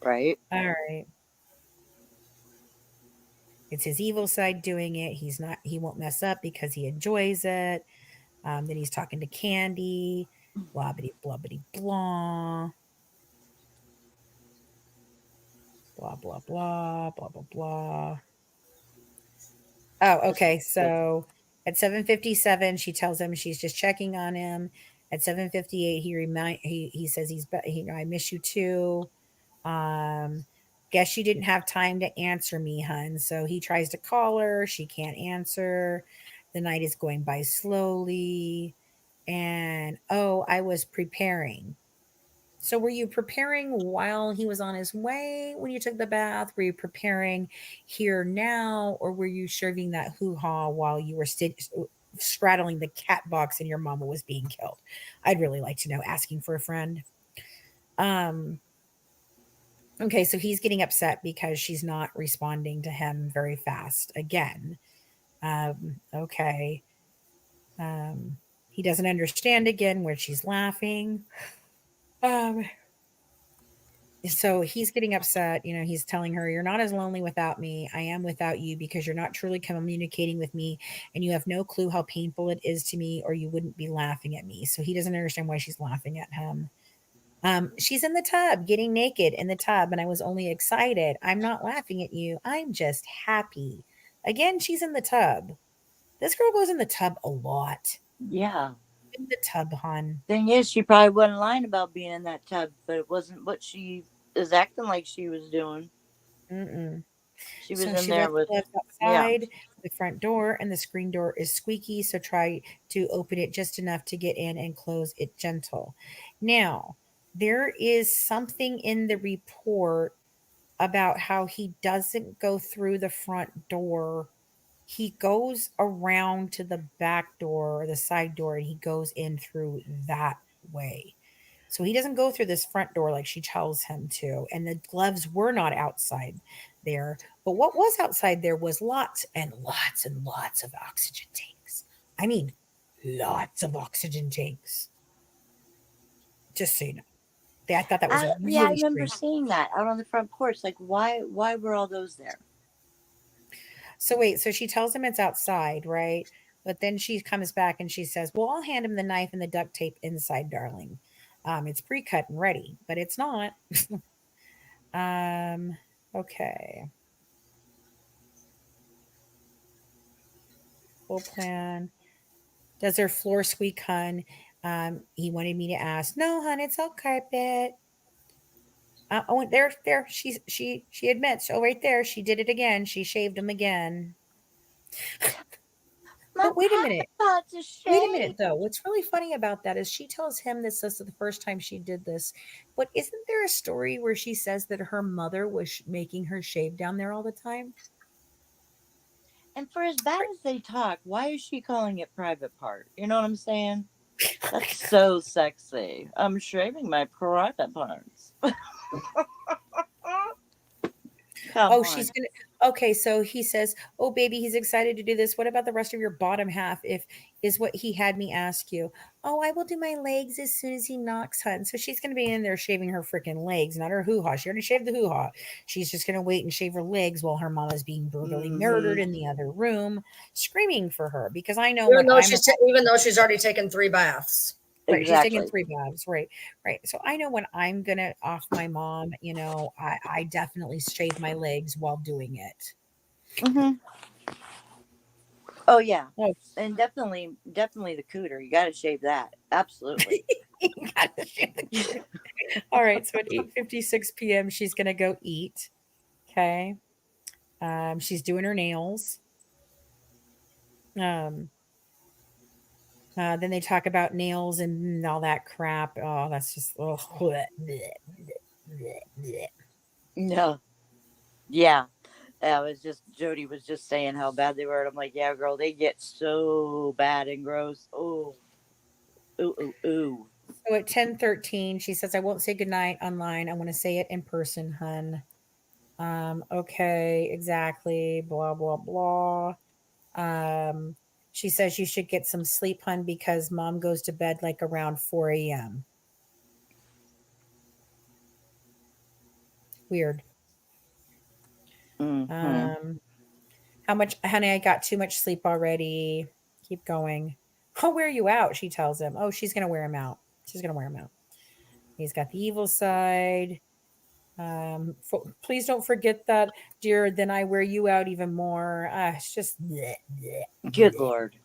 Right. All right. It's his evil side doing it. He won't mess up because he enjoys it. Then he's talking to Candy. Blobbity, blobbity, blah. Blah, blah, blah, blah, blah, blah. Oh, okay. So at 7:57, she tells him she's just checking on him. At 7:58, he says I miss you too. Guess you didn't have time to answer me, hun. So he tries to call her. She can't answer. The night is going by slowly. And I was preparing. So were you preparing while he was on his way when you took the bath? Were you preparing here now? Or were you serving that hoo-ha while you were straddling the cat box and your mama was being killed? I'd really like to know, asking for a friend. Okay, so he's getting upset because she's not responding to him very fast again. Okay. He doesn't understand again where she's laughing. So he's getting upset. He's telling her, you're not as lonely without me. I am without you because you're not truly communicating with me and you have no clue how painful it is to me or you wouldn't be laughing at me. So he doesn't understand why she's laughing at him. She's in the tub, getting naked in the tub, and I was only excited. I'm not laughing at you. I'm just happy. Again, she's in the tub. This girl goes in the tub a lot. Yeah. In the tub, hon. Thing is, she probably wasn't lying about being in that tub, but it wasn't what she is acting like she was doing. She was in there with outside the front door, and the screen door is squeaky. So try to open it just enough to get in and close it gentle. Now, there is something in the report about how he doesn't go through the front door. He goes around to the back door or the side door and he goes in through that way. So he doesn't go through this front door like she tells him to. And the gloves were not outside there. But what was outside there was lots and lots and lots of oxygen tanks. I mean, lots of oxygen tanks. Just so you know. I thought that was really I remember strange. seeing that out on the front porch. Like, why were all those there? So wait, so she tells him it's outside, right? But then she comes back and she says, well, I'll hand him the knife and the duct tape inside, darling. It's pre-cut and ready, but it's not. Okay. Full plan. Does her floor squeak, hun? He wanted me to ask. No, hun, it's all carpet. Oh, there. She admits. Oh, right there. She did it again. She shaved him again. But wait a minute. Wait a minute, though. What's really funny about that is she tells him this is the first time she did this. But isn't there a story where she says that her mother was making her shave down there all the time? And for as bad as they talk, why is she calling it private part? You know what I'm saying? That's so sexy. I'm shaving my private parts. She's gonna. Okay, so he says, "Oh, baby, he's excited to do this. What about the rest of your bottom half? If is what he had me ask you. Oh, I will do my legs as soon as he knocks, hun. So she's gonna be in there shaving her freaking legs, not her hoo ha. She already shaved the hoo ha. She's just gonna wait and shave her legs while her mama's being brutally murdered in the other room, screaming for her. Because I know even though she's already taken 3 baths. Right, exactly. She's taking 3 baths. Right. So I know when I'm gonna off my mom, I definitely shave my legs while doing it. Mm-hmm. Oh yeah, and definitely the cooter. You got to shave that. Absolutely. You gotta shave the cooter. All right. So at 8:56 p.m., she's gonna go eat. Okay. She's doing her nails. Then they talk about nails and all that crap. Oh, that's just no. Yeah. Jody was just saying how bad they were. And I'm like, yeah, girl, they get so bad and gross. Oh. Ooh. So at 10:13, she says, I won't say goodnight online. I want to say it in person, hun. Okay, exactly. Blah, blah, blah. She says you should get some sleep, hun, because mom goes to bed like around 4 a.m. Weird. Mm-hmm. How much, honey? I got too much sleep already. Keep going. I'll wear you out, she tells him. Oh, she's going to wear him out. She's going to wear him out. He's got the evil side. Please don't forget that, dear. Then I wear you out even more. It's just bleh, bleh, good bleh. Lord.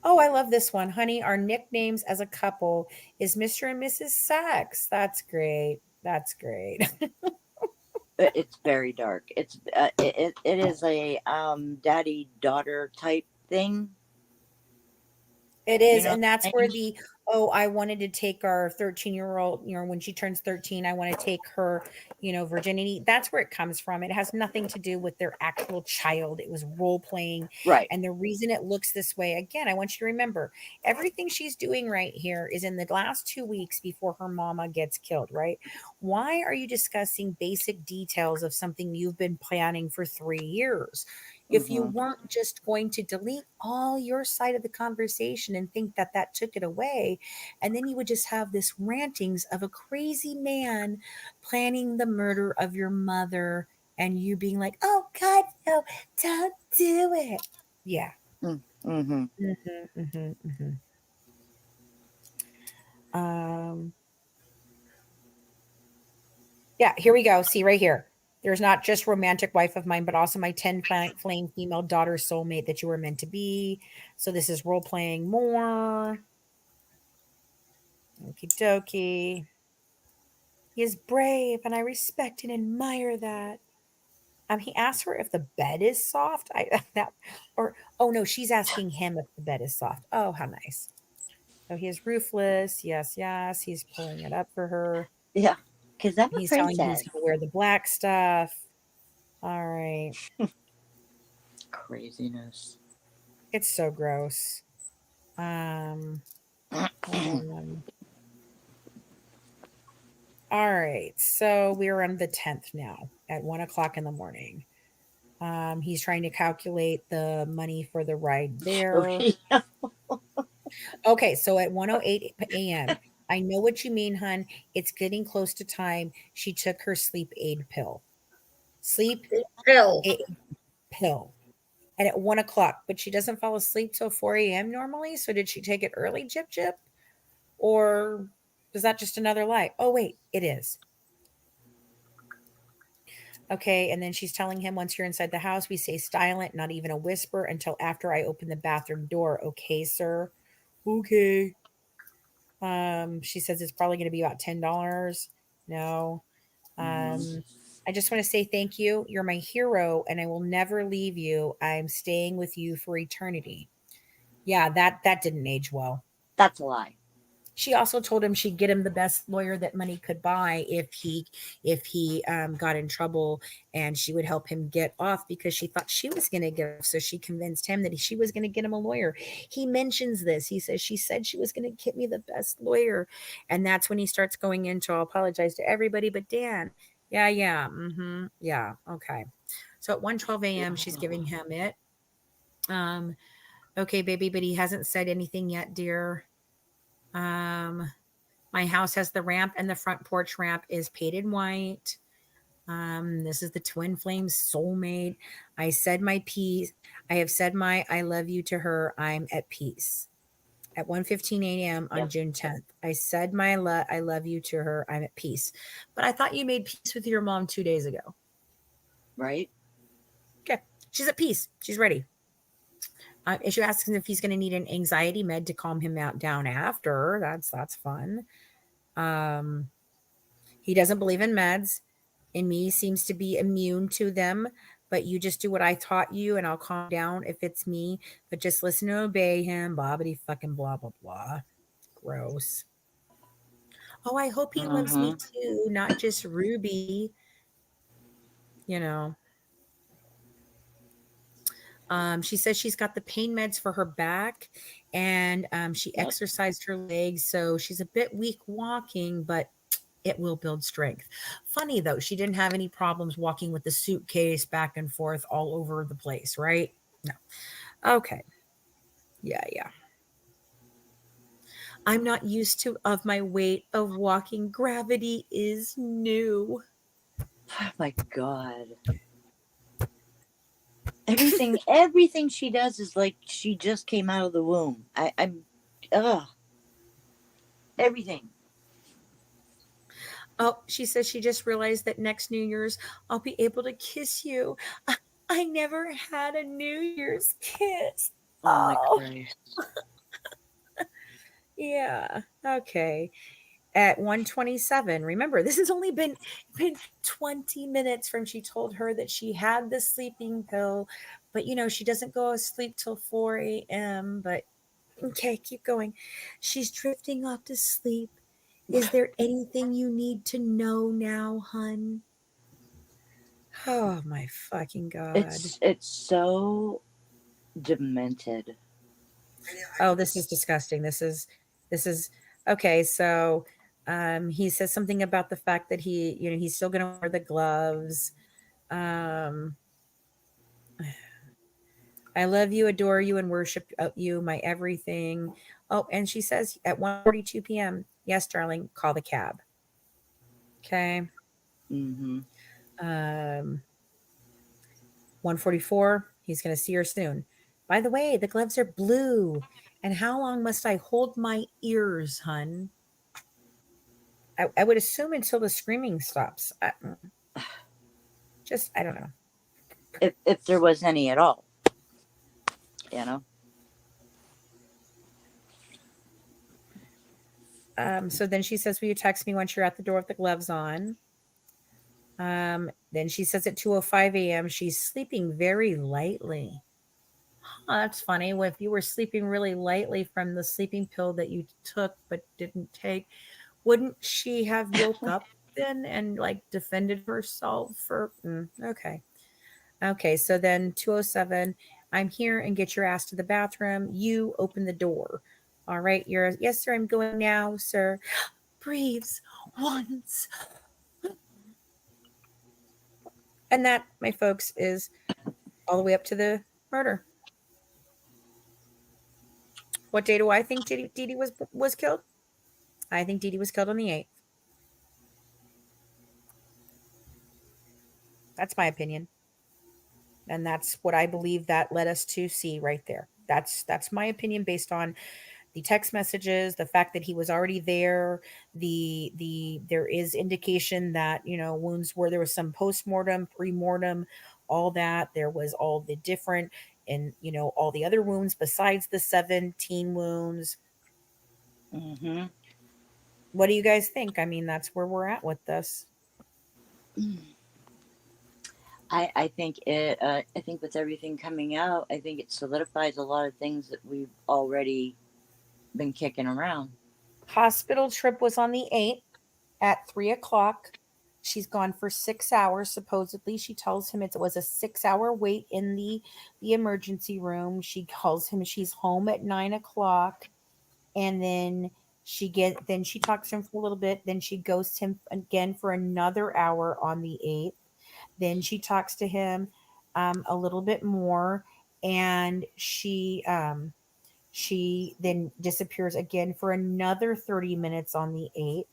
Oh, I love this one, honey. Our nicknames as a couple is Mr. and Mrs. Sachs. That's great. That's great. It's very dark. It is a daddy daughter type thing. It is, and that's where I wanted to take our 13-year-old, when she turns 13, I want to take her, virginity. That's where it comes from. It has nothing to do with their actual child. It was role playing. Right. And the reason it looks this way, again, I want you to remember, everything she's doing right here is in the last 2 weeks before her mama gets killed, right? Why are you discussing basic details of something you've been planning for 3 years? If you weren't just going to delete all your side of the conversation and think that took it away, and then you would just have this rantings of a crazy man planning the murder of your mother and you being like, oh God, no, don't do it. Yeah. Yeah, here we go. See right here. There's not just romantic wife of mine, but also my 10 flame female daughter soulmate that you were meant to be. So this is role playing more. Okie dokie. He is brave, and I respect and admire that. He asked her if the bed is soft. She's asking him if the bed is soft. Oh, how nice. So he is ruthless. Yes. He's pulling it up for her. Yeah, because I'm a He's princess. telling you he's going to wear the black stuff. All right. Craziness. It's so gross. All right. So we're on the 10th now at 1:00 in the morning. He's trying to calculate the money for the ride there. Okay. So at 1:08 a.m., I know what you mean, hun. It's getting close to time. She took her sleep aid pill. Sleep Pill. aid pill. and at 1 o'clock, but she doesn't fall asleep till 4 a.m. normally. So did she take it early, Jip Jip? Or is that just another lie? Oh, wait, it is. Okay, and then she's telling him once you're inside the house, we stay silent, not even a whisper until after I open the bathroom door. Okay, sir. Okay. She says it's probably going to be about $10. No. I just want to say thank you. You're my hero, and I will never leave you. I'm staying with you for eternity. Yeah, that didn't age well. That's a lie. She also told him she'd get him the best lawyer that money could buy if he got in trouble, and she would help him get off because she thought she was going to get off. So she convinced him that she was going to get him a lawyer. He mentions this. He says, she said she was going to get me the best lawyer. And that's when he starts going into, I'll apologize to everybody, but Dan, yeah. Yeah. Okay. So at 1:12 a.m., she's giving him it. Okay, baby, but he hasn't said anything yet, dear. My house has the ramp, and the front porch ramp is painted white. This is the twin flame soulmate. I said my piece. I have said my I love you to her. I'm at peace. At 1:15 a.m. on June 10th, I said my I love you to her. I'm at peace. But I thought you made peace with your mom 2 days ago. Right? Okay. She's at peace. She's ready. She asks him if he's going to need an anxiety med to calm him down after. That's fun. He doesn't believe in meds, and me seems to be immune to them. But you just do what I taught you, and I'll calm down if it's me. But just listen to obey him. Bobbity fucking blah blah blah. Gross. Oh, I hope he loves me too, not just Ruby. You know. She says she's got the pain meds for her back, and she exercised her legs, so she's a bit weak walking, but it will build strength. Funny though, she didn't have any problems walking with the suitcase back and forth all over the place, right? No. Okay. Yeah. I'm not used to of my weight of walking. Gravity is new. Oh my God. Everything she does is like she just came out of the womb. Everything. Oh, she says she just realized that next New Year's I'll be able to kiss you. I never had a New Year's kiss. Oh my Christ. Yeah. Okay. At 1:27. Remember, this has only been 20 minutes from she told her that she had the sleeping pill, but she doesn't go to sleep till 4 a.m. But okay, keep going. She's drifting off to sleep. Is there anything you need to know now, hun? Oh my fucking God. It's so demented. Oh, this is disgusting. This is okay. So he says something about the fact that he's still gonna wear the gloves. I love you, adore you, and worship you, my everything. Oh, and she says at 1:42 p.m., yes, darling, call the cab. Okay. 1:44, he's going to see her soon. By the way, the gloves are blue. And how long must I hold my ears, hun? I would assume until the screaming stops. I don't know. If there was any at all. So then she says, will you text me once you're at the door with the gloves on? Then she says at 2:05 a.m. she's sleeping very lightly. That's funny. Well, if you were sleeping really lightly from the sleeping pill that you took but didn't take, wouldn't she have woke up then and defended herself for okay. So then 2:07, I'm here, and get your ass to the bathroom. You open the door. All right, yes, sir, I'm going now, sir. Breathes once. And that, my folks, is all the way up to the murder. What day do I think DeeDee was killed? I think DeeDee was killed on the 8th. That's my opinion. And that's what I believe that led us to see right there. That's my opinion based on the text messages, the fact that he was already there, there is indication that, wounds where there was some post-mortem, pre-mortem, all that. There was all the different and all the other wounds besides the 17 wounds. Mm-hmm. What do you guys think? I mean, that's where we're at with this. I think I think with everything coming out, I think it solidifies a lot of things that we've already been kicking around. Hospital trip was on the 8th at 3:00. She's gone for 6 hours. Supposedly, she tells him it was a 6-hour wait in the emergency room. She calls him. She's home at 9:00, and then she talks to him for a little bit. Then she ghosts him again for another hour on the 8th. Then she talks to him a little bit more, and she then disappears again for another 30 minutes on the 8th.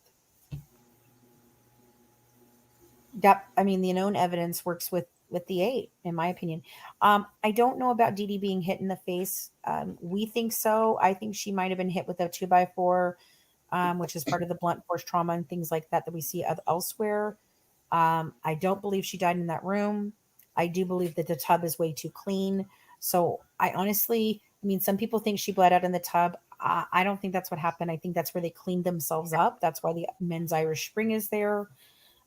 I mean, the known evidence works with the 8, in my opinion. I don't know about DeeDee being hit in the face. We think so. I think she might have been hit with a 2x4, which is part of the blunt force trauma and things like that we see elsewhere. I don't believe she died in that room. I do believe that the tub is way too clean. So I honestly, some people think she bled out in the tub. I don't think that's what happened. I think that's where they cleaned themselves up. That's why the men's Irish Spring is there.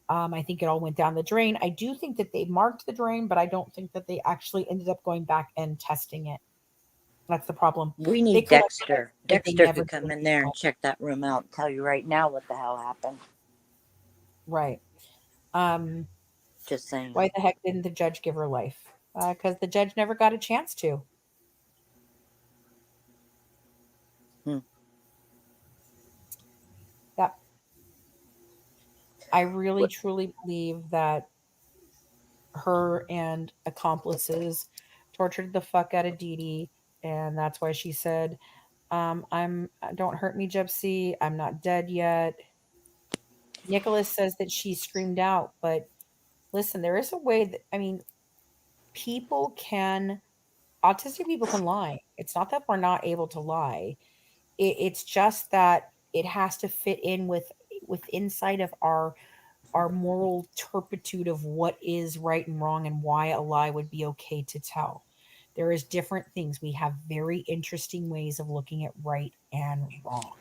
I think it all went down the drain. I do think that they marked the drain, but I don't think that they actually ended up going back and testing it. That's the problem. We need Dexter. Dexter could come in there and check that room out and tell you right now what the hell happened. Right. Just saying. Why the heck didn't the judge give her life? Because the judge never got a chance to. Yeah. I really, truly believe that her and accomplices tortured the fuck out of DeeDee, and that's why she said, don't hurt me, Gypsy. I'm not dead yet. Nicholas says that she screamed out, but listen, there is a way that, autistic people can lie. It's not that we're not able to lie. It's just that it has to fit in with inside of our moral turpitude of what is right and wrong and why a lie would be okay to tell. There is different things. We have very interesting ways of looking at right and wrong.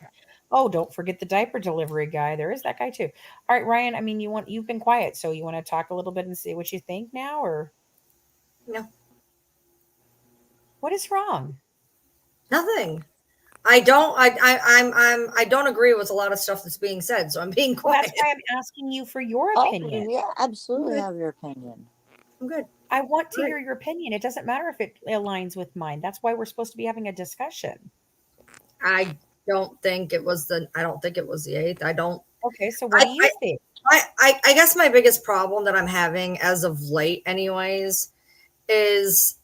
Oh, don't forget the diaper delivery guy. There is that guy too. All right, Ryan, you've been quiet, so you want to talk a little bit and see what you think now, or no? What is wrong? Nothing. I don't agree with a lot of stuff that's being said, so I'm being quiet. Well, that's why I'm asking you for your opinion. Yeah, absolutely have your opinion. I'm good. I want to hear your opinion. It doesn't matter if it aligns with mine. That's why we're supposed to be having a discussion. I don't think it was the 8th. I don't. Okay, so what do you think? I guess my biggest problem that I'm having as of late, anyways, is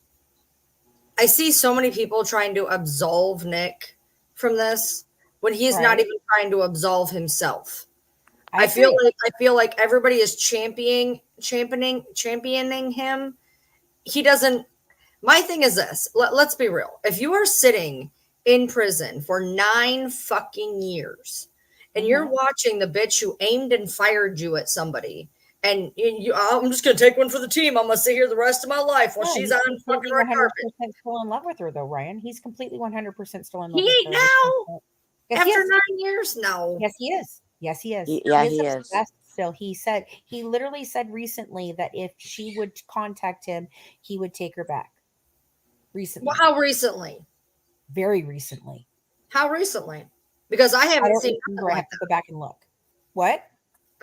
I see so many people trying to absolve Nick from this when he's not even trying to absolve himself. I feel like everybody is championing him. He doesn't. My thing is this. Let's be real. If you are sitting in prison for 9 fucking years and you're watching the bitch who aimed and fired you at somebody, and I'm just gonna take one for the team. I'm gonna sit here the rest of my life while she's on fucking red carpet. 100% still in love with her, though, Ryan. He's completely 100% still in love with her. He ain't now. After 9 years, no. Yes, he is. Yes, he is. He is. Still, he literally said recently that if she would contact him, he would take her back. Recently. Well, how recently? Very recently. How recently? Because I haven't seen nothing like I have to go back and look. What?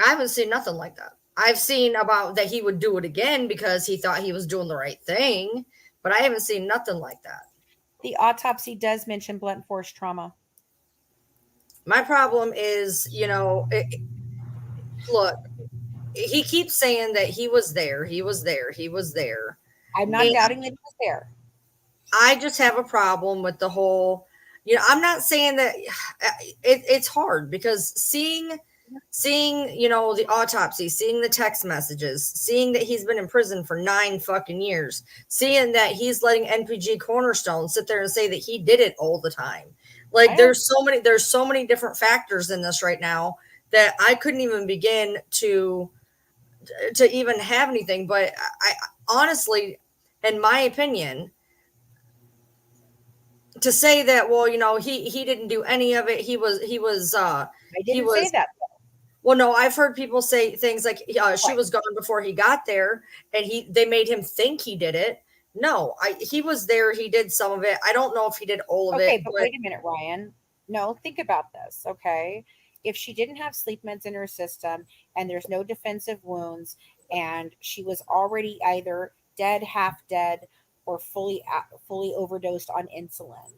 I haven't seen nothing like that. I've seen about that he would do it again because he thought he was doing the right thing, but I haven't seen nothing like that. The autopsy does mention blunt force trauma. My problem is, look, he keeps saying that he was there. I'm not doubting that he was there. I just have a problem with the whole, I'm not saying that it's hard because seeing seeing, you know, the autopsy, seeing the text messages, seeing that he's been in prison for 9 fucking years, seeing that he's letting NPG Cornerstone sit there and say that he did it all the time. Like there's so many different factors in this right now that I couldn't even begin to even have anything. But I honestly, in my opinion, to say that, well, you know, he didn't do any of it. He was I didn't say that. well, no, I've heard people say things like she was gone before he got there, and they made him think he did it. No, he was there. He did some of it. I don't know if he did all of it. Okay, but wait a minute, Ryan. No, think about this. Okay, if she didn't have sleep meds in her system, and there's no defensive wounds, and she was already either dead, half dead, or fully overdosed on insulin,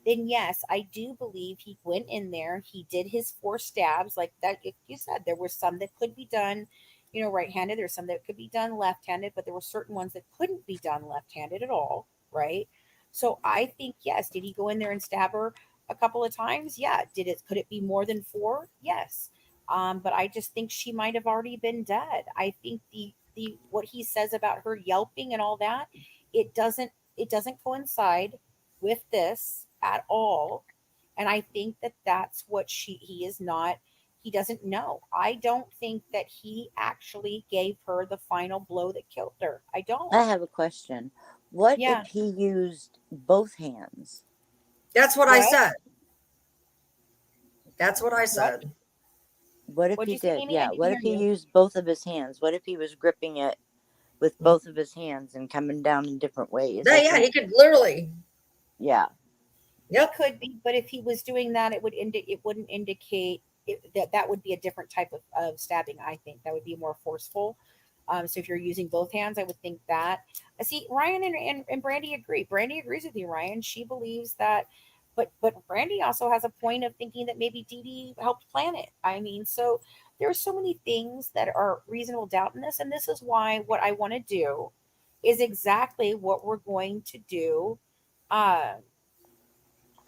then yes, I do believe he went in there. He did his 4 stabs, like that. If you said there were some that could be done, you know, right-handed. There's some that could be done left-handed, but there were certain ones that couldn't be done left-handed at all, right? So I think yes. Did he go in there and stab her a couple of times? Yeah. Could it be more than 4? Yes. But I just think she might have already been dead. I think the what he says about her yelping and all that, it doesn't coincide with this at all. And I think that that's what he is not, he doesn't know. I don't think that he actually gave her the final blow that killed her. I don't. I have a question. What if he used both hands? That's what I said. That's what I said. What if he did? Yeah. What if he used both of his hands? What if he was gripping it with both of his hands and coming down in different ways? Yeah, he could literally. Yeah. Yep. It could be, but if he was doing that, it wouldn't indicate that would be a different type of stabbing. I think that would be more forceful. So if you're using both hands, I would think that. I see Ryan and Brandy agree. Brandy agrees with you, Ryan. She believes that, but Brandy also has a point of thinking that maybe DeeDee helped plan it. I mean, so there are so many things that are reasonable doubt in this, and this is why what I want to do is exactly what we're going to do. The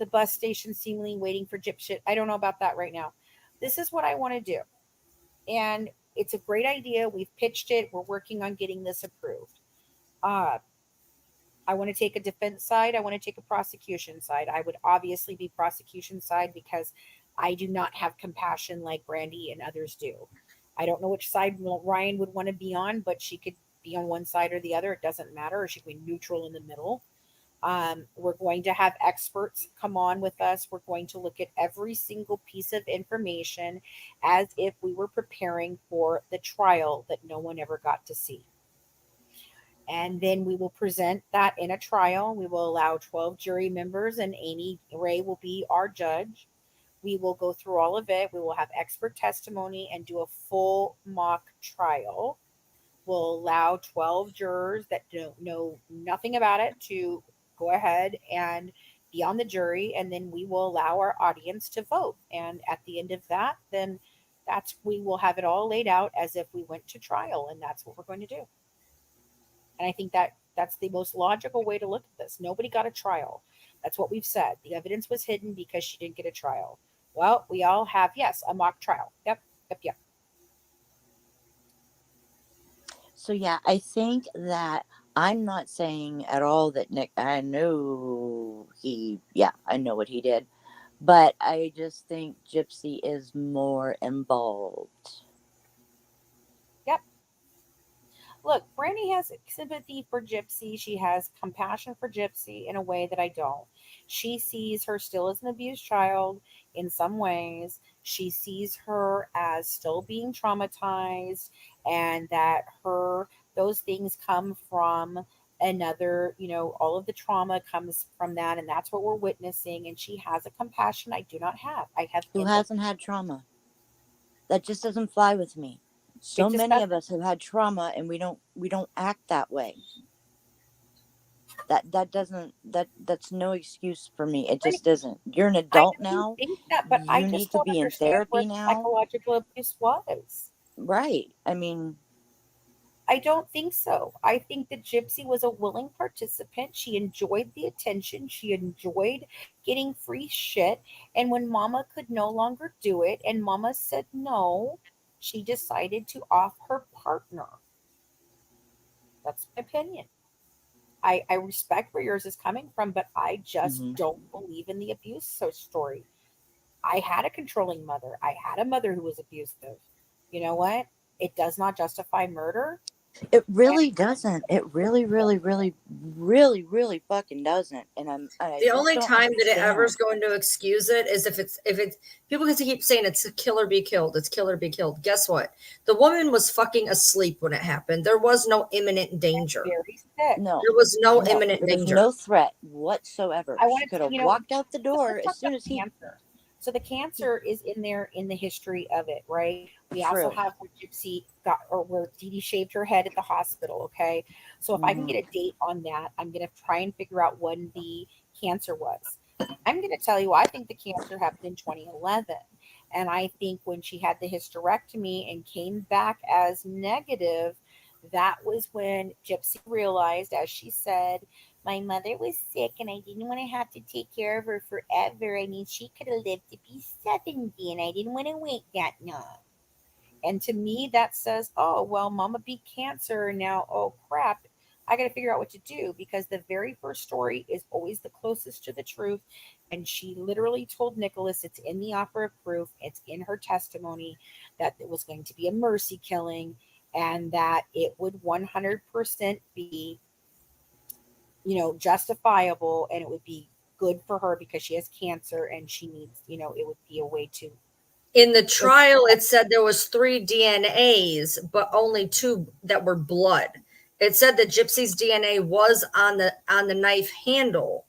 bus station seemingly waiting for Gypsy. I don't know about that right now. This is what I want to do. And it's a great idea. We've pitched it. We're working on getting this approved. I want to take a defense side. I want to take a prosecution side. I would obviously be prosecution side because I do not have compassion like Brandy and others do. I don't know which side Ryan would want to be on, but she could be on one side or the other. It doesn't matter. Or she could be neutral in the middle. We're going to have experts come on with us. We're going to look at every single piece of information as if we were preparing for the trial that no one ever got to see. And then we will present that in a trial. We will allow 12 jury members, and Amy Ray will be our judge. We will go through all of it. We will have expert testimony and do a full mock trial. We'll allow 12 jurors that don't know nothing about it to go ahead and be on the jury, and then we will allow our audience to vote. And at the end of that, then we will have it all laid out as if we went to trial, and that's what we're going to do. And I think that's the most logical way to look at this. Nobody got a trial. That's what we've said. The evidence was hidden because she didn't get a trial. Well, we all have, yes, a mock trial. Yep. So, yeah, I think that I'm not saying at all that Nick, I know what he did. But I just think Gypsy is more involved. Look, Brandy has sympathy for Gypsy. She has compassion for Gypsy in a way that I don't. She sees her still as an abused child in some ways. She sees her as still being traumatized, and that those things come from another, all of the trauma comes from that, and that's what we're witnessing. And she has a compassion I do not have. I have. Who hasn't had trauma? That just doesn't fly with me. So many of us have had trauma, and we don't act that way. That's no excuse for me. It just isn't. You're an adult now. Think that, but I just need to be in therapy now. Psychological abuse was right. I mean, I don't think so. I think that Gypsy was a willing participant. She enjoyed the attention. She enjoyed getting free shit. And when Mama could no longer do it, and Mama said no, she decided to off her partner. That's my opinion. I respect where yours is coming from, but I just Mhm. don't believe in the abuse story. I had a controlling mother. I had a mother who was abusive. You know what? It does not justify murder. It really doesn't. It really, really, really, really, really fucking doesn't. And I The just only don't time that it ever is understand. going to excuse it is if it's people can keep saying it's a killer be killed, it's killer be killed. Guess what? The woman was fucking asleep when it happened. There was no imminent danger. Very sick. No, There was no no, imminent there was danger. no threat whatsoever. I She want could to, have you know, walked out the door let's as talk soon about as he. cancer. So the cancer is in there in the history of it, right? We also True. have where Gypsy got, or where DeeDee shaved her head at the hospital. Okay, so if I can Mhm. get a date on that, I'm gonna try and figure out when the cancer was. I'm gonna tell you, I think the cancer happened in 2011, and I think when she had the hysterectomy and came back as negative, that was when Gypsy realized, as she said, my mother was sick and I didn't want to have to take care of her forever. I mean, she could have lived to be 70 and I didn't want to wait that long. And to me, that says, oh, well, mama beat cancer. Now, oh, crap. I got to figure out what to do because the very first story is always the closest to the truth. And she literally told Nicholas, it's in the offer of proof, it's in her testimony, that it was going to be a mercy killing and that it would 100% be, justifiable, and it would be good for her because she has cancer and she needs, it would be a way to. In the trial, it said there was 3 DNAs, but only 2 that were blood. It said that Gypsy's DNA was on the knife handle,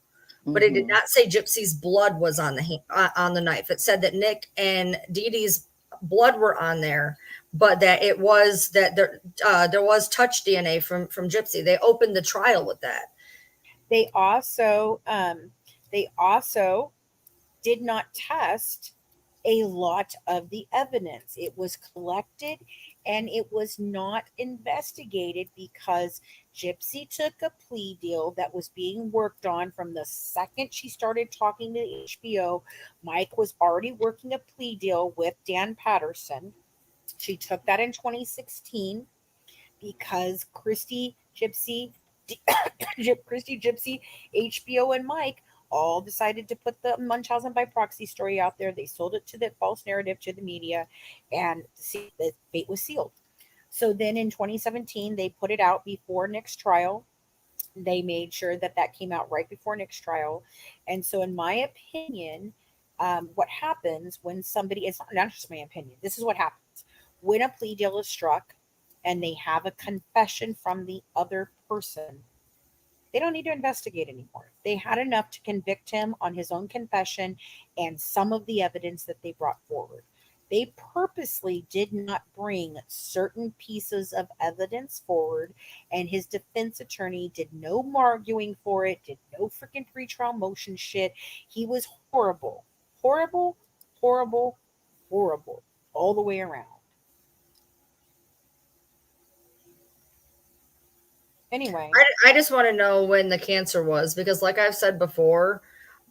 but it did Mhm. not say Gypsy's blood was on the knife. It said that Nick and Dee Dee's blood were on there, but that it was that there was touch DNA from Gypsy. They opened the trial with that. They also did not test a lot of the evidence. It was collected and it was not investigated because Gypsy took a plea deal that was being worked on from the second she started talking to HBO. Mike was already working a plea deal with Dan Patterson. She took that in 2016 because Christy, Gypsy, HBO, and Mike all decided to put the Munchausen by proxy story out there. They sold it to the false narrative to the media, and the fate was sealed. So then in 2017, they put it out before Nick's trial. They made sure that that came out right before Nick's trial. And so, in my opinion, what happens when somebody, it's not just my opinion, this is what happens when a plea deal is struck and they have a confession from the other person. They don't need to investigate anymore. They had enough to convict him on his own confession and some of the evidence that they brought forward. They purposely did not bring certain pieces of evidence forward, and his defense attorney did no arguing for it, did no freaking pretrial motion shit. He was horrible, horrible, horrible, horrible, all the way around. Anyway, I just want to know when the cancer was because, like I've said before,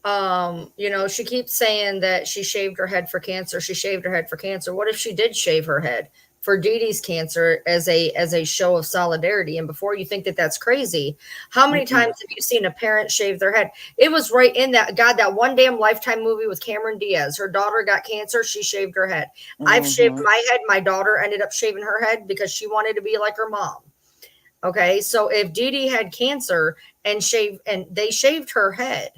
she keeps saying that she shaved her head for cancer. She shaved her head for cancer. What if she did shave her head for Dee Dee's cancer as a show of solidarity? And before you think that that's crazy, how many times have you seen a parent shave their head? It was right in that one damn Lifetime movie with Cameron Diaz. Her daughter got cancer. She shaved her head. I've shaved my head. My daughter ended up shaving her head because she wanted to be like her mom. Okay, so if Dee Dee had cancer and they shaved her head,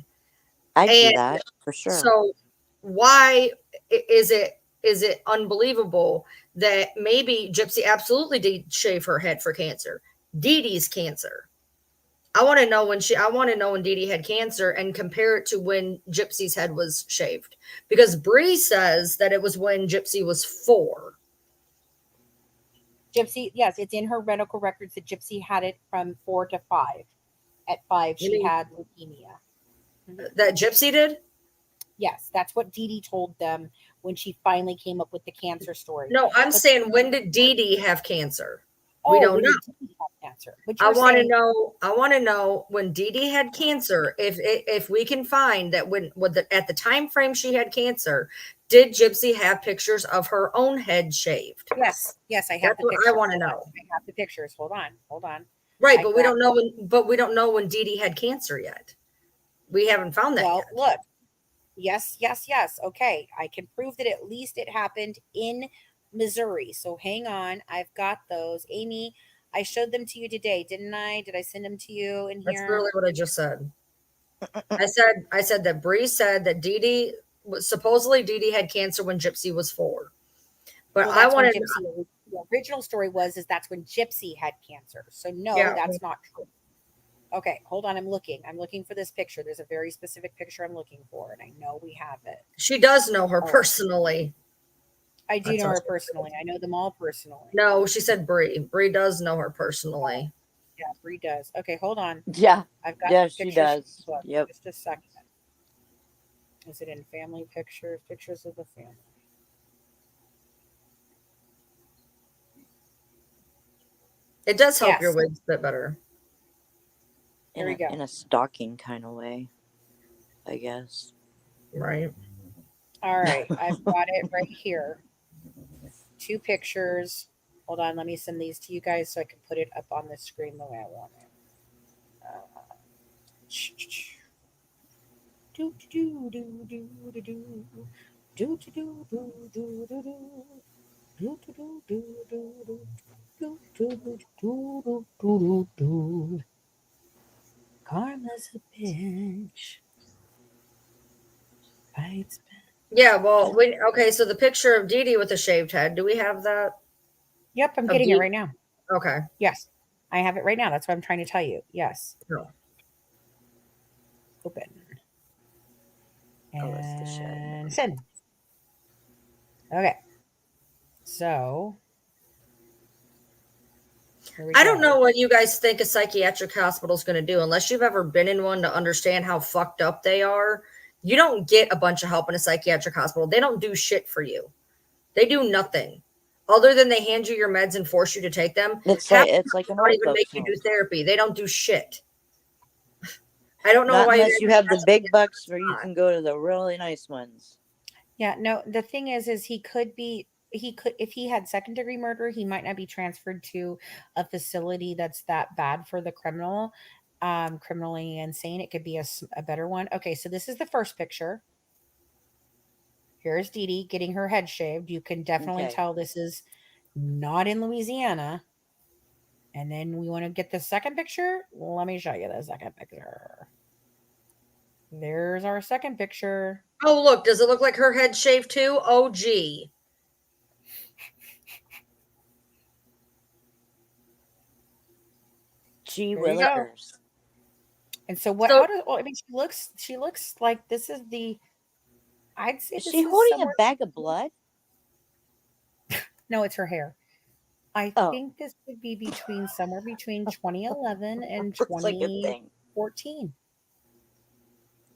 I'd do and that for sure. so why is it unbelievable that maybe Gypsy absolutely did shave her head for cancer? Dee Dee's cancer. I want to know when Dee Dee had cancer and compare it to when Gypsy's head was shaved, because Bree says that it was when Gypsy was 4. Gypsy, yes, it's in her medical records that Gypsy had it from 4 to 5. At 5, she had leukemia. That Gypsy did? Yes, that's what Dee Dee told them when she finally came up with the cancer story. No, I'm saying, when did Dee Dee have cancer? We don't know. Cancer. But I want to know. I want to know when DeeDee had cancer. If we can find that at the time frame she had cancer, did Gypsy have pictures of her own head shaved? Yes, I have. That's the what pictures. I want to know. I have the pictures. Hold on. Right, but we don't know when. But we don't know when DeeDee had cancer yet. We haven't found that yet. Look. Yes. Okay, I can prove that at least it happened in Missouri. So hang on, I've got those. Amy, I showed them to you today, didn't I? Did I send them to you in here? That's really what I just said. I said that Bree said that DeeDee supposedly DeeDee had cancer when Gypsy was 4. But I wanted the original story was that's when Gypsy had cancer. So no, that's not true. Okay, hold on. I'm looking for this picture. There's a very specific picture I'm looking for, and I know we have it. She does know her personally. I do know her personally. I know them all personally. No, she said Bree. Bree does know her personally. Yeah, Bree does. Okay, hold on. Yeah. I've got Yeah, she does. Yep. Just a second. Is it in family pictures? Pictures of the family. It does help your wigs a bit better. There we go. In a stalking kind of way, I guess. Right. All right. I've got it right here. 2 pictures. Hold on. Let me send these to you guys so I can put it up on the screen the way I want it. Karma's a bitch. Yeah, well, okay, so the picture of DeeDee with a shaved head, do we have that? Yep, I'm getting it right now. Okay. Yes, I have it right now. That's what I'm trying to tell you. Yes. No. Open. And send. Okay. So. I don't know what you guys think a psychiatric hospital is going to do unless you've ever been in one to understand how fucked up they are. You don't get a bunch of help in a psychiatric hospital. They don't do shit for you. They do nothing other than they hand you your meds and force you to take them. It's like an don't even make you do therapy. They don't do shit. I don't know Not why. Unless you have the big bucks where you can go to the really nice ones. Yeah, no, the thing is he could, if he had second-degree murder, he might not be transferred to a facility that's that bad for the criminally insane. It could be a better one. Okay, so this is the first picture. Here's DeeDee getting her head shaved. You can definitely tell this is not in Louisiana. And then we want to get the second picture. Let me show you the second picture. There's our second picture. Oh, look. Does it look like her head shaved too? Oh, gee. Gee willikers. And so what? I mean, she looks like this is the. I'd say is she holding a bag of blood? No, it's her hair. I think this would be somewhere between 2011 and 2014.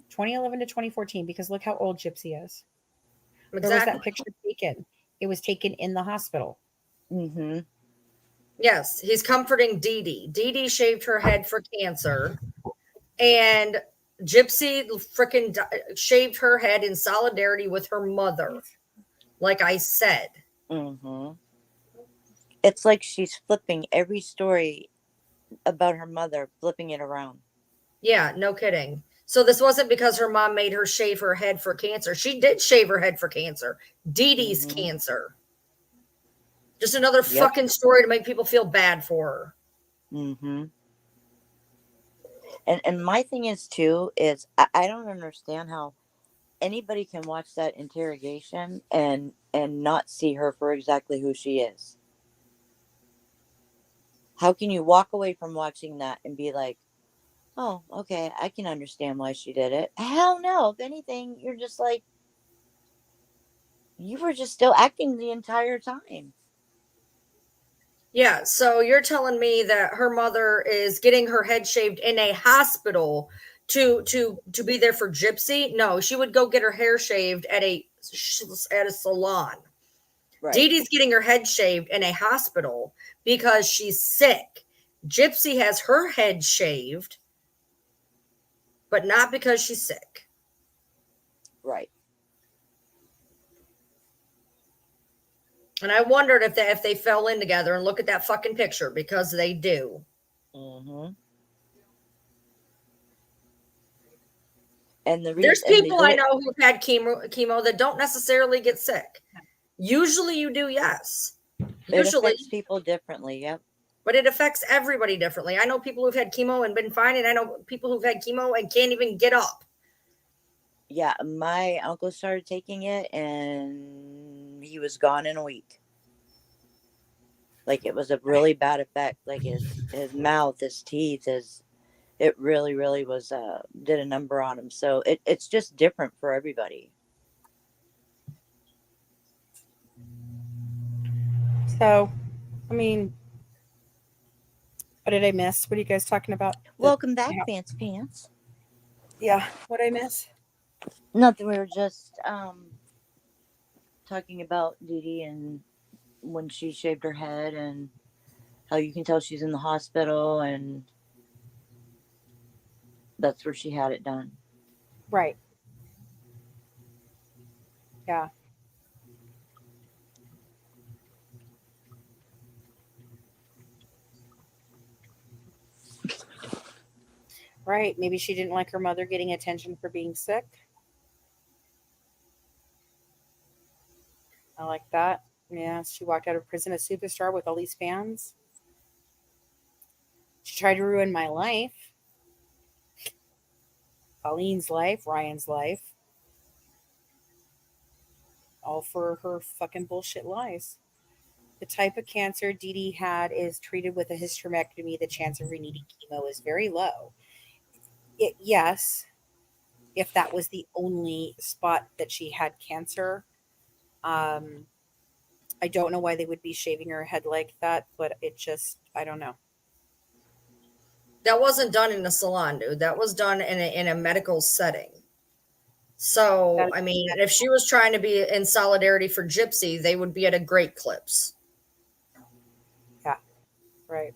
2011 to 2014, because look how old Gypsy is. Exactly. There was that picture taken. It was taken in the hospital. Mm-hmm. Yes, he's comforting DeeDee. DeeDee shaved her head for cancer, and Gypsy freaking shaved her head in solidarity with her mother, like I said. Mm-hmm. It's like she's flipping every story about her mother, flipping it around. Yeah, no kidding. So this wasn't because her mom made her shave her head for cancer. She did shave her head for cancer. DeeDee's cancer. Just another fucking story to make people feel bad for her. Mm-hmm. And my thing is too is I don't understand how anybody can watch that interrogation and not see her for exactly who she is. How can you walk away from watching that and be like, oh, okay, I can understand why she did it? Hell no. If anything, you're just like, you were just still acting the entire time. Yeah, so you're telling me that her mother is getting her head shaved in a hospital to be there for Gypsy? No, she would go get her hair shaved at a salon. Right. DeeDee's getting her head shaved in a hospital because she's sick. Gypsy has her head shaved, but not because she's sick. Right. And I wondered if they fell in together, and look at that fucking picture, because they do. Mm-hmm. And there's people I know who've had chemo that don't necessarily get sick. Usually you do, yes. It affects people differently, yep. But it affects everybody differently. I know people who've had chemo and been fine, and I know people who've had chemo and can't even get up. Yeah, my uncle started taking it, and he was gone in a week. Like, it was a really bad effect. Like, his mouth, his teeth, it really, really was, did a number on him. So it's just different for everybody. So, I mean, what did I miss? What are you guys talking about? Welcome back, Fancy Pants. Yeah, what did I miss? Nothing. We were just talking about DeeDee and when she shaved her head and how you can tell she's in the hospital, and that's where she had it done. Right. Yeah. Right. Maybe she didn't like her mother getting attention for being sick. I like that. Yeah. She walked out of prison a superstar with all these fans. She tried to ruin my life. Colleen's life, Ryan's life. All for her fucking bullshit lies. The type of cancer DeeDee had is treated with a hysterectomy. The chance of her needing chemo is very low. Yes, if that was the only spot that she had cancer. I don't know why they would be shaving her head like that, but it just, I don't know. That wasn't done in a salon, dude. That was done in a medical setting. So, I mean, if she was trying to be in solidarity for Gypsy, they would be at a great clips. Yeah, right.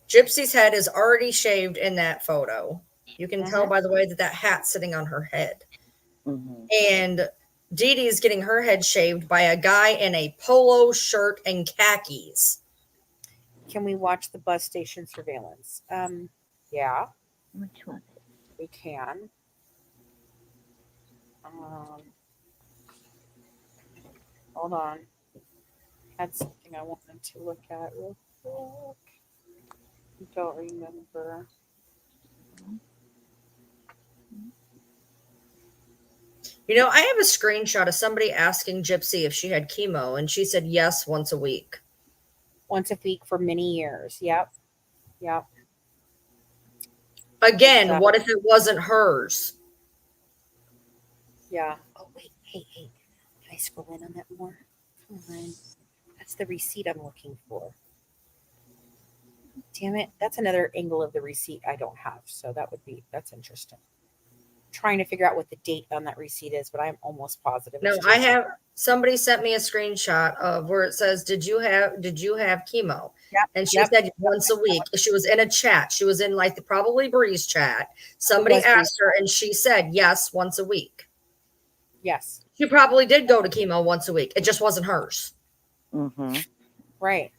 Gypsy's head is already shaved in that photo. You can tell by the way that hat's sitting on her head. Mm-hmm. And DeeDee is getting her head shaved by a guy in a polo shirt and khakis. Can we watch the bus station surveillance? Yeah. Which one? We can. Hold on. Had something I wanted to look at real quick. I don't remember. You know, I have a screenshot of somebody asking Gypsy if she had chemo, and she said yes, once a week. Once a week for many years. Yep. Yep. Again, exactly. What if it wasn't hers? Yeah. Oh, wait. Hey. Can I scroll in on that more? Come on. That's the receipt I'm looking for. Damn it. That's another angle of the receipt I don't have. So that's interesting. Trying to figure out what the date on that receipt is, but I'm almost positive. No, I have somebody sent me a screenshot of where it says, did you have chemo? Yep. And she said once a week. She was in a chat. She was in like probably Bree's chat. Somebody asked her and she said yes, once a week. Yes. She probably did go to chemo once a week. It just wasn't hers. Mm-hmm. Right.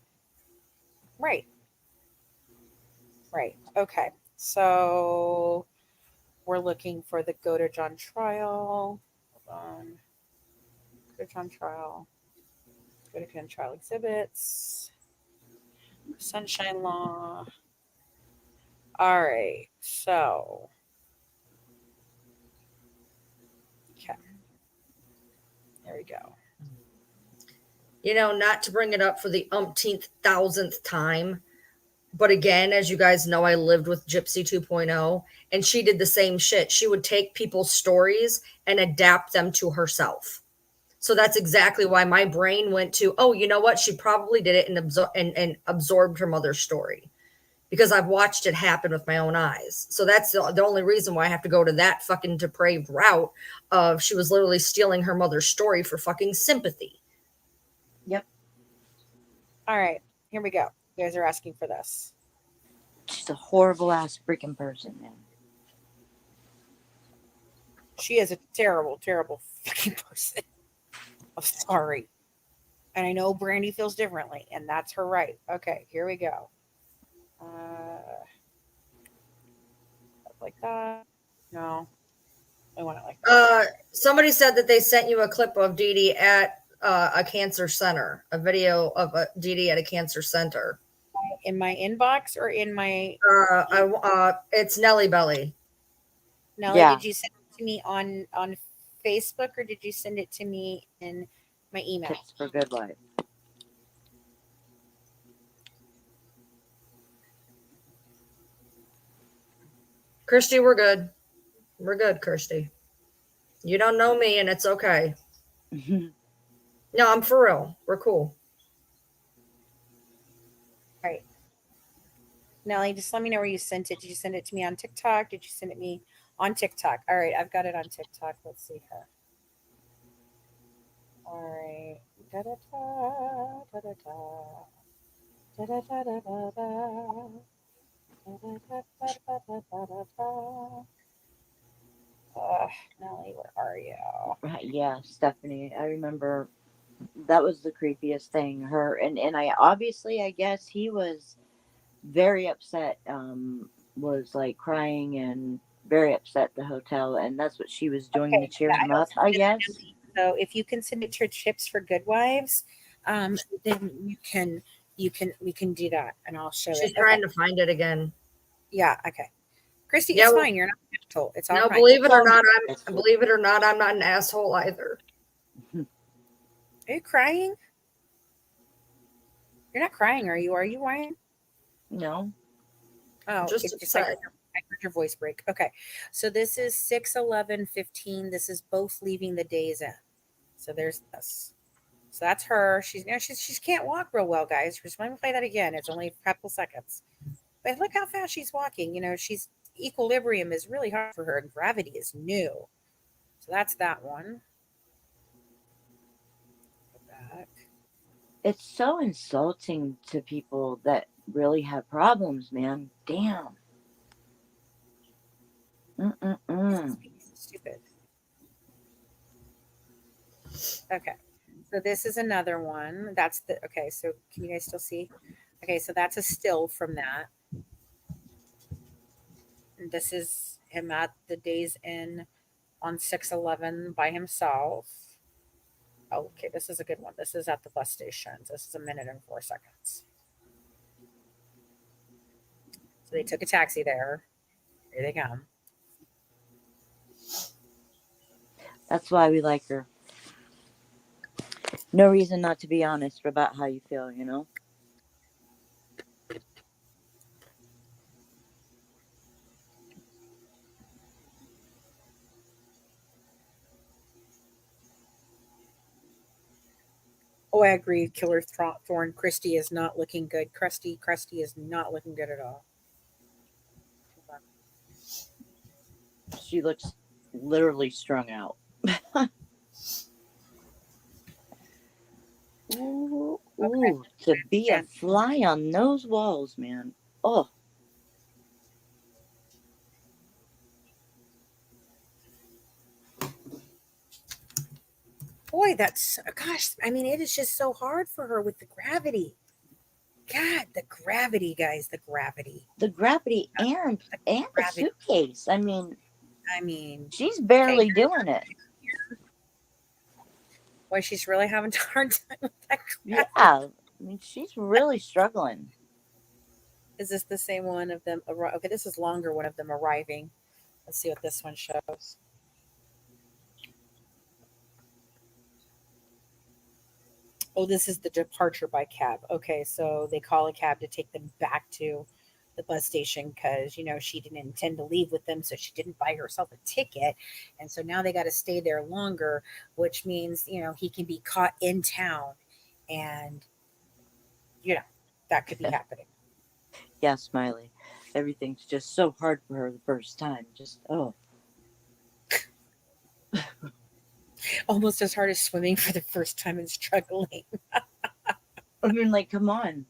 Okay. So we're looking for the Go to John trial. Hold on. Go to John trial. Go to John trial exhibits. Sunshine Law. All right. So. Okay. There we go. You know, not to bring it up for the umpteenth, thousandth time. But again, as you guys know, I lived with Gypsy 2.0, and she did the same shit. She would take people's stories and adapt them to herself. So that's exactly why my brain went to, oh, you know what? She probably did it and absorbed her mother's story, because I've watched it happen with my own eyes. So that's the only reason why I have to go to that fucking depraved route of she was literally stealing her mother's story for fucking sympathy. Yep. All right, here we go. You guys are asking for this. She's a horrible ass freaking person, man. She is a terrible, terrible fucking person. I'm sorry. And I know Brandy feels differently, and that's her right. Okay, here we go. Like that. No. I want it like that. Somebody said that they sent you a clip of DeeDee at a cancer center, a video of DeeDee at a cancer center. In my inbox or in my it's Nelly Belly. Nelly, Yeah. did you send it to me on Facebook or did you send it to me in my email? Tips for Good Life. Kirsty, we're good. We're good, Kirsty. You don't know me, and it's okay. No, I'm for real. We're cool. All right. Nelly, just let me know where you sent it. Did you send it to me on TikTok? Did you send it me on TikTok? All right, I've got it on TikTok. Let's see here. All right. Da-da-da, da-da-da. Da-da-da-da-da-da. Nelly, where are you? Yeah, Stephanie. I remember that was the creepiest thing. Her and I obviously, I guess he was very upset. Was like crying and very upset at the hotel, and that's what she was doing to cheer him up, I guess. So if you can send it to Chips for Good Wives, then we can do that, and I'll show it. She's trying to find it again. Yeah. Okay. Christy, Yeah, it's well, fine. You're not an asshole. It's all no, right. believe it or not, I'm not an asshole either. Are you crying? You're not crying, are you? Are you crying? No. Oh, Just it's upset. like I heard your voice break. Okay. So this is 6/11/15. This is both leaving the days in. So there's this. So that's her. She can't walk real well, guys. Just let me play that again. It's only a couple seconds. But look how fast she's walking. You know, she's equilibrium is really hard for her, and gravity is new. So that's that one. Go back. It's so insulting to people that really have problems, man. Damn. Stupid. Okay. So this is another one. That's the okay. So can you guys still see? Okay, so that's a still from that. And this is him at the Days Inn on 6/11 by himself. Oh, okay, this is a good one. This is at the bus station. This is 1 minute and 4 seconds. So they took a taxi there. Here they come. That's why we like her. No reason not to be honest about how you feel, you know? Oh, I agree. Killer Thorn. Christy is not looking good. Krusty is not looking good at all. She looks literally strung out. Ooh, to be a fly on those walls, man. Oh. Boy, that's gosh. I mean, it is just so hard for her with the gravity. God, the gravity, guys, the gravity. The gravity and the suitcase. I mean, she's barely doing it. Boy, she's really having a hard time with that gravity. Yeah, I mean, she's really struggling. Is this the same one of them? Okay, this is longer one of them arriving. Let's see what this one shows. Oh, this is the departure by cab. Okay, so they call a cab to take them back to the bus station because, you know, she didn't intend to leave with them, so she didn't buy herself a ticket. And so now they got to stay there longer, which means, you know, he can be caught in town and, you know, that could be happening. Yeah, Smiley. Everything's just so hard for her the first time. Just, oh. Almost as hard as swimming for the first time and struggling. I mean, like, come on.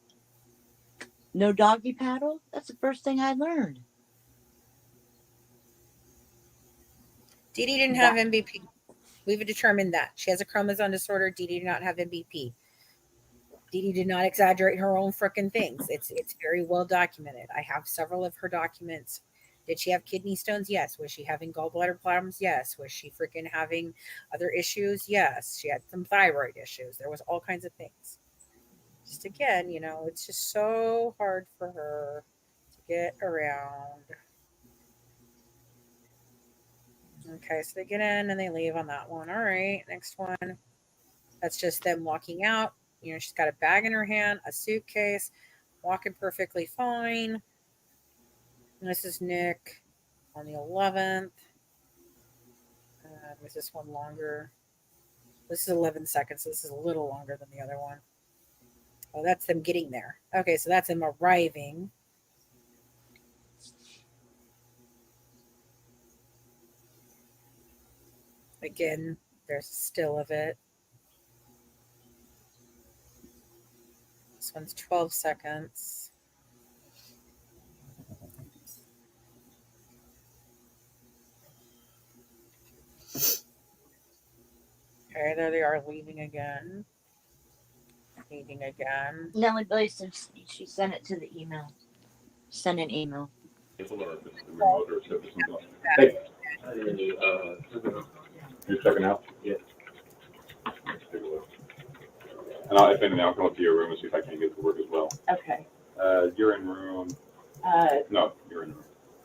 No doggy paddle? That's the first thing I learned. DeeDee didn't have MVP. We've determined that. She has a chromosome disorder. DeeDee did not have MVP. DeeDee did not exaggerate her own freaking things. It's very well documented. I have several of her documents. Did she have kidney stones? Yes. Was she having gallbladder problems? Yes. Was she freaking having other issues? Yes. She had some thyroid issues. There was all kinds of things. Just again, you know, it's just so hard for her to get around. Okay, so they get in and they leave on that one. All right, next one. That's just them walking out. You know, she's got a bag in her hand, a suitcase, walking perfectly fine. And this is Nick on the 11th. Was this one longer? This is 11 seconds. So this is a little longer than the other one. Oh, that's them getting there. Okay, so that's them arriving. Again, there's still of it. This one's 12 seconds. Okay, there they are leaving again. Leaving again. Nellie Billy said she sent it to the email. Send an email. Hey, you're checking out? Yeah. Take a look. And if anything, I'll come up to your room and see if I can get to work as well. Okay. You're in room. No, you're in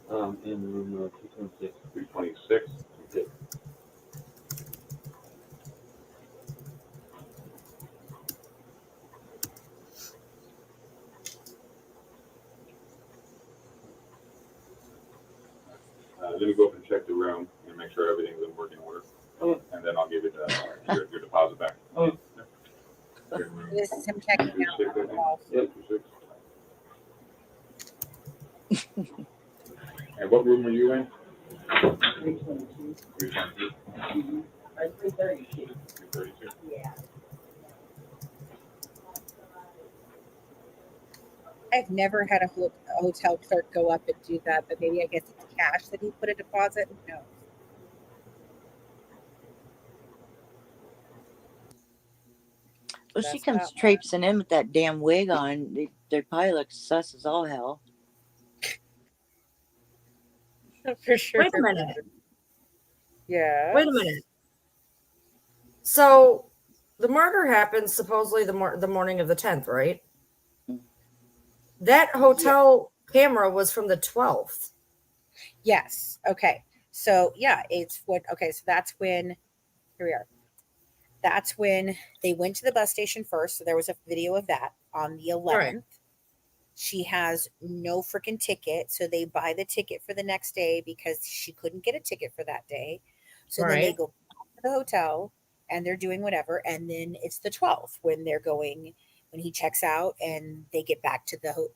room. In room 226. 226. Okay. Let me go up and check the room and make sure everything's in working order. And then I'll give you your deposit back. This is him checking out. And what room were you in? 322. 322. Or 332. 332. Yeah. I've never had a hotel clerk go up and do that, but maybe I guess it's cash that he put a deposit. No. Well, she comes traipsing in with that damn wig on. They probably look sus as all hell. For sure. Wait a minute. Yeah. Wait a minute. So the murder happened supposedly the morning of the 10th, right? That hotel camera was from the 12th. Yes. Okay. So yeah, it's what. Okay. So that's when. Here we are. That's when they went to the bus station first. So there was a video of that on the 11th. Right. She has no freaking ticket. So they buy the ticket for the next day because she couldn't get a ticket for that day. So then they go back to the hotel and they're doing whatever. And then it's the 12th when they're going, when he checks out and they get back to the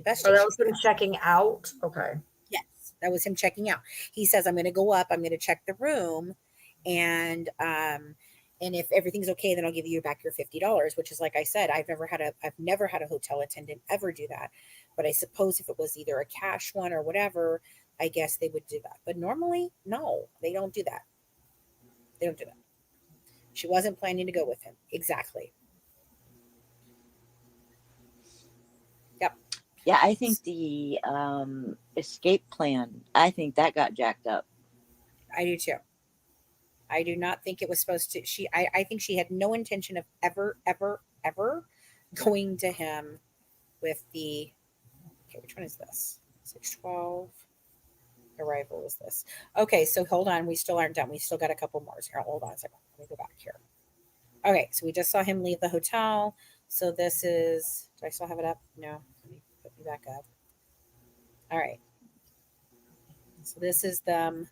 bus station. Oh, that was him checking out? Okay. Yes, that was him checking out. He says, I'm going to go up. I'm going to check the room. And if everything's okay, then I'll give you back your $50, which is, like I said, I've never had a hotel attendant ever do that. But I suppose if it was either a cash one or whatever, I guess they would do that. But normally, no, they don't do that. They don't do that. She wasn't planning to go with him. Exactly. Yep. Yeah, I think the escape plan, I think that got jacked up. I do too. I do not think it was supposed to. I think she had no intention of ever going to him with the. Okay, which one is this? 612. Arrival is this. Okay, so hold on. We still aren't done. We still got a couple more. Here, hold on a second. Let me go back here. Okay, so we just saw him leave the hotel. So this is. Do I still have it up? No. Let me put me back up. All right. So this is them.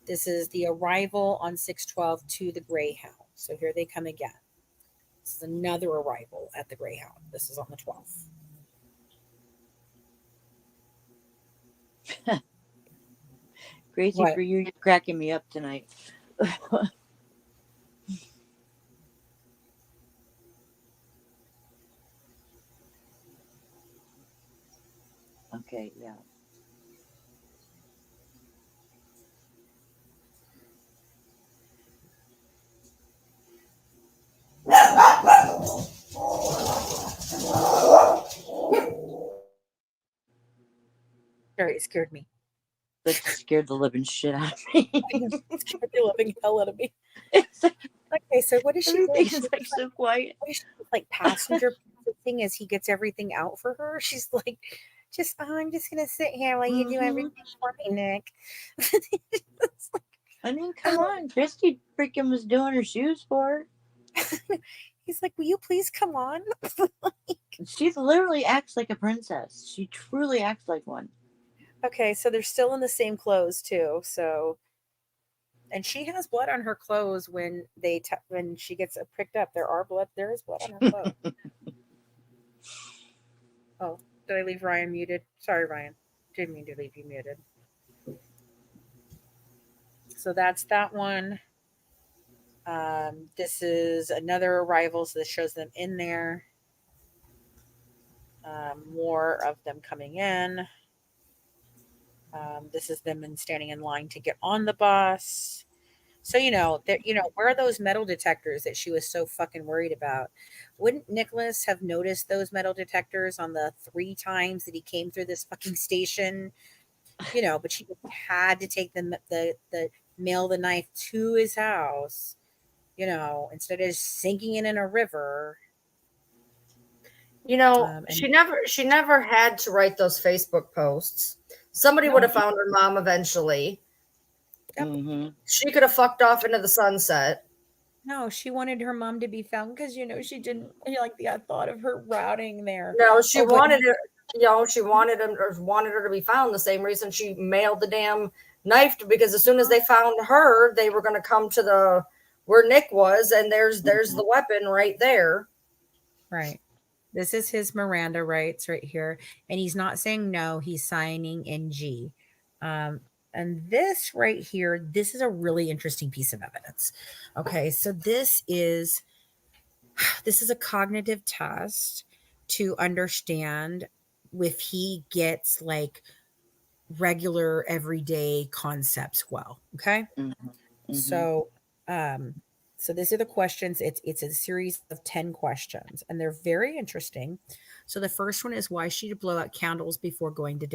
This is the arrival on 612 to the Greyhound. So here they come again. This is another arrival at the Greyhound. This is on the 12th. Crazy what? For you, you're cracking me up tonight. Okay, yeah. Sorry, it scared me. That scared the living shit out of me. It scared the living hell out of me. It's like, Okay, so what is she doing? everything She's is like so quiet. what is she, like passenger thing as he gets everything out for her? She's like, just I'm just gonna sit here while you do Mhm. everything for me, Nick. It's like, I mean, come on. Christy freaking was doing her shoes for her. he's like, will you please come on? She literally acts like a princess. She truly acts like one. Okay, so they're still in the same clothes too. So, and she has blood on her clothes when when she gets pricked up. There is blood on her clothes. Oh, did I leave Ryan muted? Sorry, Ryan. Didn't mean to leave you muted. So that's that one. This is another arrival, so this shows them in there. More of them coming in. This is them standing in line to get on the bus. So where are those metal detectors that she was so fucking worried about? Wouldn't Nicholas have noticed those metal detectors on the 3 times that he came through this fucking station? But she had to take the mail the knife to his house, instead of sinking it in a river. She never had to write those Facebook posts. Somebody would have found her mom eventually. Yep. Mm-hmm. She could have fucked off into the sunset. No, she wanted her mom to be found because she didn't like the thought of her routing there. No, she wanted her. She wanted her to be found. The same reason she mailed the damn knife because as soon as they found her, they were going to come to where Nick was, and there's the weapon right there. Right. This is his Miranda rights right here, and he's not saying no. He's signing NG. And this right here, this is a really interesting piece of evidence. Okay, so this is a cognitive test to understand if he gets like regular everyday concepts well. Okay. Mm-hmm. So these are the questions. It's a series of 10 questions, and they're very interesting. So the first one is, why should you blow out candles before going to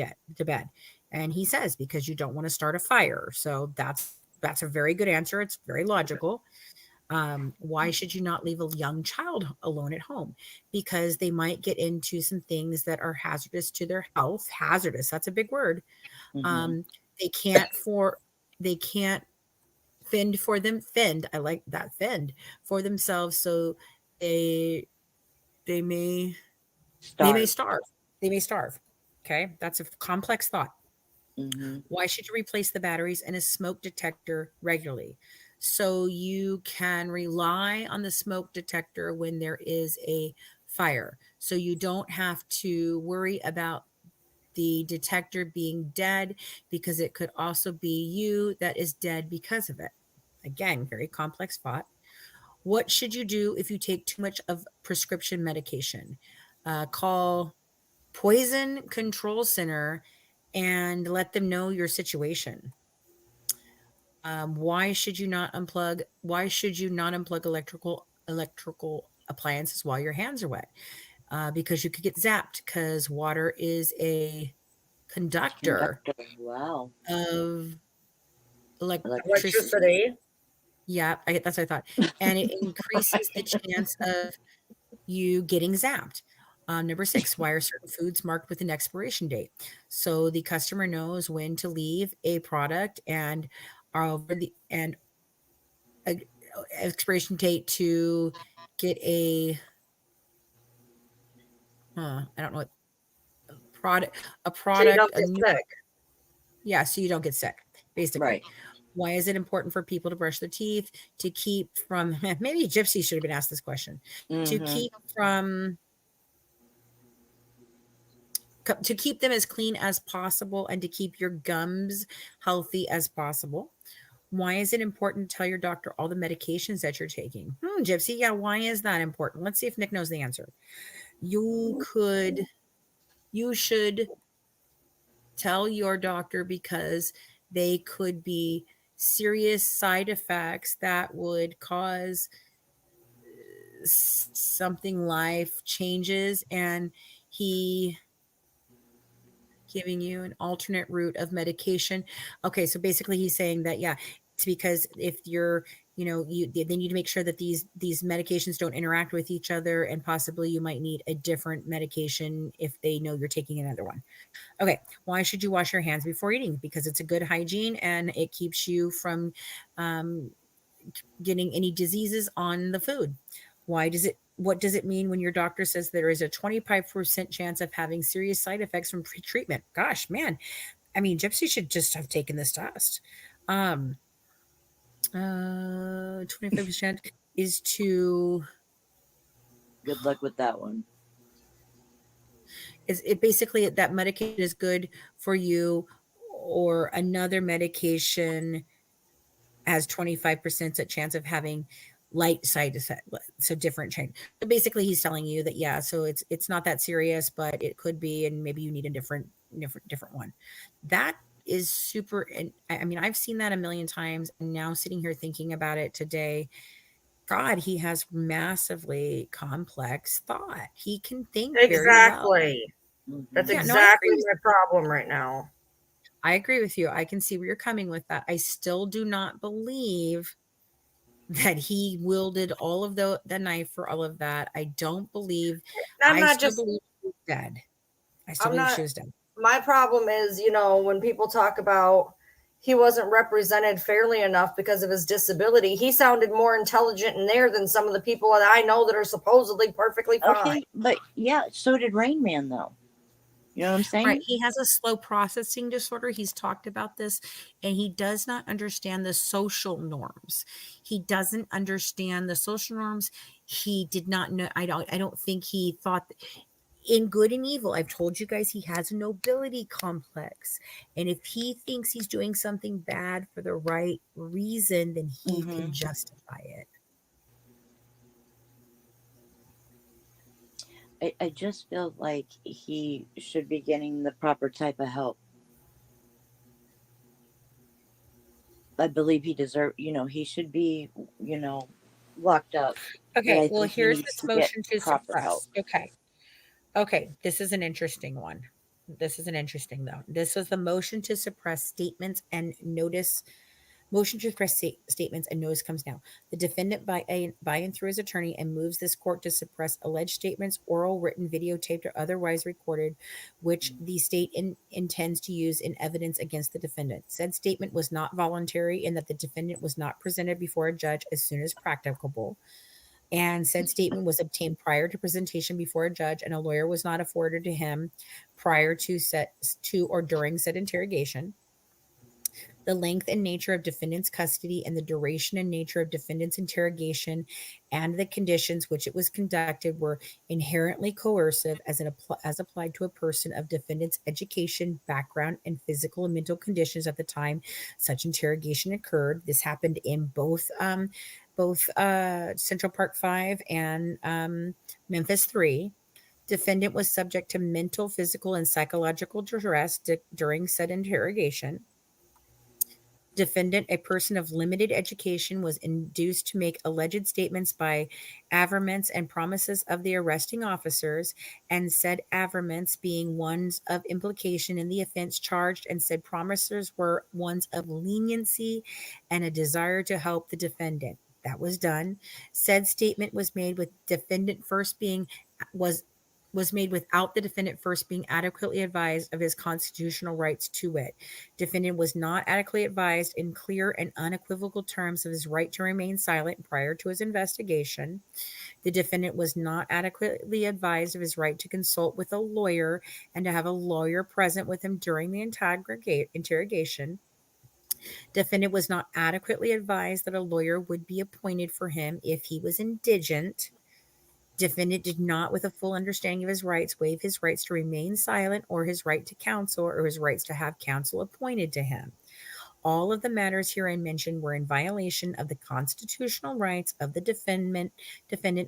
bed? And he says, because you don't want to start a fire. So that's a very good answer. It's very logical. Why should you not leave a young child alone at home? Because they might get into some things that are hazardous to their health. Hazardous, that's a big word. Mm-hmm. They can't fend. I like that, fend for themselves. So they may starve. They may starve. Okay. That's a complex thought. Mm-hmm. Why should you replace the batteries in a smoke detector regularly? So you can rely on the smoke detector when there is a fire. So you don't have to worry about the detector being dead, because it could also be you that is dead because of it. Again, very complex thought. What should you do if you take too much of prescription medication? Call Poison Control Center and let them know your situation. Why should you not unplug electrical appliances while your hands are wet? Because you could get zapped, because water is a conductor Wow. of Electricity. Yeah, that's what I thought. And it increases the chance of you getting zapped. Number 6, why are certain foods marked with an expiration date? So the customer knows when to leave a product and expiration date to get I don't know what product, So you don't a get new, sick. yeah, so you don't get sick, basically. Right. Why is it important for people to brush their teeth? To keep from, maybe Gypsy should have been asked this question. To keep them as clean as possible, and to keep your gums healthy as possible. Why is it important to tell your doctor all the medications that you're taking? Gypsy, yeah, why is that important? Let's see if Nick knows the answer. You should tell your doctor because they could be serious side effects that would cause something life changes, and he giving you an alternate route of medication. Okay, so basically he's saying that, yeah, it's because if you're, they need to make sure that these medications don't interact with each other, and possibly you might need a different medication if they know you're taking another one. Okay, why should you wash your hands before eating? Because it's a good hygiene and it keeps you from getting any diseases on the food. What does it mean when your doctor says there is a 25% chance of having serious side effects from treatment? Gosh, man. I mean, Gypsy should just have taken this test. 25% is to... Good luck with that one. Is it basically that medication is good for you, or another medication has 25% chance of having light side effect, so different change. So basically he's telling you that, yeah, so it's not that serious, but it could be, and maybe you need a different one. That is super. And I mean, I've seen that a million times, and now sitting here thinking about it today, God, he has massively complex thought. He can think very well. Exactly. That's Yeah, exactly my problem right now. I agree with you. I can see where you're coming with that. I still do not believe that he wielded all of the knife for all of that. I don't believe. I still believe she was dead. I still believe she was dead. My problem is, when people talk about he wasn't represented fairly enough because of his disability, he sounded more intelligent in there than some of the people that I know that are supposedly perfectly fine. Okay, but yeah, so did Rain Man, though. You know what I'm saying? Right. He has a slow processing disorder. He's talked about this, and he does not understand the social norms. He doesn't understand the social norms. He did not know. I don't think he thought in good and evil. I've told you guys he has a nobility complex. And if he thinks he's doing something bad for the right reason, then he can justify it. I just feel like he should be getting the proper type of help. I believe he deserves, he should be, locked up. Okay, well, here's this motion to suppress. Okay, this is an interesting one. This is an interesting, though. This is the motion to suppress statements and notice. Motion to suppress statements and notice comes now. The defendant by and through his attorney and moves this court to suppress alleged statements, oral, written, videotaped, or otherwise recorded, which the state intends to use in evidence against the defendant. Said statement was not voluntary in that the defendant was not presented before a judge as soon as practicable. And said statement was obtained prior to presentation before a judge, and a lawyer was not afforded to him prior to or during said interrogation. The length and nature of defendant's custody and the duration and nature of defendant's interrogation and the conditions which it was conducted were inherently coercive as applied to a person of defendant's education, background, and physical and mental conditions at the time such interrogation occurred. This happened in both Central Park 5 and Memphis 3. Defendant was subject to mental, physical, and psychological duress during said interrogation. Defendant, a person of limited education, was induced to make alleged statements by averments and promises of the arresting officers, and said averments being ones of implication in the offense charged, and said promises were ones of leniency and a desire to help the defendant. That was done. Said statement was made with defendant first being was made without the defendant first being adequately advised of his constitutional rights to wit. Defendant was not adequately advised in clear and unequivocal terms of his right to remain silent prior to his investigation. The defendant was not adequately advised of his right to consult with a lawyer and to have a lawyer present with him during the interrogation. Defendant was not adequately advised that a lawyer would be appointed for him if he was indigent. Defendant did not, with a full understanding of his rights, waive his rights to remain silent or his right to counsel or his rights to have counsel appointed to him. all of the matters herein mentioned were in violation of the constitutional rights of the defendant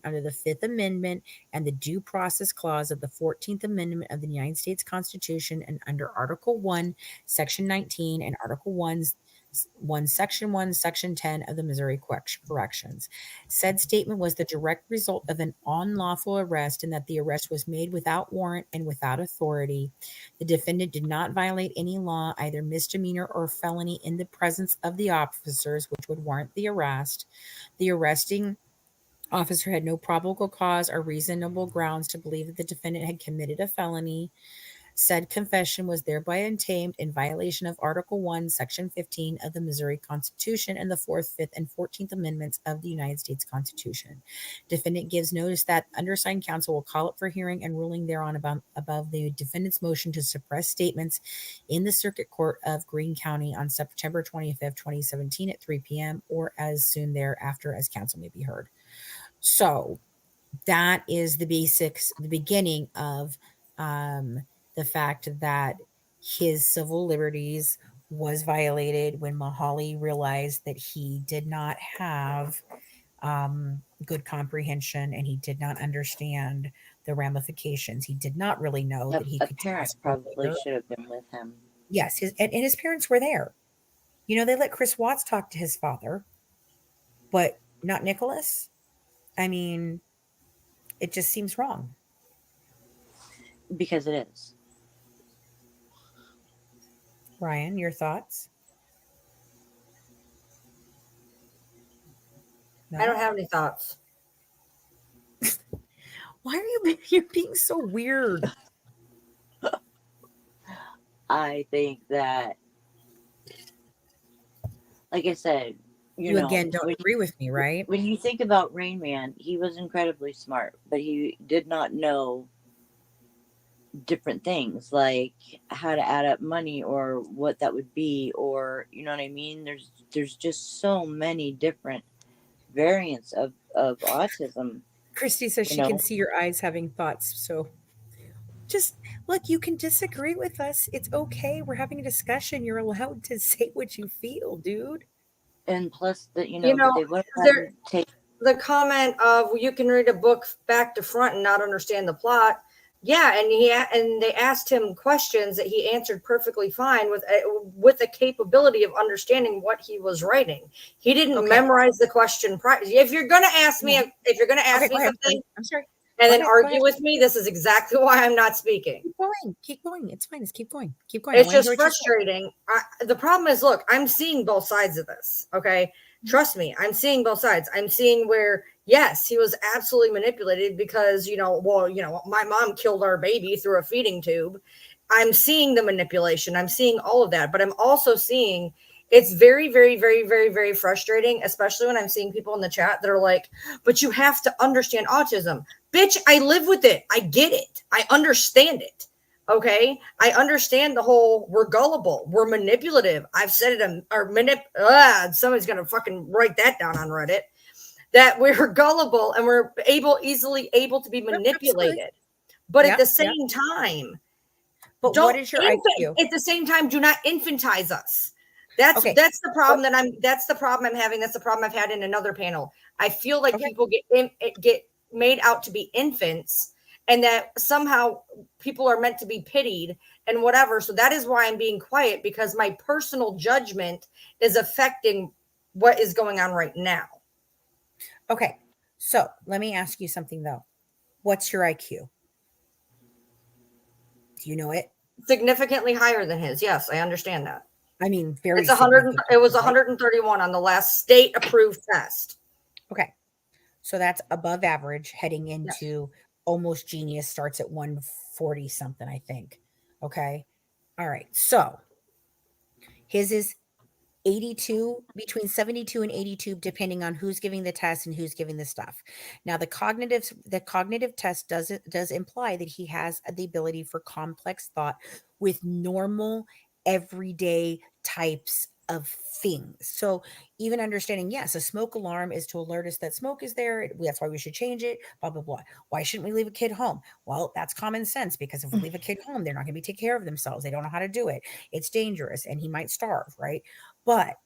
under the Fifth Amendment and the Due Process Clause of the 14th Amendment of the United States Constitution, and under Article 1, Section 19, and Article 1, Section 1, Section 10 of the Missouri Corrections. Said statement was the direct result of an unlawful arrest, and that the arrest was made without warrant and without authority. The defendant did not violate any law, either misdemeanor or felony, in the presence of the officers, which would warrant the arrest. The arresting officer had no probable cause or reasonable grounds to believe that the defendant had committed a felony. Said confession was thereby obtained in violation of Article 1, Section 15 of the Missouri Constitution and the 4th, 5th, and 14th Amendments of the United States Constitution. Defendant gives notice that undersigned counsel will call up for hearing and ruling thereon above the defendant's motion to suppress statements in the Circuit Court of Greene County on September 25th, 2017 at 3 p.m. or as soon thereafter as counsel may be heard. So that is the basics, the beginning of the fact that his civil liberties was violated when Mahaly realized that he did not have good comprehension and he did not understand the ramifications. He did not really know that he A could parent ask probably should have been with him. Yes, and his parents were there. You know, they let Chris Watts talk to his father, but not Nicholas. I mean, it just seems wrong. Because it is. Ryan, your thoughts? No? I don't have any thoughts. Why are you're being so weird? I think that, like I said, You again don't agree with me, right? When you think about Rain Man, he was incredibly smart, but he did not know different things like how to add up money or what that would be, or you know what I mean. There's just so many different variants of autism. Christy says she can see your eyes having thoughts, so just look, you can disagree with us. It's okay. We're having a discussion. You're allowed to say what you feel, dude. And plus that they would take the comment of you can read a book back to front and not understand the plot. Yeah, and they asked him questions that he answered perfectly fine with the capability of understanding what he was writing. He didn't memorize the question. If you're going to ask me, something, I'm sorry, and then argue with me, this is exactly why I'm not speaking. Keep going. It's fine. Just keep going. It's just frustrating. The problem is, look, I'm seeing both sides of this. Okay. Trust me, I'm seeing both sides. I'm seeing where, yes, he was absolutely manipulated because, my mom killed our baby through a feeding tube. I'm seeing the manipulation. I'm seeing all of that. But I'm also seeing it's very, very, very, very, very frustrating, especially when I'm seeing people in the chat that are like, but you have to understand autism. Bitch, I live with it. I get it. I understand it. Okay, I understand the whole we're gullible, we're manipulative. I've said it, somebody's gonna fucking write that down on Reddit. That we're gullible and we're easily able to be manipulated. But at the same time, what is your IQ? At the same time, do not infantize us. That's the problem that's the problem I'm having. That's the problem I've had in another panel. I feel like people get made out to be infants. And that somehow people are meant to be pitied and whatever. So that is why I'm being quiet, because my personal judgment is affecting what is going on right now. Okay. So let me ask you something, though. What's your IQ? Do you know it? Significantly higher than his. Yes, I understand that. I mean, very. It's 100. It was 131 on the last state-approved test. Okay. So that's above average heading into almost genius. Starts at 140 something, I think. Okay. All right. So his is 82, between 72 and 82, depending on who's giving the test and who's giving the stuff. Now, the cognitive test does imply that he has the ability for complex thought with normal, everyday types of things. So even understanding, yes, a smoke alarm is to alert us that smoke is there. That's why we should change it, blah, blah, blah. Why shouldn't we leave a kid home? Well, that's common sense, because if we leave a kid home, they're not going to be taking care of themselves. They don't know how to do it. It's dangerous and he might starve, right? But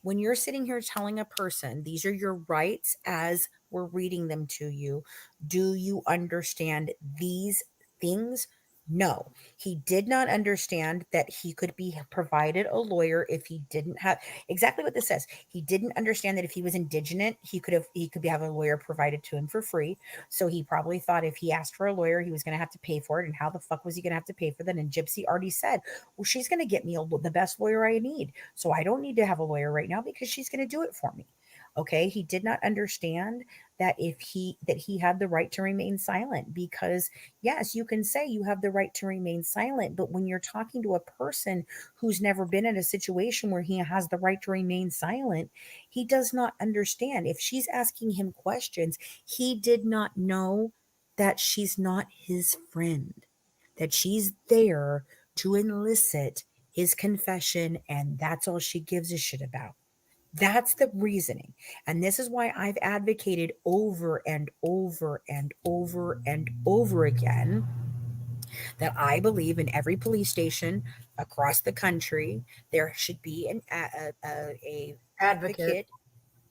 when you're sitting here telling a person, these are your rights as we're reading them to you, do you understand these things? No, he did not understand that he could be provided a lawyer if he didn't have exactly what this says. He didn't understand that if he was indigent, he could have a lawyer provided to him for free. So he probably thought if he asked for a lawyer, he was going to have to pay for it. And how the fuck was he going to have to pay for that? And Gypsy already said, well, she's going to get me the best lawyer I need. So I don't need to have a lawyer right now because she's going to do it for me. Okay. He did not understand that he had the right to remain silent, because yes, you can say you have the right to remain silent, but when you're talking to a person who's never been in a situation where he has the right to remain silent, he does not understand. If she's asking him questions, he did not know that she's not his friend, that she's there to elicit his confession, and that's all she gives a shit about. That's the reasoning. And this is why I've advocated over and over and over and over again that I believe in every police station across the country, there should be a Advocate.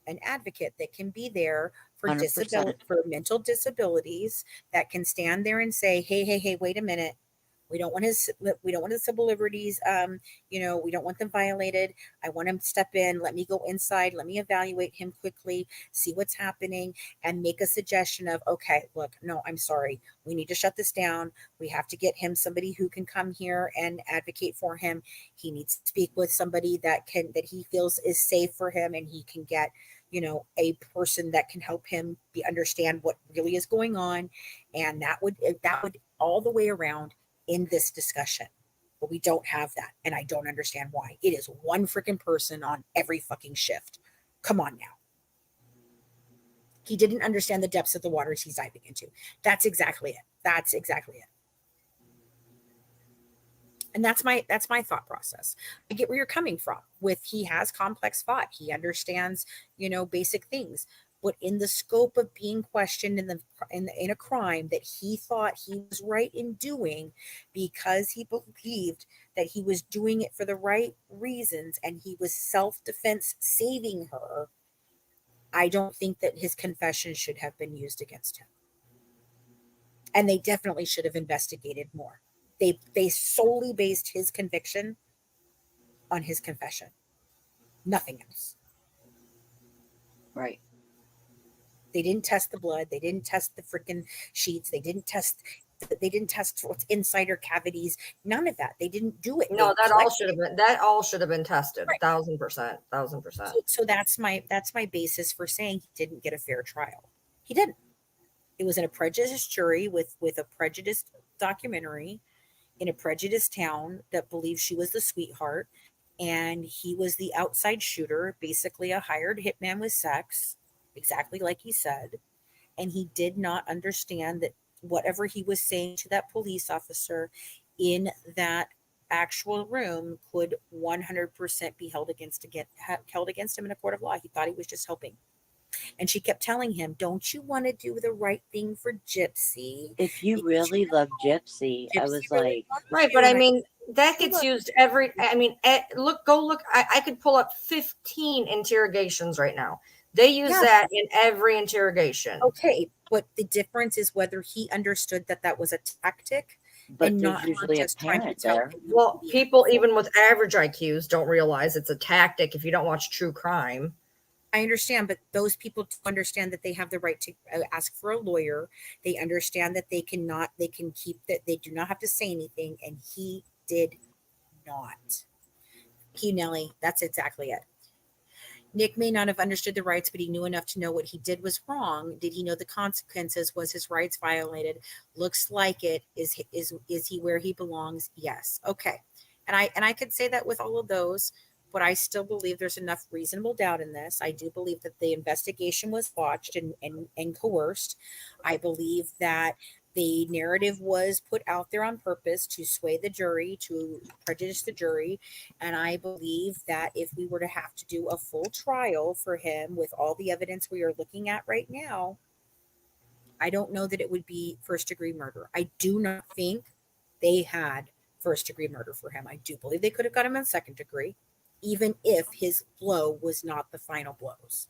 an advocate that can be there for 100%. for mental disabilities, that can stand there and say, hey, wait a minute. We don't want his civil liberties. We don't want them violated. I want him to step in. Let me go inside. Let me evaluate him quickly, see what's happening, and make a suggestion of, okay, look, no, I'm sorry. We need to shut this down. We have to get him somebody who can come here and advocate for him. He needs to speak with somebody that he feels is safe for him, and he can get, a person that can help him understand what really is going on. And that would all the way around in this discussion. But we don't have that, and I don't understand why. It is one freaking person on every fucking shift. Come on now. He didn't understand the depths of the waters he's diving into. That's exactly it. And that's my thought process. I get where you're coming from with, he has complex thought. He understands, basic things. But in the scope of being questioned in a crime that he thought he was right in doing, because he believed that he was doing it for the right reasons and he was self-defense saving her, I don't think that his confession should have been used against him. And they definitely should have investigated more. They solely based his conviction on his confession. Nothing else. Right. They didn't test the blood. They didn't test the freaking sheets. They didn't test what's inside her cavities. None of that. They didn't do it. No, that all should have been tested. Right. 1,000%. So that's my basis for saying he didn't get a fair trial. He didn't. It was in a prejudiced jury with a prejudiced documentary in a prejudiced town that believed she was the sweetheart, and he was the outside shooter, basically a hired hitman with sex, exactly like he said. And he did not understand that whatever he was saying to that police officer in that actual room could 100% be held against him in a court of law. He thought he was just helping. And she kept telling him, don't you want to do the right thing for Gypsy? If you really love Gypsy, I was really like, Right, but I mean, that gets used go look. I could pull up 15 interrogations right now. They use that in every interrogation. Okay, but the difference is whether he understood that was a tactic, but and there's not usually a just trying to parent tell there. him. Well, people even with average IQs don't realize it's a tactic if you don't watch true crime. I understand, but those people understand that they have the right to ask for a lawyer. They understand that they do not have to say anything, and he did not. Nelly, that's exactly it. Nick may not have understood the rights, but he knew enough to know what he did was wrong. Did he know the consequences? Was his rights violated? Looks like it. Is he where he belongs? Yes. Okay. And I could say that with all of those, but I still believe there's enough reasonable doubt in this. I do believe that the investigation was watched and coerced. I believe that the narrative was put out there on purpose to sway the jury, to prejudice the jury. And I believe that if we were to have to do a full trial for him with all the evidence we are looking at right now, I don't know that it would be first-degree murder. I do not think they had first-degree murder for him. I do believe they could have got him in second degree. even if his blow was not the final blows.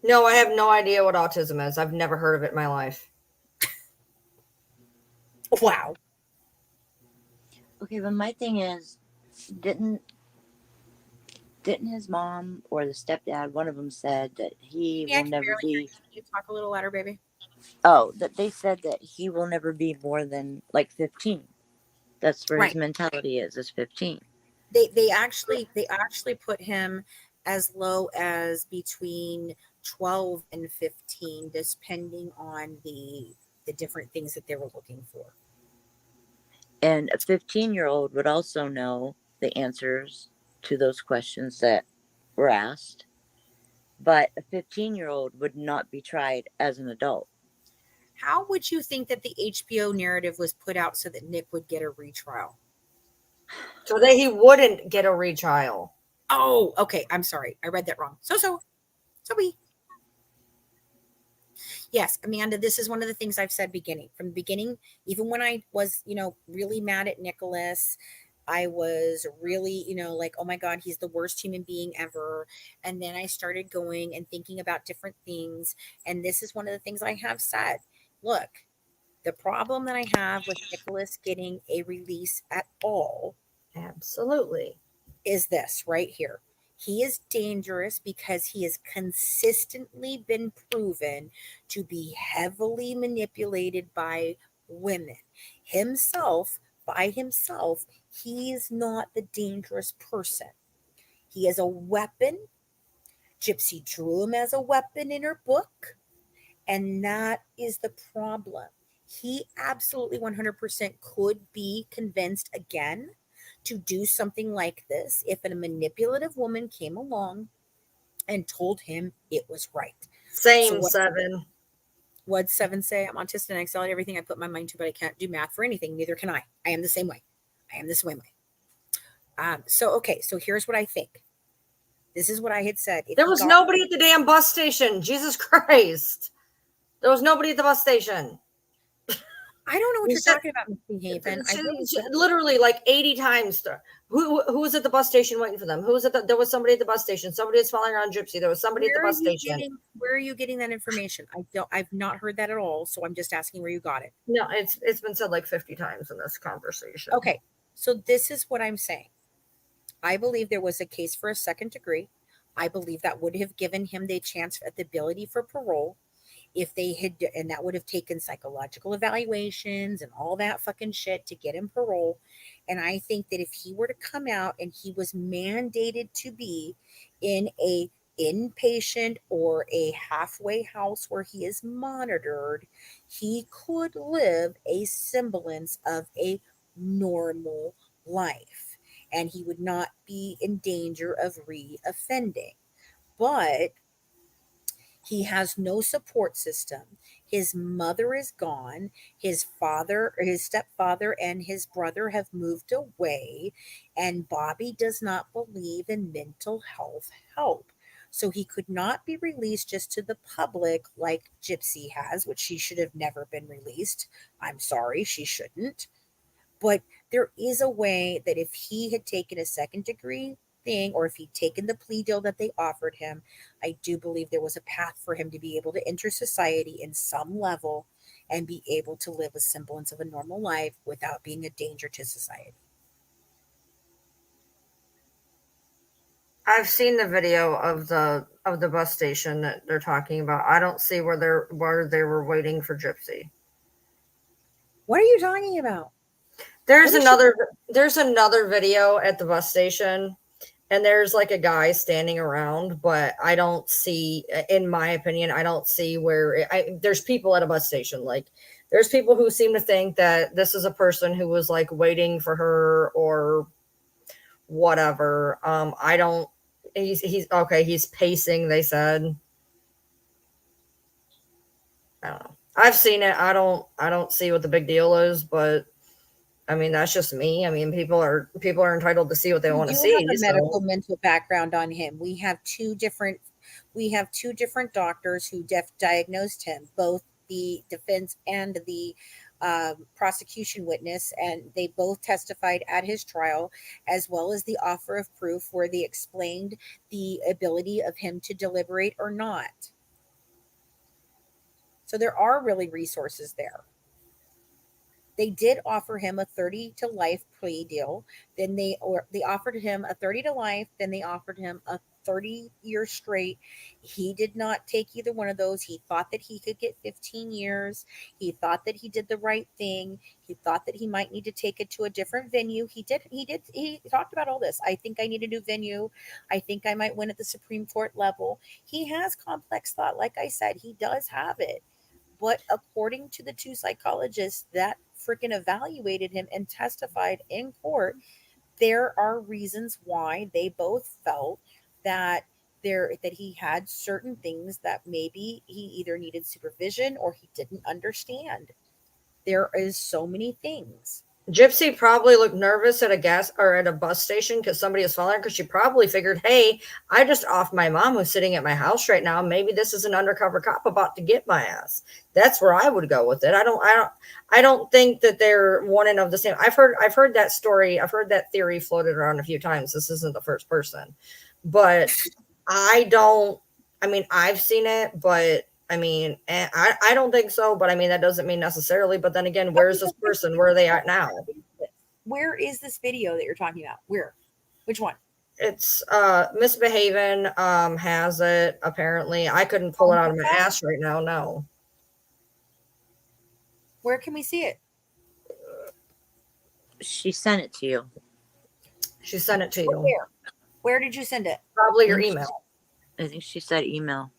No, I have no idea what autism is. I've never heard of it in my life. Wow. Okay, but my thing is, didn't his mom or the stepdad, one of them said that he Yeah, I will can never barely hear be. you. Talk a little louder, baby. Oh, that they said that he will never be more than like 15. That's where his Right. mentality is 15. They actually put him as low as between 12 and 15, depending on the different things that they were looking for. And a 15-year-old would also know the answers to those questions that were asked. But a 15-year-old would not be tried as an adult. How would you think that the HBO narrative was put out so that Nick would get a retrial? So that he wouldn't get a retrial. Oh, okay. I'm sorry. I read that wrong. So we. Yes, Amanda, this is one of the things I've said from the beginning, even when I was, really mad at Nicholas. I was really, like, oh my God, he's the worst human being ever. And then I started going and thinking about different things. And this is one of the things I have said. Look, the problem that I have with Nicholas getting a release at all Absolutely. is this right here. He is dangerous because he has consistently been proven to be heavily manipulated by women. By himself, he is not the dangerous person. He is a weapon. Gypsy drew him as a weapon in her book. And that is the problem. He absolutely 100% could be convinced again to do something like this if a manipulative woman came along and told him it was right. Same, Seven. What'd Seven say? I'm autistic and I excel at everything I put my mind to, but I can't do math for anything. Neither can I. I am the same way. So here's what I think. This is what I had said. There was nobody at the damn bus station. Jesus Christ. There was nobody at the bus station. I don't know what you're talking about, Miss Haven. Literally like 80 times. Who was at the bus station waiting for them? There was somebody at the bus station. Somebody was following around Gypsy. There was somebody at the bus station. Where are you getting that information? I've not heard that at all. So I'm just asking where you got it. No, it's been said like 50 times in this conversation. Okay. So this is what I'm saying. I believe there was a case for a second degree. I believe that would have given him the chance at the ability for parole. If they had, and that would have taken psychological evaluations and all that fucking shit to get him parole. And I think that if he were to come out and he was mandated to be in a inpatient or a halfway house where he is monitored, he could live a semblance of a normal life and he would not be in danger of re-offending. But he has no support system. His mother is gone. His stepfather and his brother have moved away. And Bobby does not believe in mental health help. So he could not be released just to the public like Gypsy has, which she should have never been released. I'm sorry, she shouldn't. But there is a way that if he had taken a second degree thing, or if he'd taken the plea deal that they offered him, I do believe there was a path for him to be able to enter society in some level and be able to live a semblance of a normal life without being a danger to society. I've seen the video of the bus station that they're talking about. I don't see where they were waiting for Gypsy. What are you talking about? There's another video at the bus station. And there's like a guy standing around, but I don't see, in my opinion, I don't see where there's people at a bus station. Like there's people who seem to think that this is a person who was like waiting for her or whatever. He's okay. He's pacing. They said, I don't know. I've seen it. I don't see what the big deal is, but I mean, that's just me. I mean, people are entitled to see what they want to see. Have a medical mental background on him. We have two different doctors who diagnosed him, both the defense and the prosecution witness, and they both testified at his trial, as well as the offer of proof where they explained the ability of him to deliberate or not. So there are really resources there. They did offer him a 30 to life plea deal. Then they offered him a 30 to life. Then they offered him a 30 years straight. He did not take either one of those. He thought that he could get 15 years. He thought that he did the right thing. He thought that he might need to take it to a different venue. He talked about all this. I think I need a new venue. I think I might win at the Supreme Court level. He has complex thought. Like I said, he does have it. But according to the two psychologists that freaking evaluated him and testified in court, there are reasons why they both felt that he had certain things that maybe he either needed supervision or he didn't understand. There is so many things. Gypsy probably looked nervous at a gas or at a bus station because somebody was following her, because she probably figured, hey, I just offed my mom who's sitting at my house right now. Maybe this is an undercover cop about to get my ass. That's where I would go with it. I don't think that they're one and of the same. I've heard that story. I've heard that theory floated around a few times. This isn't the first person, but I've seen it, but I don't think so, but that doesn't mean necessarily. But then again, where's this person? Where are they at now? Where is this video that you're talking about? Where? Which one? It's Misbehaving has it, apparently. I couldn't pull it out of my ass right now, no. Where can we see it? She sent it to you. She sent it to you. Where did you send it? Probably your email. I think she said email.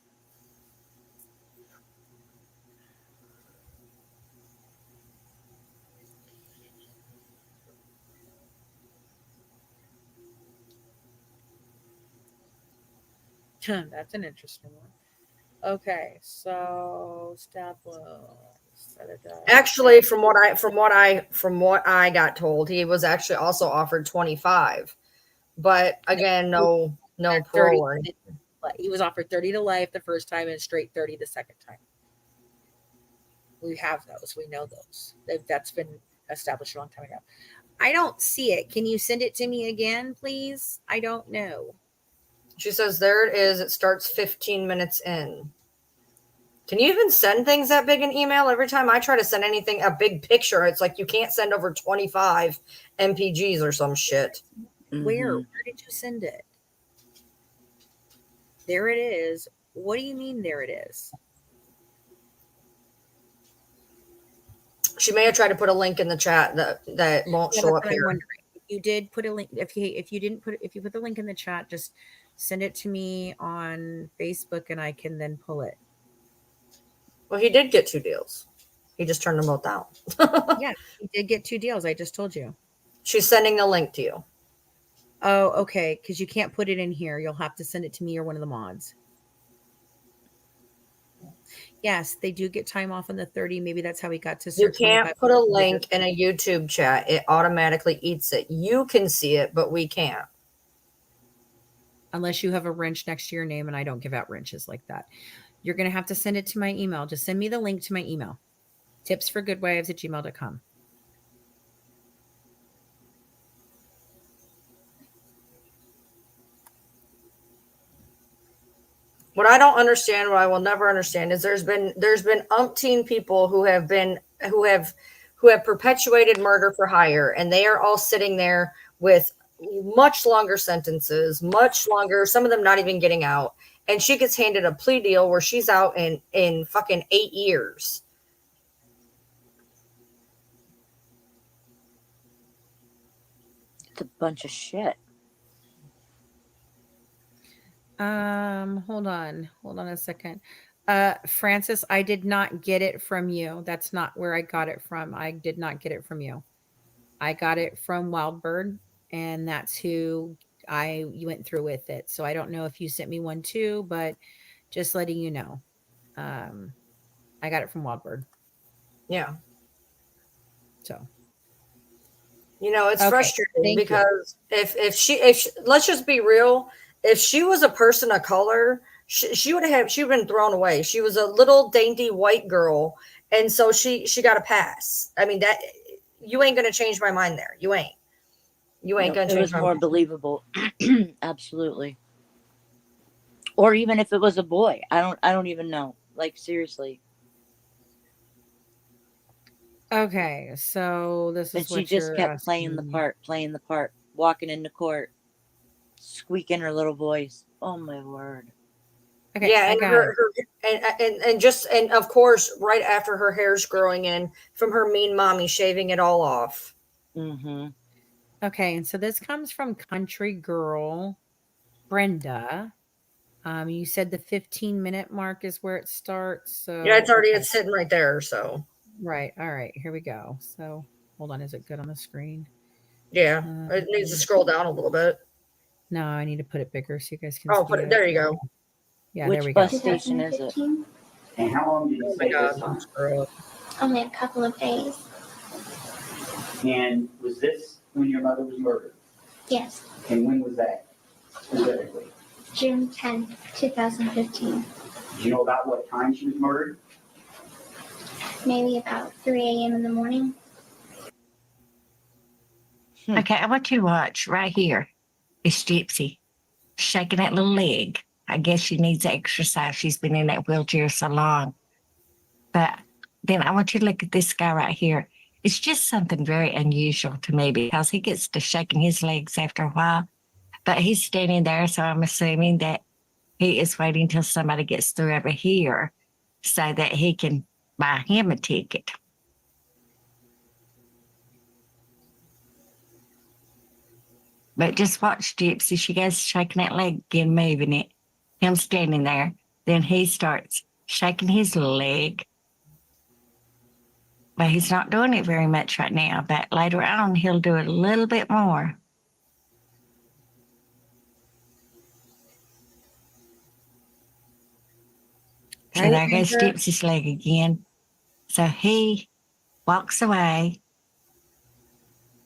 That's an interesting one. Okay, so step Actually, from what I got told, he was actually also offered 25. But again, no parole or anything. He was offered 30 to life the first time and straight 30 the second time. We have those. We know those. That's been established a long time ago. I don't see it. Can you send it to me again, please? I don't know. She says, there it is. It starts 15 minutes in. Can you even send things that big in email? Every time I try to send anything, a big picture, it's like you can't send over 25 MPGs or some shit. Mm-hmm. Where did you send it? There it is. What do you mean there it is? She may have tried to put a link in the chat that won't show up here. If you did put a link, if you put the link in the chat, just send it to me on Facebook and I can then pull it. Well, he did get 2 deals. He just turned them both down. Yeah, he did get 2 deals. I just told you. She's sending the link to you. Oh, okay. Because you can't put it in here. You'll have to send it to me or one of the mods. Yes, they do get time off on the 30. Maybe that's how he got to. You can't put a link in a YouTube chat. It automatically eats it. You can see it, but we can't. Unless you have a wrench next to your name, and I don't give out wrenches like that. You're going to have to send it to my email. Just send me the link to my email. tipsforgoodwives@gmail.com. What I don't understand, what I will never understand, is there's been umpteen people who have perpetuated murder for hire, and they are all sitting there with much longer sentences, much longer, some of them not even getting out. And she gets handed a plea deal where she's out in fucking 8 years. It's a bunch of shit. Hold on a second. Francis, I did not get it from you. That's not where I got it from. I did not get it from you. I got it from Wildbird, and that's who you went through with it. So I don't know if you sent me one too, but just letting you know. I got it from Wildbird. Yeah. So. It's frustrating because if she let's just be real. If she was a person of color, she would have been thrown away. She was a little dainty white girl, and so she got a pass. I mean, that you ain't gonna change my mind there. You ain't Nope, gonna it change was my more mind. believable. Absolutely. Or even if it was a boy. I don't even know. Like, seriously. Okay, so this And is she what just you're kept playing the part, walking into court, squeaking her little voice. Oh my word. Okay, Yeah, I and got her, it. and of course, right after her hair's growing in from her mean mommy shaving it all off. Mm-hmm. Okay, and so this comes from Country Girl Brenda. You said the 15-minute mark is where it starts. So Yeah, okay. it's sitting right there. So Right. All right. Here we go. So hold on. Is it good on the screen? yeah, it needs to scroll down a little bit. No, I need to put it bigger so you guys can Oh, see put it it. there. You go. Yeah, there Which we go. bus station is it? And how long did you Oh my say God, this on? screw up. Only a couple of days. And was this when your mother was murdered? Yes. And when was that specifically? June 10th, 2015. Do you know about what time she was murdered? Maybe about 3 a.m. in the morning. Okay, I want you to watch right here. It's Gypsy shaking that little leg. I guess she needs exercise. She's been in that wheelchair so long. But then I want you to look at this guy right here. It's just something very unusual to me because he gets to shaking his legs after a while. But he's standing there, so I'm assuming that he is waiting till somebody gets through over here so that he can buy him a ticket. But just watch Gypsy. She goes shaking that leg again, moving it. Him standing there. Then he starts shaking his leg. But he's not doing it very much right now. But later on, he'll do it a little bit more. So Right, there goes Amber? Gypsy's leg again. So he walks away,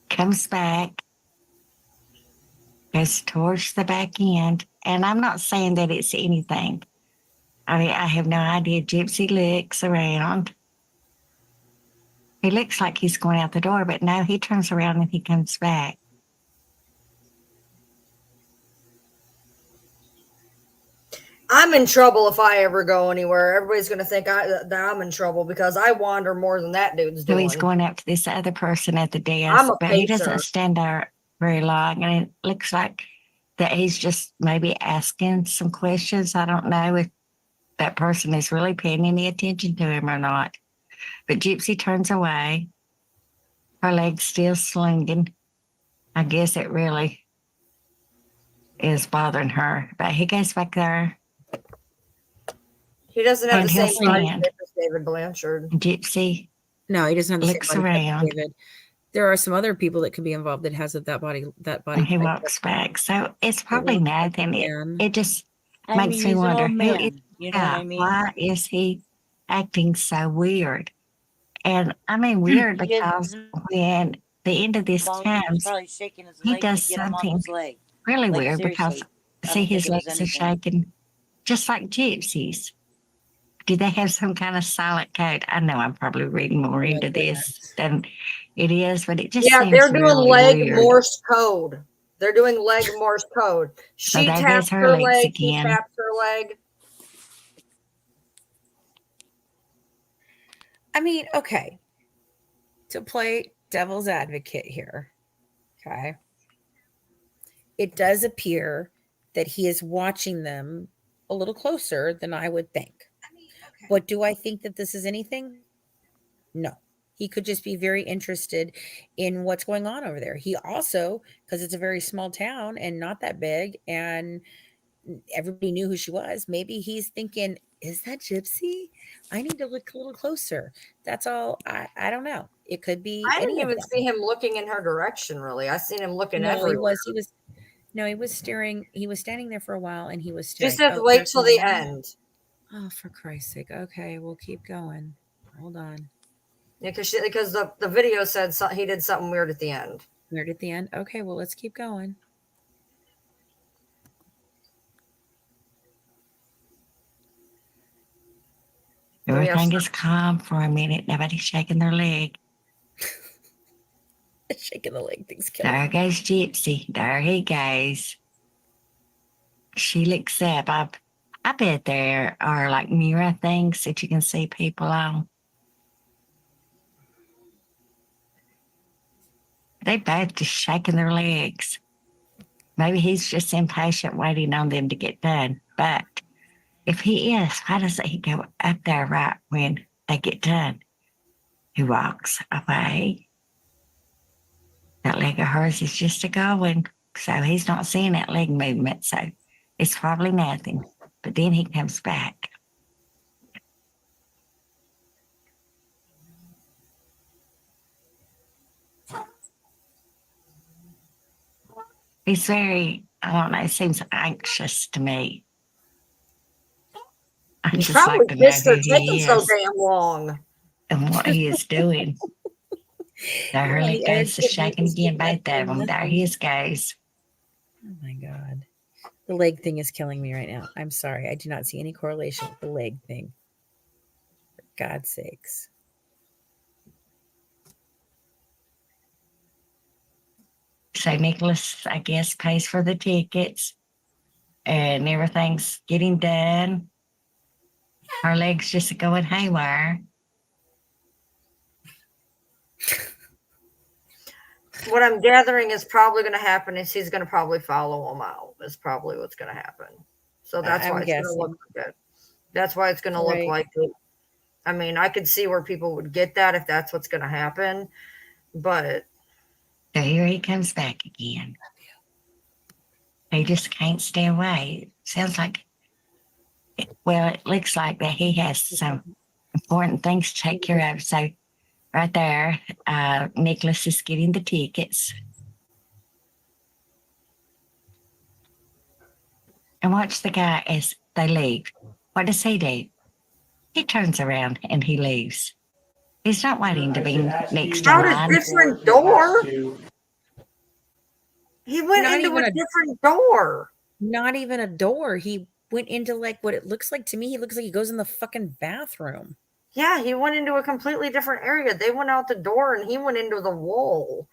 comes back, goes towards the back end. And I'm not saying that it's anything. I mean, I have no idea. Gypsy looks around. He looks like he's going out the door, but no, he turns around and he comes back. I'm in trouble if I ever go anywhere. Everybody's gonna think that I'm in trouble because I wander more than that dude's So doing. he's going up to this other person at the I'm desk, a but he pacer. doesn't stand there very long. And it looks like that he's just maybe asking some questions. I don't know if that person is really paying any attention to him or not. But Gypsy turns away. Her leg's still slinging. I guess it really is bothering her. But he goes back there. He doesn't have And the he'll same body stand. shape as David Blanchard. Gypsy No, he doesn't have the looks same body type as around. David. There are some other people that could be involved that has that body and he type. walks back. So it's probably looks like nothing. a It, man. it just I makes mean, me he's an wonder old who is man. You know what I mean? why is he acting so weird? And I mean weird He because doesn't when the end of this know. He was times probably shaking his he leg to does get him off something his leg. really Like, weird because seriously, I see don't think his it was legs are anything. shaking just like gypsies. Do they have some kind of silent code? I know I'm probably reading more into this than it is, but it just Yeah, seems they're doing really leg weird. Morse code. They're doing leg Morse code. So She there taps goes her her legs leg. He again. taps her leg. I mean, okay. To play devil's advocate here, okay. It does appear that he is watching them a little closer than I would think. But do I think that this is anything? No. He could just be very interested in what's going on over there. He also, because it's a very small town and not that big, and everybody knew who she was, maybe he's thinking, is that Gypsy? I need to look a little closer. That's all. I don't know. It could be I didn't any of even them. see him looking in her direction. Really, I seen him looking No, everywhere. he was staring. He was standing there for a while and he was She staring. said, Oh, "Wait there's till the more. end." Oh, for Christ's sake. Okay, we'll keep going. Hold on. Yeah, because the video said he did something weird at the end. Weird at the end. Okay, well, let's keep going. Everything is calm for a minute. Nobody's shaking their leg. Shaking the leg thing's killing There me. goes Gypsy. There he goes. She looks up. I bet there are like mirror things that you can see people on. They both just shaking their legs. Maybe he's just impatient waiting on them to get done. But if he is, why doesn't he go up there right when they get done? He walks away. That leg of hers is just a going. So he's not seeing that leg movement. So it's probably nothing. But then he comes back. He's very, I don't know, seems anxious to me. I He's just probably like to know pissed they're who taking he so is damn long. and what he is doing. There You're on he the goes edge the of shaking making again, both that of them. There nothing. he is, guys. Oh my God. The leg thing is killing me right now. I'm sorry. I do not see any correlation with the leg thing. For God's sakes. So Nicholas, I guess, pays for the tickets and everything's getting done. Our legs just going haywire. What I'm gathering is probably going to happen is he's going to probably follow him out. That's probably what's going to happen. So that's I'm why it's going to look guessing. good. That's why it's going to look Right. like it. I mean, I could see where people would get that if that's what's going to happen. But So here he comes back again. He just can't stay away. Sounds like, well, it looks like that he has some important things to take care of. So right there, Nicholas is getting the tickets. And watch the guy as they leave. What does he do? He turns around and he leaves. He's not waiting to be next in out a line. different door. He went Not into even a a- different door. Not even a door. He went into like what it looks like to me. He looks like he goes in the fucking bathroom. Yeah, he went into a completely different area. They went out the door and he went into the wall,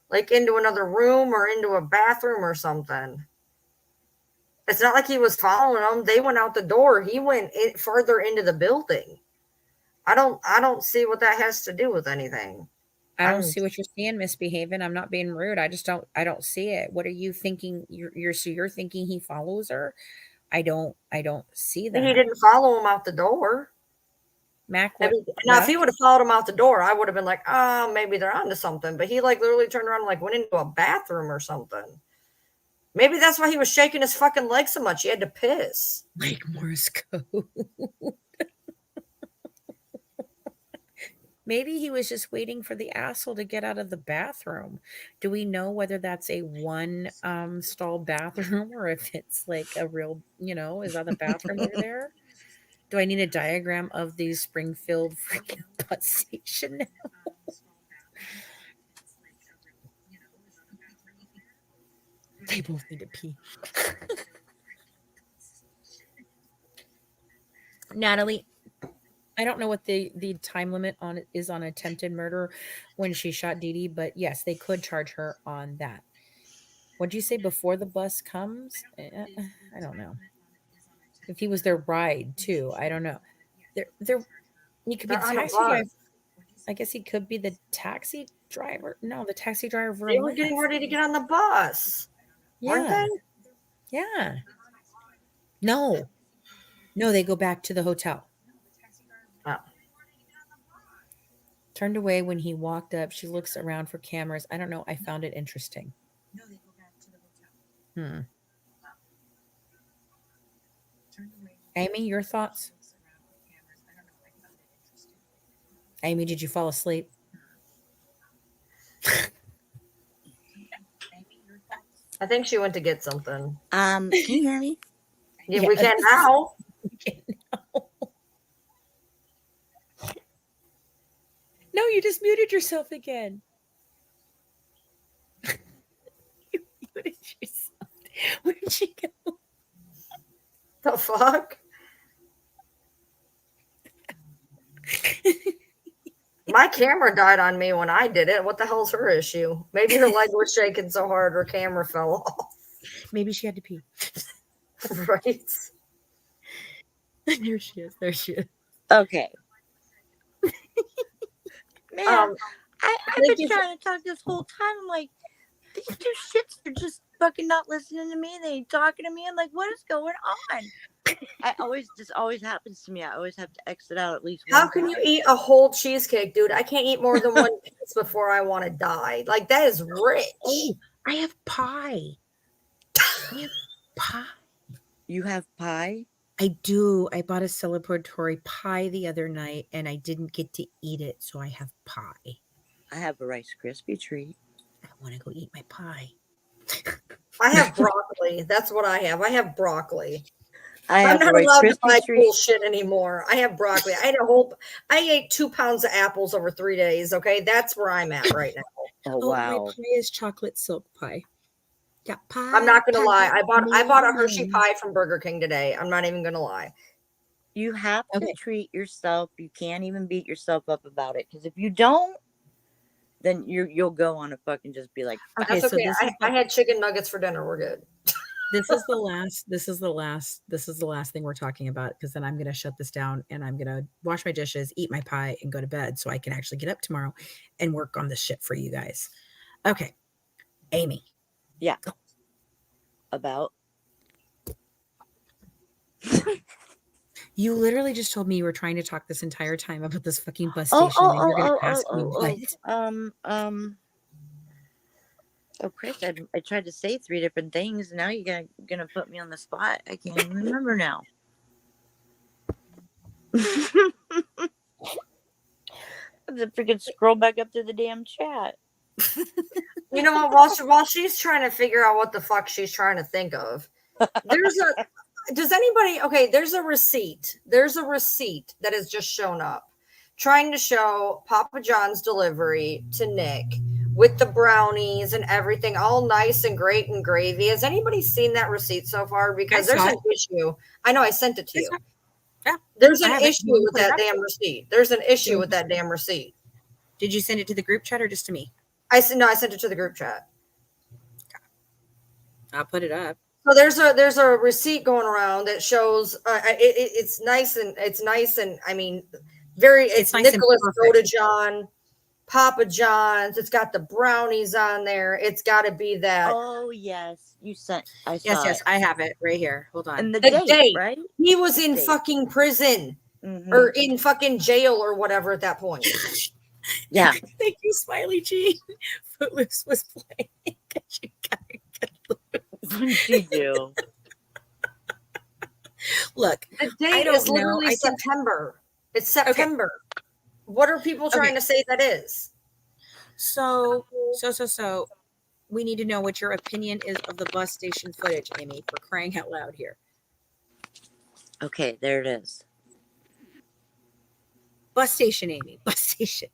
like into another room or into a bathroom or something. It's not like he was following them. They went out the door. He went further into the building. I don't see what that has to do with anything. I don't see what you're saying, misbehaving. I'm not being rude. I don't see it. What are you thinking? You're thinking he follows her? I don't see that. He didn't follow him out the door. Mac, Now, if he would have followed him out the door, I would have been like, oh, maybe they're onto something. But he like literally turned around and like went into a bathroom or something. Maybe that's why he was shaking his fucking leg so much. He had to piss. Like Morse code. Maybe he was just waiting for the asshole to get out of the bathroom. Do we know whether that's a one stall bathroom or if it's like a real, is that the bathroom over there? Do I need a diagram of the Springfield freaking bus station now? They both need to pee. Natalie, I don't know what the time limit on it is on attempted murder when she shot DeeDee, but yes, they could charge her on that. What'd you say before the bus comes? I don't know. If he was their ride too, I don't know. He could be the taxi driver. I guess he could be the taxi driver. No, the taxi driver. They were getting ready to get on the bus. Weren't they? Yeah. No, they go back to the hotel. Oh. Turned away when he walked up. She looks around for cameras. I don't know. I found it interesting. No, they go back to the hotel. Amy, your thoughts? Amy, did you fall asleep? I think she went to get something. Can you hear me? Yeah, we can now. No, you just muted yourself again. You muted yourself. Where'd she go? The fuck? My camera died on me when I did it. What the hell's her issue? Maybe her leg was shaking so hard her camera fell off. Maybe she had to pee. Right? There she is. There she is. Okay. Man, I've been for- trying to talk this whole time. I'm like, these two shits are just fucking not listening to me. They ain't talking to me. I'm like, what is going on? This always happens to me. I always have to exit out at least How one can you time. eat a whole cheesecake, dude? I can't eat more than one piece before I want to die. Like, that is rich. Oh, I have pie. I have pie. You have pie? I do. I bought a celebratory pie the other night and I didn't get to eat it, so I have pie. I have a Rice Krispie treat. I want to go eat my pie. I have broccoli. That's what I have. I have broccoli. I'm not a Rice allowed to Krispie buy treat. cool shit anymore. I have broccoli. I ate 2 pounds of apples over 3 days. Okay, that's where I'm at right now. Oh wow! My pie is chocolate silk pie. Got pie. I'm not gonna pie, lie. I bought a me. Hershey pie from Burger King today. I'm not even gonna lie. You have to Okay. treat yourself. You can't even beat yourself up about it. Because if you don't, then you'll go on a fucking just be like, Okay, That's so okay. this is I had chicken nuggets for dinner. We're good. this is the last thing we're talking about, because then I'm going to shut this down and I'm going to wash my dishes, eat my pie, and go to bed so I can actually get up tomorrow and work on this shit for you guys. Okay. Amy. yeah. About You literally just told me you were trying to talk this entire time about this fucking bus station and you're going to ask me what. Oh, Chris, I tried to say 3 different things. Now you're gonna put me on the spot. I can't even remember now. I have to freaking scroll back up to the damn chat. You know what? While she's trying to figure out what the fuck she's trying to think of, there's a receipt. There's a receipt that has just shown up trying to show Papa John's delivery to Nick with the brownies and everything, all nice and great and gravy. Has anybody seen that receipt so far? Because there's an issue. I know I sent it to you. Yeah. There's an issue with that damn receipt. There's an issue with that damn receipt. Did you send it to the group chat or just to me? I sent it to the group chat. I'll put it up. So there's a receipt going around that shows it's nice and I mean it's nice Nicholas and perfect. John, Papa John's. It's got the brownies on there. It's got to be that. Oh yes, you sent. I saw Yes, it. I have it right here. Hold on. And the The date, date. right? He was in Date. fucking prison Mhm. or in fucking jail or whatever at that point. Yeah. Thank you, Smiley G. Footloose was playing. You gotta get What did you do? Look, The I date don't is literally know. I can- September. It's September. What are people trying Okay. to say that is? So we need to know what your opinion is of the bus station footage, Amy, for crying out loud here. Okay, there it is. Bus station, Amy. Bus station.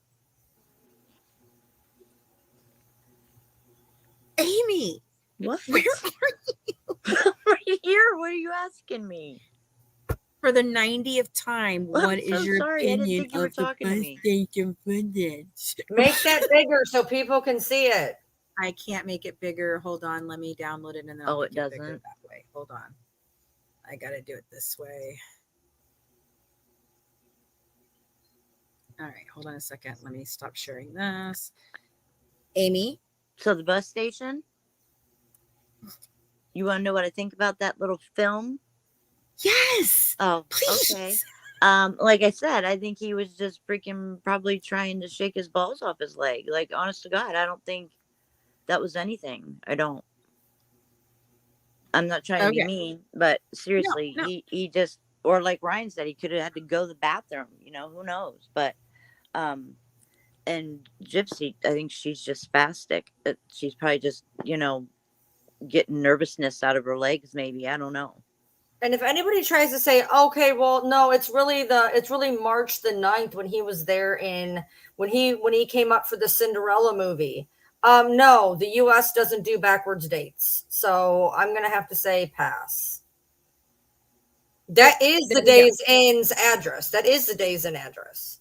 Amy, What? where are Right here. What are you asking me? for the 90th time? I'm What is so your sorry. I didn't opinion think you were of the talking to bus me. station footage? Make that bigger so people can see it. I can't make it bigger. Hold on. Let me download it and then I'll Oh, make it bigger doesn't? that way. Hold on. I gotta do it this way. All right, hold on a second. Let me stop sharing this. Amy, So the bus station. You want to know what I think about that little film? yes, Oh, please. okay. Like I said, I think he was just freaking probably trying to shake his balls off his leg. Like, honest to God, I don't think that was anything. I'm not trying to be Okay. mean, but seriously, no. he just, or like Ryan said, he could have had to go to the bathroom. You know, who knows? But, and Gypsy, I think she's just spastic. She's probably just, getting nervousness out of her legs. Maybe, I don't know. And if anybody tries to say, okay, well, no, it's really March the 9th when he was there when he came up for the Cinderella movie. No, the US doesn't do backwards dates. So I'm gonna have to say pass. That is the Days Inn's address. That is the Days Inn address.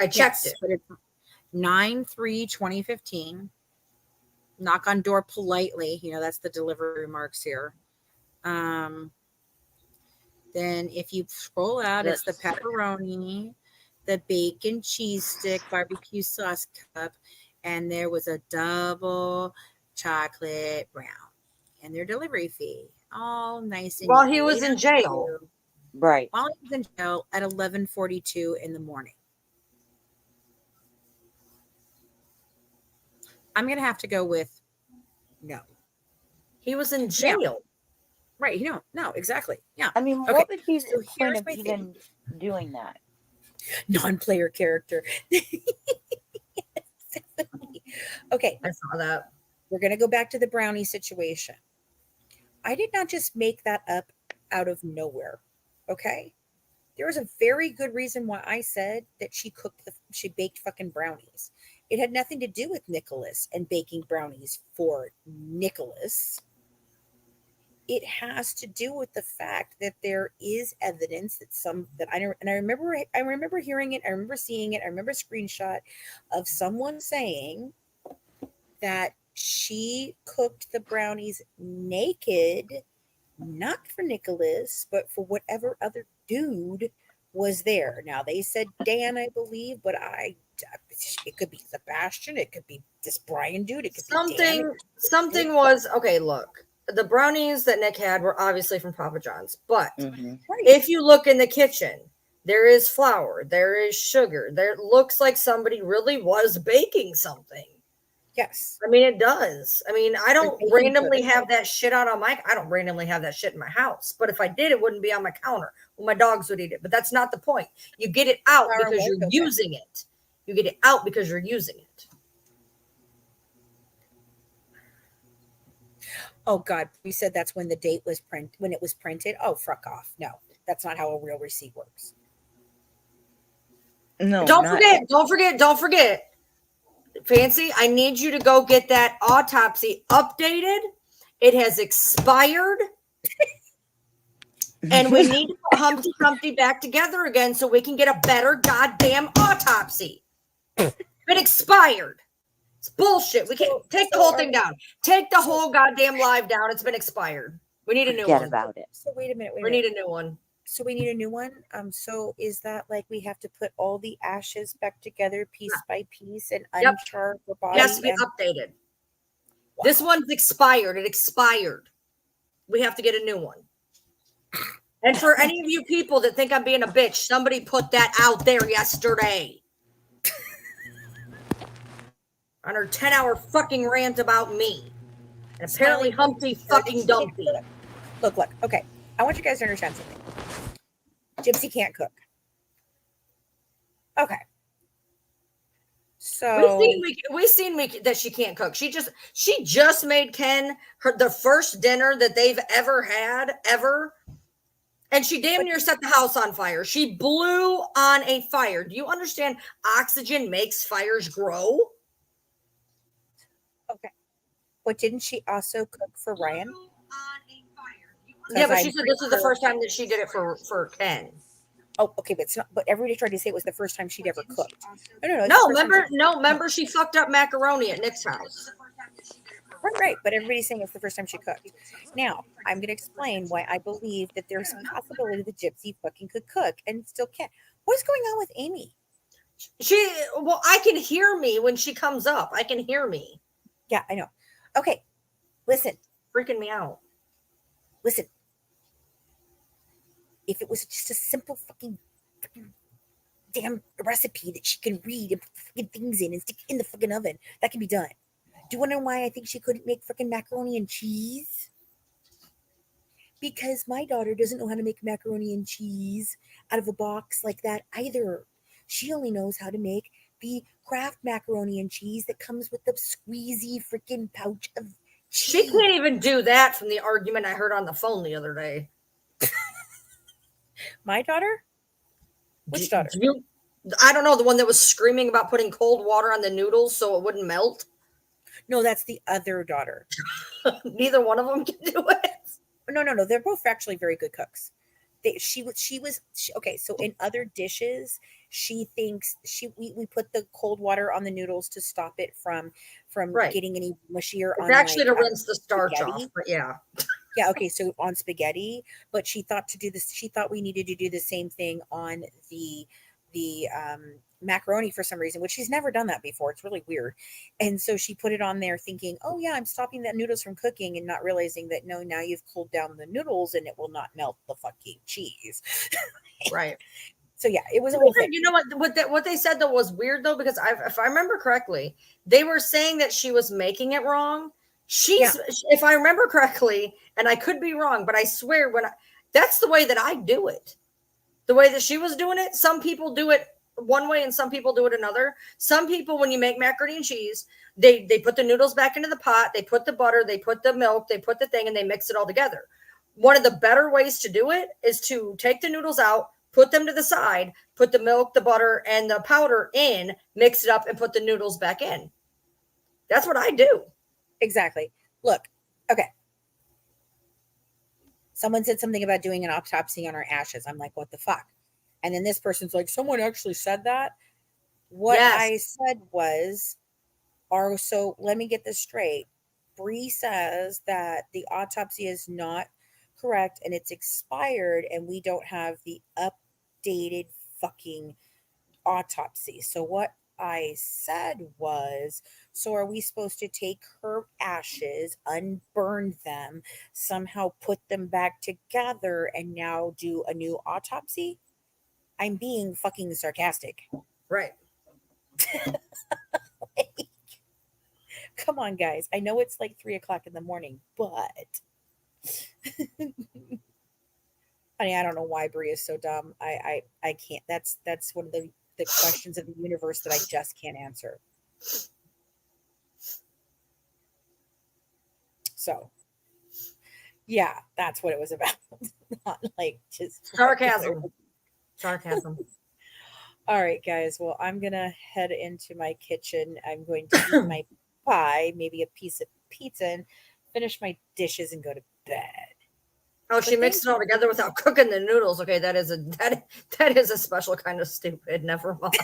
I checked it. But it's 9/3/2015. Knock on door politely. That's the delivery remarks here. Then if you scroll out, it's the pepperoni, the bacon cheese stick, barbecue sauce cup, and there was a double chocolate brown and their delivery fee. All nice and While he was in jail. Right. While he was in jail at 11:42 in the morning. I'm going to have to go with no. He was in jail. Yeah. Right. No, exactly. Yeah. I mean, Okay, what would be so the point here's of my even doing that? Non-player character. Okay. I saw that. We're going to go back to the brownie situation. I did not just make that up out of nowhere. Okay. There was a very good reason why I said that she baked fucking brownies. It had nothing to do with Nicholas and baking brownies for Nicholas. It has to do with the fact that there is evidence that I remember hearing it, I remember seeing it, I remember a screenshot of someone saying that she cooked the brownies naked, not for Nicholas, but for whatever other dude was there. Now they said Dan, I believe, but it could be Sebastian, it could be this Brian dude, it could be Dan. Something was okay. Look, the brownies that Nick had were obviously from Papa John's, but if you look in the kitchen, there is flour, there is sugar. There looks like somebody really was baking something. Yes. I mean, it does. I mean, I don't randomly have that shit out on I don't randomly have that shit in my house. But if I did, it wouldn't be on my counter. Well, my dogs would eat it. But that's not the point. You get it out because you're using it. You get it out because you're using it. Oh God, you said that's when the date was when it was printed. Oh, fuck off. No, that's not how a real receipt works. No. Don't forget. Fancy, I need you to go get that autopsy updated. It has expired. And we need to put Humpty Dumpty back together again so we can get a better goddamn autopsy. It expired. It's bullshit. We can't take the whole thing down. Take the whole goddamn live down. It's been expired. We need a new one. Forget about it. So wait a minute. We need a new one. So we need a new one. So is that like we have to put all the ashes back together piece by piece and unchar the body? It has to be updated. Wow. This one's expired. It expired. We have to get a new one. And for any of you people that think I'm being a bitch, somebody put that out there yesterday. On her 10-hour fucking rant about me. And apparently Humpty fucking Dumpty. Look. Okay. I want you guys to understand something. Gypsy can't cook. Okay. So we've seen that she can't cook. She just made Ken the first dinner that they've ever had, and she damn near set the house on fire. She blew on a fire. Do you understand? Oxygen makes fires grow. Okay, but didn't she also cook for Ryan? Yeah, but she said this was the first time that she did it for Ken. Oh, okay, but it's not. But everybody tried to say it was the first time she'd ever cooked. Remember, she fucked up macaroni at Nick's house. Right. But everybody's saying it's the first time she cooked. Now, I'm going to explain why I believe that there's a possibility that Gypsy fucking could cook and still can't. What's going on with Amy? I can hear me when she comes up. I can hear me. Yeah, I know. Okay, listen. Freaking me out. Listen. If it was just a simple fucking damn recipe that she can read and put fucking things in and stick in the fucking oven, that can be done. Do you want to know why I think she couldn't make fucking macaroni and cheese? Because my daughter doesn't know how to make macaroni and cheese out of a box like that either. She only knows how to make the Kraft macaroni and cheese that comes with the squeezy freaking pouch of cheese. She can't even do that from the argument I heard on the phone the other day. My daughter? Which daughter? I don't know. The one that was screaming about putting cold water on the noodles so it wouldn't melt. No, that's the other daughter. Neither one of them can do it. No. They're both actually very good cooks. Okay. So in other dishes, she thinks we put the cold water on the noodles to stop it from Right. getting any mushier It's on actually like to rinse the starch spaghetti. off, but yeah. Yeah, okay, so on spaghetti, but she thought to do this, she thought we needed to do the same thing on the macaroni for some reason, which she's never done that before. It's really weird. And so she put it on there thinking, oh yeah, I'm stopping the noodles from cooking, and not realizing that no, now you've cooled down the noodles and it will not melt the fucking cheese. Right. So yeah, it was a whole thing. You know what they said though was weird though, because if I remember correctly, they were saying that she was making it wrong. If I remember correctly, and I could be wrong, but I swear that's the way that I do it. The way that she was doing it, some people do it one way and some people do it another. Some people, when you make macaroni and cheese, they put the noodles back into the pot, they put the butter, they put the milk, they put the thing, and they mix it all together. One of the better ways to do it is to take the noodles out, put them to the side, put the milk, the butter, and the powder in, mix it up, and put the noodles back in. That's what I do. Exactly. Look, okay. Someone said something about doing an autopsy on our ashes. I'm like, what the fuck? And then this person's like, someone actually said that. What I said was, so let me get this straight. Bree says that the autopsy is not correct and it's expired and we don't have the updated fucking autopsy. So what I said was, so are we supposed to take her ashes, unburn them, somehow put them back together, and now do a new autopsy? I'm being fucking sarcastic. Right. Like, come on, guys. I know it's like 3:00 in the morning, but I mean, I don't know why Brie is so dumb. I can't. That's one of the questions of the universe that I just can't answer. So, yeah, that's what it was about. Not like just sarcasm. All right, guys. Well, I'm gonna head into my kitchen. I'm going to eat my pie, maybe a piece of pizza, and finish my dishes and go to bed. Oh, she mixed it all together without cooking the noodles. Okay, that is a special kind of stupid. Never mind.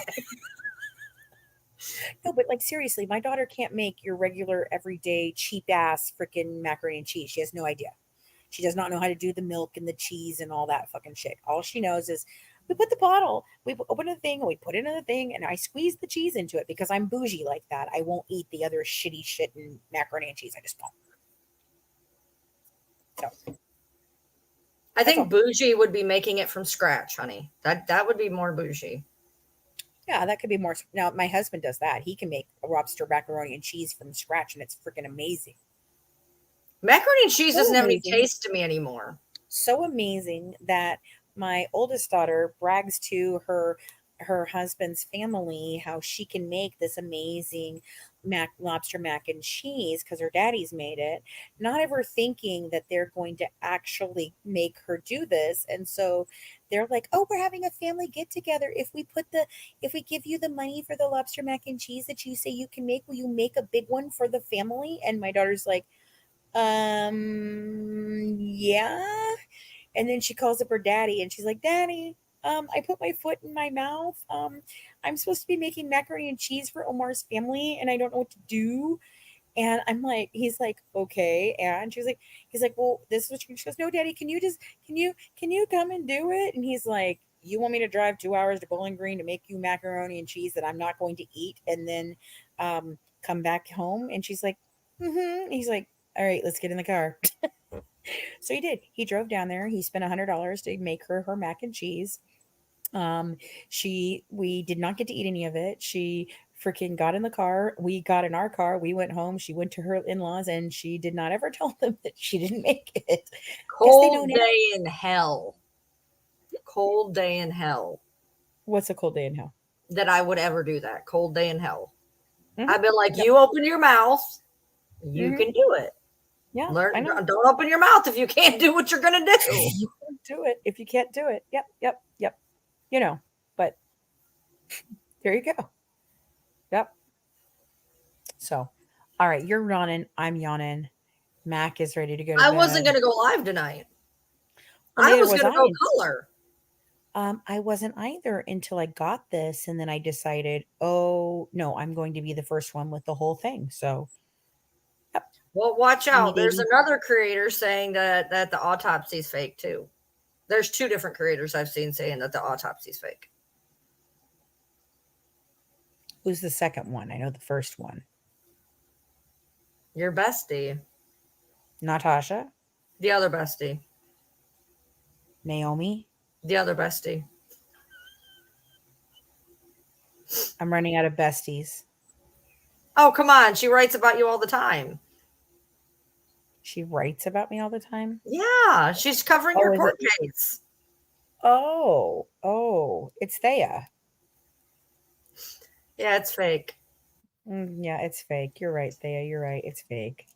No, but like seriously, my daughter can't make your regular everyday cheap ass freaking macaroni and cheese. She has no idea. She does not know how to do the milk and the cheese and all that fucking shit. All she knows is we put the bottle, we open the thing, and we put it in the thing, and I squeeze the cheese into it because I'm bougie like that. I won't eat the other shitty shit in macaroni and cheese. I just won't. So I think bougie would be making it from scratch, honey. That would be more bougie. Yeah, that could be more. Now, my husband does that. He can make a lobster macaroni and cheese from scratch, and it's freaking amazing. Macaroni and cheese doesn't have any taste to me anymore. So amazing that my oldest daughter brags to her husband's family how she can make this amazing lobster mac and cheese because her daddy's made it, not ever thinking that they're going to actually make her do this. And so they're like, oh, we're having a family get together. If we give you the money for the lobster mac and cheese that you say you can make, will you make a big one for the family? And my daughter's like, yeah. And then she calls up her daddy and she's like, Daddy, I put my foot in my mouth. I'm supposed to be making macaroni and cheese for Omar's family and I don't know what to do. And I'm like, he's like, okay. And he's like, well, this is what she goes, no, Daddy, can you come and do it? And he's like, you want me to drive 2 hours to Bowling Green to make you macaroni and cheese that I'm not going to eat and then come back home? And she's like, mm-hmm. He's like, all right, let's get in the car. So he did. He drove down there. He spent $100 to make her mac and cheese. We did not get to eat any of it. She freaking got in the car. We got in our car. We went home. She went to her in-laws and she did not ever tell them that she didn't make it. Cold day in hell. Cold day in hell. What's a cold day in hell? That I would ever do that. Cold day in hell. Mm-hmm. I've been like, you open your mouth. You can do it. Yeah. Don't open your mouth if you can't do what you're going to do. You can't do it if you can't do it. Yep. You know, but there you go. Yep. So, all right, you're yawning. I'm yawning. Mac is ready to go to I bed. wasn't going to go live tonight. Well, I was going to go color. I wasn't either until I got this, and then I decided, oh no, I'm going to be the first one with the whole thing. So, yep. Well, watch Amy out. There's baby. another creator saying that the autopsy is fake too. There's 2 different creators I've seen saying that the autopsy is fake. Who's the second one? I know the first one. Your bestie. Natasha, The other bestie. Naomi. The other bestie. I'm running out of besties. Oh, come on. She writes about you all the time. She writes about me all the time. Yeah, she's covering your court case. Oh, it's Thea. Yeah, it's fake. Yeah, it's fake. You're right, Thea. You're right. It's fake.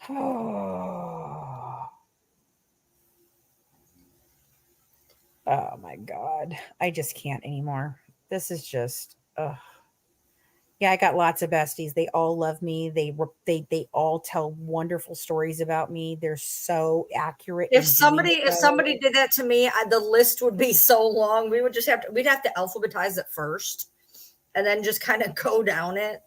Oh my God. I just can't anymore. This is just, yeah, I got lots of besties. They all love me. They all tell wonderful stories about me. They're so accurate. If somebody did that to me, the list would be so long. We'd have to alphabetize it first and then just kind of go down it.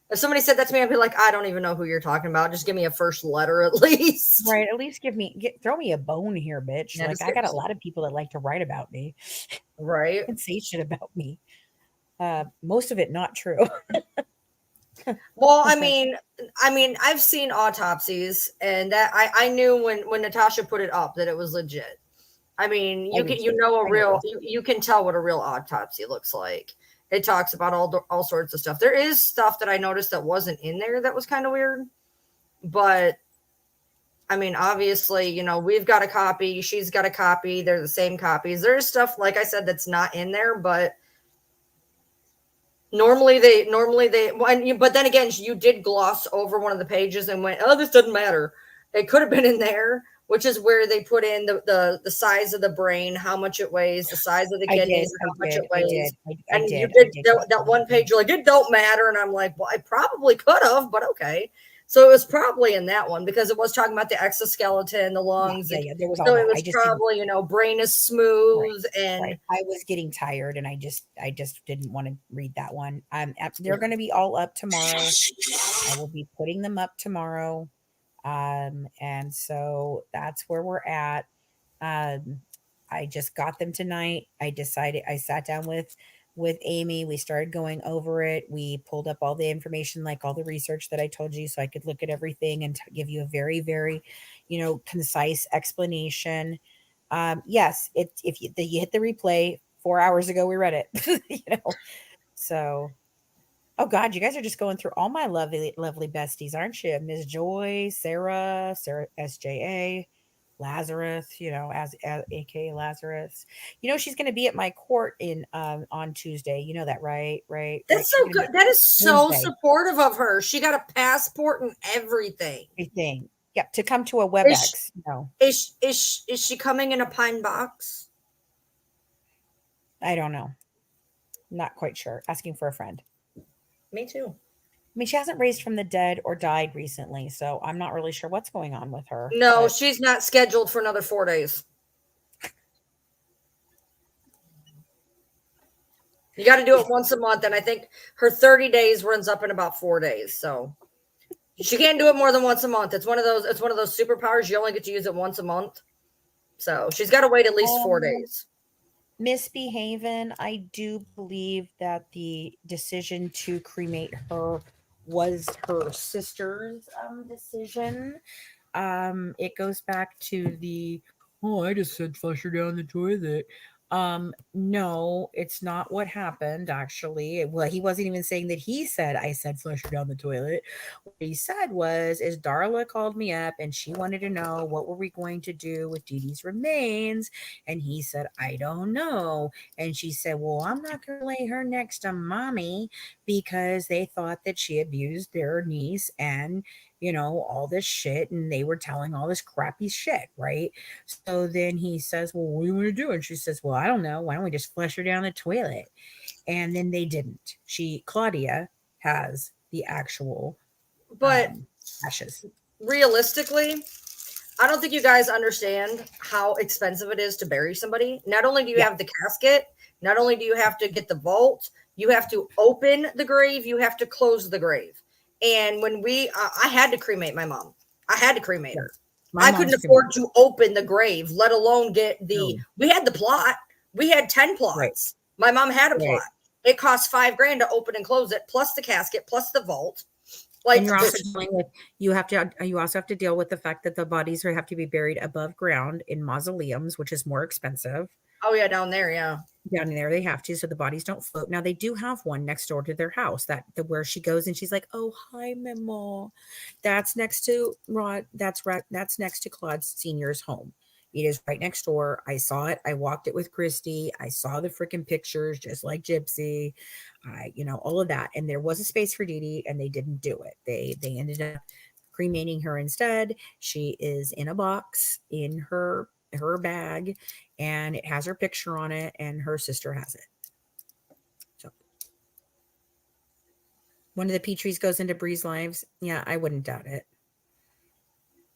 If somebody said that to me, I'd be like, I don't even know who you're talking about. Just give me a first letter at least. Right. At least throw me a bone here, bitch. Yeah, like I got a lot of people that like to write about me. Right. And say shit about me. Most of it not true. Well, I mean, I've seen autopsies, and that I knew when Natasha put it up that it was legit. I mean, you can tell what a real autopsy looks like. It talks about all sorts of stuff. There is stuff that I noticed that wasn't in there that was kind of weird, but I mean, obviously, you know, we've got a copy, she's got a copy, they're the same copies. There's stuff, like I said, that's not in there, but normally they, but then again, you did gloss over one of the pages and went, oh, this doesn't matter. It could have been in there, which is where they put in the size of the brain, how much it weighs, the size of the kidneys, how much it weighs. And you did that one page, you're like, it don't matter. And I'm like, well, I probably could have, but okay. So it was probably in that one because it was talking about the exoskeleton, the lungs. Yeah, there was all so that. it was probably, you know, brain is smooth and I was getting tired and I just didn't want to read that one. They're going to be all up tomorrow. I will be putting them up tomorrow. And so that's where we're at. I just got them tonight. I sat down with Amy. We started going over it. We pulled up all the information, like all the research that I told you, so I could look at everything and give you a very, very, you know, concise explanation. Yes, if you hit the replay 4 hours ago, we read it, you know, so. Oh God, you guys are just going through all my lovely besties, aren't you? Ms. Joy, Sarah, SJA, Lazarus, you know, as aka Lazarus. You know, she's going to be at my court on Tuesday. You know that, right? Right. That's so good. That is so supportive of her. She got a passport and everything. Everything. Yeah, to come to a WebEx. Is she coming in a pine box? I don't know. Not quite sure. Asking for a friend. Me too. I mean, she hasn't raised from the dead or died recently, so I'm not really sure what's going on with her. No, she's not scheduled for another 4 days. You got to do it once a month, and I think her 30 days runs up in about 4 days. So she can't do it more than once a month. It's one of those superpowers. You only get to use it once a month. So she's got to wait at least 4 days. Misbehaving, I do believe that the decision to cremate her was her sister's decision. It goes back to the, I just said flush her down the toilet. No, it's not what happened, actually. Well, he wasn't even saying that he said, I said flush her down the toilet. What he said is Darla called me up and she wanted to know what were we going to do with DeeDee's remains. And he said, I don't know. And she said, well, I'm not going to lay her next to mommy because they thought that she abused their niece and, you know, all this shit. And they were telling all this crappy shit, right? So then he says, well, what do you want to do? And she says, well, I don't know. Why don't we just flush her down the toilet? And then they didn't. Claudia has the actual but ashes. Realistically, I don't think you guys understand how expensive it is to bury somebody. Not only do you have the casket, not only do you have to get the vault, you have to open the grave, you have to close the grave. And when I had to cremate my mom. I had to cremate her. I couldn't afford to open the grave, let alone get we had the plot. We had 10 plots. Right. My mom had a plot. It cost $5,000 to open and close it, plus the casket, plus the vault. Like, and you're also dealing with, you also have to deal with the fact that the bodies have to be buried above ground in mausoleums, which is more expensive. Oh yeah, down there, yeah. Down there they have to, so the bodies don't float. Now they do have one next door to their house where she goes and she's like, "Oh, hi, Memo." That's next to Rod. That's next to Claude's senior's home. It is right next door. I saw it. I walked it with Christy. I saw the freaking pictures, just like Gypsy. All of that. And there was a space for DeeDee, and they didn't do it. They ended up cremating her instead. She is in a box in her bag, and it has her picture on it, and her sister has it. So one of the Petries goes into Bree's lives. Yeah, I wouldn't doubt it.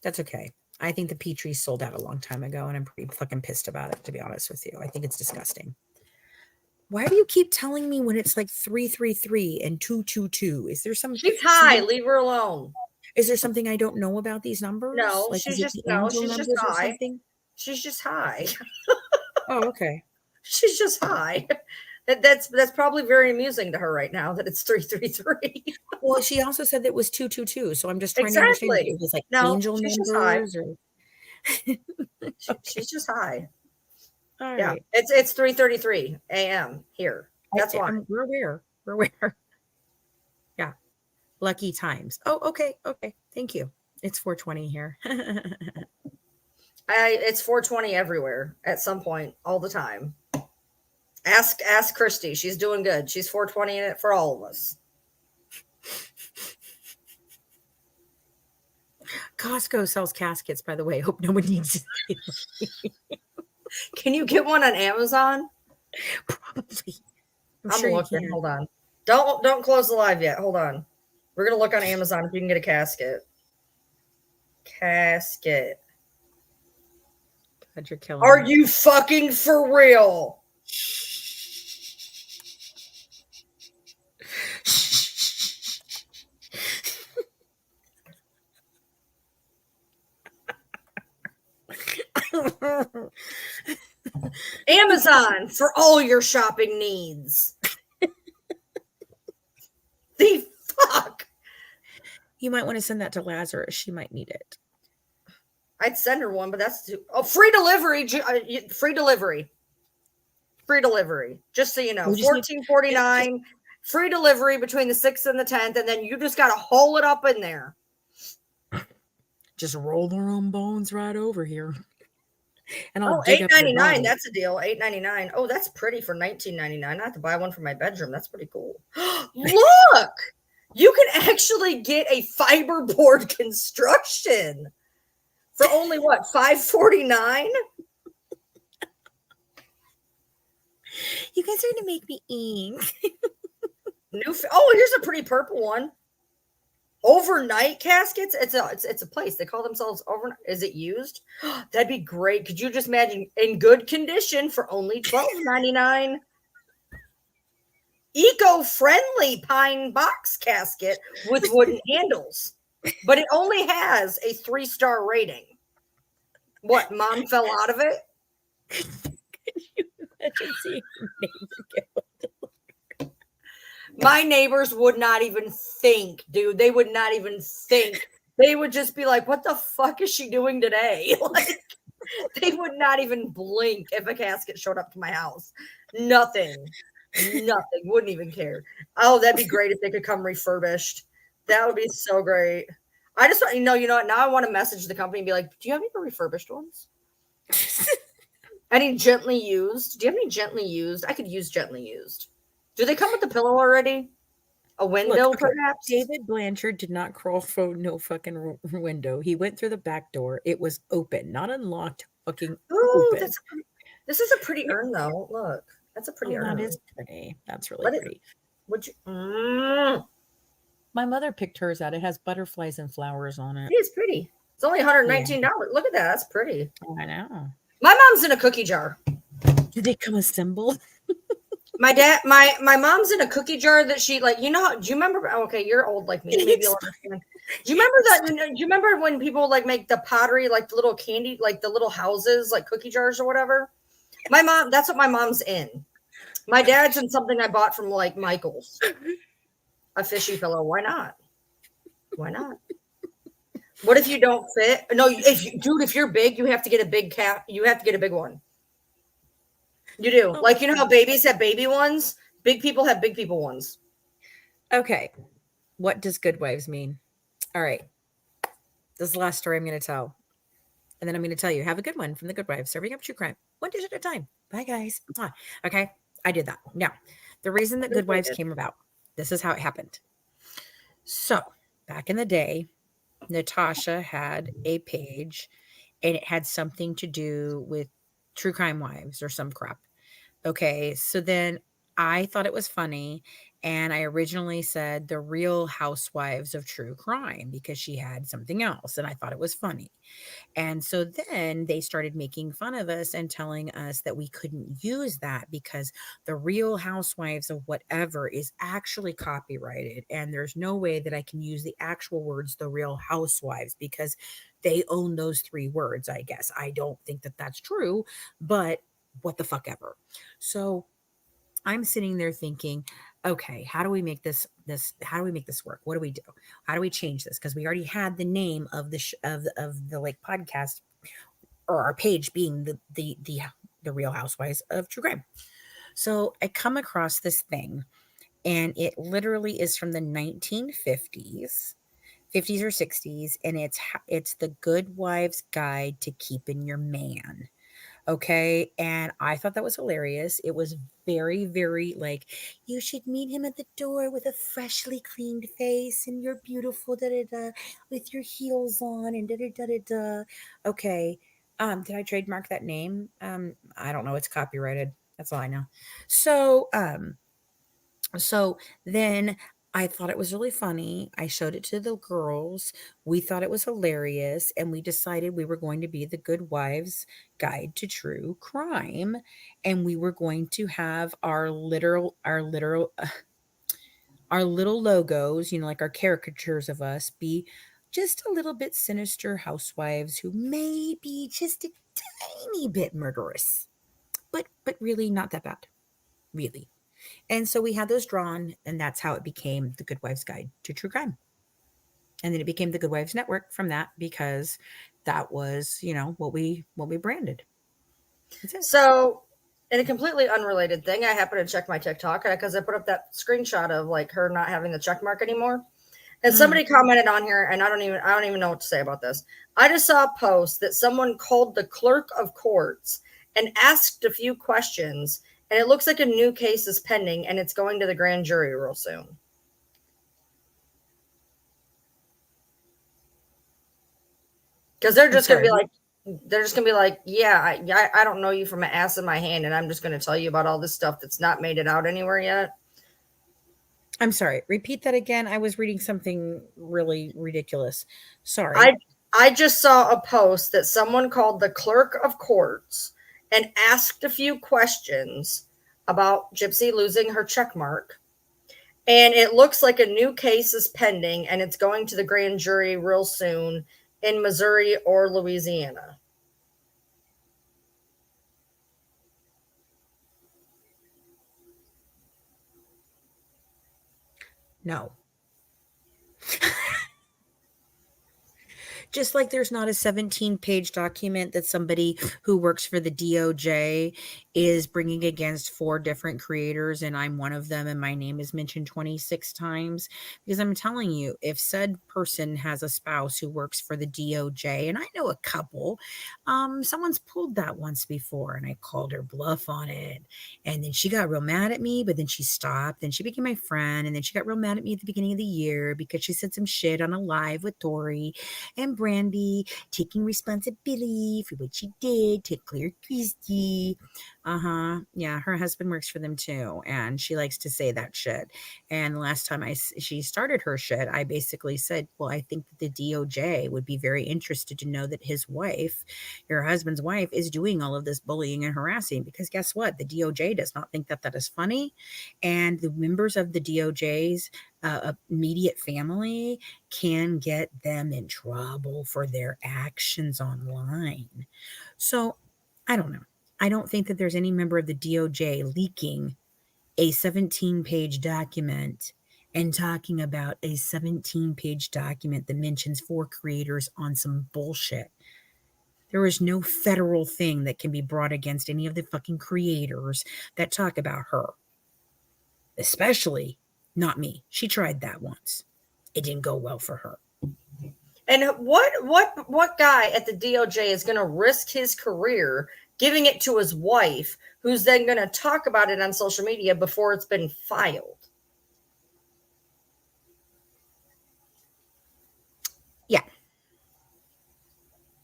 That's okay. I think the Petries sold out a long time ago, and I'm pretty fucking pissed about it, to be honest with you. I think it's disgusting. Why do you keep telling me when it's like 333 and 222? Is there some? She's high. Leave her alone. Is there something I don't know about these numbers? No, like, she's just high. She's just high. Oh, okay. She's just high. That's probably very amusing to her right now that it's 333. Well, she also said that it was 222, so I'm just trying to understand if it was like angel numbers or. She's just high. All yeah, right. It's 3:33 a.m. here. That's why we're aware. Yeah, lucky times. Oh, okay. Thank you. It's 4:20 here. It's 4:20 everywhere at some point, all the time. Ask Christy. She's doing good. She's 4:20 in it for all of us. Costco sells caskets, by the way. Hope no one needs it. Can you get one on Amazon? Probably. I'm sure looking. Hold on. Don't close the live yet. Hold on. We're gonna look on Amazon if you can get a casket. God, you're killing Are me. you fucking for real? Amazon for all your shopping needs. The fuck? You might want to send that to Lazarus. She might need it. I'd send her one, but that's free delivery. Free delivery. Just so you know, $14.49. Free delivery between the 6th and the 10th, and then you just gotta haul it up in there. Just roll their own bones right over here. And I'll $8.99. That's a deal. $8.99. Oh, that's pretty for $19.99. I have to buy one for my bedroom. That's pretty cool. Look, you can actually get a fiberboard construction for only what, $5.49? You guys are gonna make me eat. Here's a pretty purple one. Overnight caskets. It's a place. They call themselves overnight. Is it used? That'd be great. Could you just imagine in good condition for only $12.99? Eco-friendly pine box casket with wooden handles, but it only has a 3-star rating. What? Mom fell out of it. Could you imagine seeing my neighbors would not even think, dude. They would not even think. They would just be like, what the fuck is she doing today? Like, they would not even blink if a casket showed up to my house. Nothing. Wouldn't even care. Oh, that'd be great if they could come refurbished. That would be so great. I just want you know what? Now I want to message the company and be like, do you have any refurbished ones? Any gently used? Do you have any gently used? I could use gently used. Do they come with the pillow already? A window, perhaps? David Blanchard did not crawl through no fucking window. He went through the back door. It was open, not unlocked. Fucking open. This is a pretty urn, though. Look, that's a pretty urn. That is pretty. That's really pretty. Would you? My mother picked hers out. It has butterflies and flowers on it. It is pretty. It's only $119. Look at that. That's pretty. I know. My mom's in a cookie jar. Did they come assembled? My mom's in a cookie jar that she like, do you remember? Okay, you're old like me. Maybe you'll understand. Do you remember that? Do you remember when people like make the pottery, like the little candy, like the little houses, like cookie jars or whatever? My mom, that's what my mom's in. My dad's in something I bought from like Michael's. A fishy pillow. Why not? Why not? What if you don't fit? No, if you're big, you have to get a big cat. You have to get a big one. You do. Like, how babies have baby ones? Big people have big people ones. Okay. What does good wives mean? All right. This is the last story I'm going to tell. And then I'm going to tell you, have a good one from the Good Wives, serving up true crime. One dish at a time. Bye, guys. Okay. I did that. Now, the reason that Good Wives came about, this is how it happened. So, back in the day, Natasha had a page, and it had something to do with true crime wives or some crap. Okay, so then I thought it was funny, and I originally said the Real Housewives of True Crime because she had something else, and I thought it was funny. And so then they started making fun of us and telling us that we couldn't use that because the Real Housewives of whatever is actually copyrighted, and there's no way that I can use the actual words the Real Housewives because they own those 3 words, I guess. I don't think that that's true, but what the fuck ever. So I'm sitting there thinking, okay, how do we make this how do we make this work? What do we do? How do we change this? Because we already had the name of the of the like podcast or our page being the Real Housewives of True Crime. So I come across this thing, and it literally is from the 1950s. 50s or 60s, and it's the Good Wives Guide to Keeping Your Man. Okay. And I thought that was hilarious. It was very, very like, you should meet him at the door with a freshly cleaned face and you're beautiful, with your heels on and Okay. Did I trademark that name? I don't know. It's copyrighted. That's all I know. So then I thought it was really funny. I showed it to the girls. We thought it was hilarious. And we decided we were going to be the Good Wives Guide to True Crime. And we were going to have our little logos, like our caricatures of us, be just a little bit sinister housewives who may be just a tiny bit murderous, but really not that bad, really. And so we had those drawn, and that's how it became the Good Wives Guide to True Crime. And then it became the Good Wives Network from that because that was, what we branded. So, in a completely unrelated thing, I happened to check my TikTok because I put up that screenshot of like her not having the check mark anymore. And somebody commented on here, and I don't even know what to say about this. I just saw a post that someone called the clerk of courts and asked a few questions. And it looks like a new case is pending, and it's going to the grand jury real soon. Because they're just going to be like, yeah, I don't know you from an ass in my hand, and I'm just going to tell you about all this stuff that's not made it out anywhere yet. I'm sorry. Repeat that again. I was reading something really ridiculous. Sorry. I just saw a post that someone called the clerk of courts and asked a few questions about Gypsy losing her check mark. And it looks like a new case is pending, and it's going to the grand jury real soon in Missouri or Louisiana. No. Just like there's not a 17-page document that somebody who works for the DOJ is bringing against 4 different creators, and I'm one of them, and my name is mentioned 26 times. Because I'm telling you, if said person has a spouse who works for the DOJ, and I know a couple, someone's pulled that once before, and I called her bluff on it. And then she got real mad at me, but then she stopped, and she became my friend, and then she got real mad at me at the beginning of the year because she said some shit on a live with Tori and Brandy, taking responsibility for what she did to Claire Christie. Yeah, her husband works for them too, and she likes to say that shit. And the last time she started her shit, I basically said, well, I think that the DOJ would be very interested to know that his wife, your husband's wife, is doing all of this bullying and harassing, because guess what? The DOJ does not think that that is funny, and the members of the DOJ's immediate family can get them in trouble for their actions online. So I don't know. I don't think that there's any member of the DOJ leaking a 17-page document and talking about a 17-page document that mentions 4 creators on some bullshit. There is no federal thing that can be brought against any of the fucking creators that talk about her. Especially not me. She tried that once. It didn't go well for her. And what guy at the DOJ is going to risk his career giving it to his wife, who's then going to talk about it on social media before it's been filed? Yeah.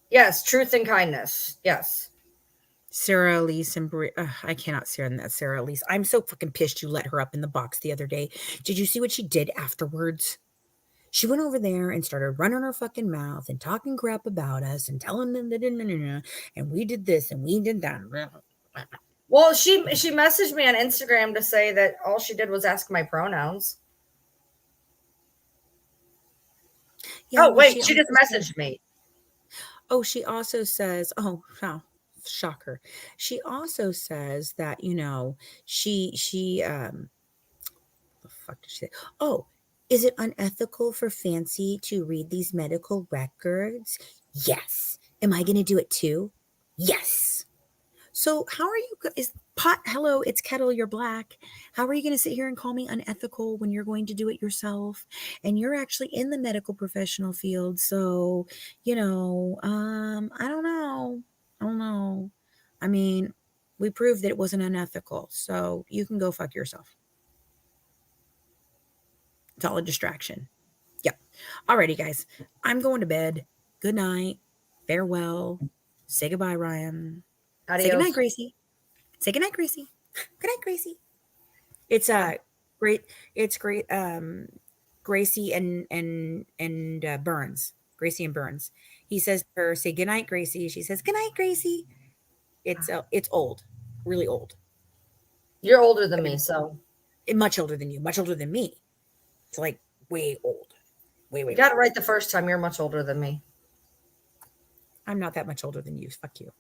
Yes, truth and kindness. Yes. Sarah Elise and I cannot stand that Sarah Elise. I'm so fucking pissed you let her up in the box the other day. Did you see what she did afterwards? She went over there and started running her fucking mouth and talking crap about us and telling them that and we did this and we did that. Well, she messaged me on Instagram to say that all she did was ask my pronouns. Yeah, oh, wait, she just messaged me. Oh, she also says, oh, wow, shocker. She also says that, she the fuck did she say? Oh, is it unethical for Fancy to read these medical records? Yes. Am I going to do it too? Yes. So how are you? Hello, it's Kettle, you're black. How are you going to sit here and call me unethical when you're going to do it yourself? And you're actually in the medical professional field. So, I don't know. I mean, we proved that it wasn't unethical. So you can go fuck yourself. It's all a distraction. Yep. Alrighty, guys. I'm going to bed. Good night. Farewell. Say goodbye, Ryan. Adios. Say goodnight, Gracie. Say goodnight, Gracie. Good night, Gracie. It's great. It's great. Gracie and Burns. Gracie and Burns. He says to her, say goodnight, Gracie. She says, goodnight, Gracie. It's old. Really old. You're older than me, so. Much older than you. Much older than me. It's like way old. Way. You got it right the first time. You're much older than me. I'm not that much older than you. Fuck you.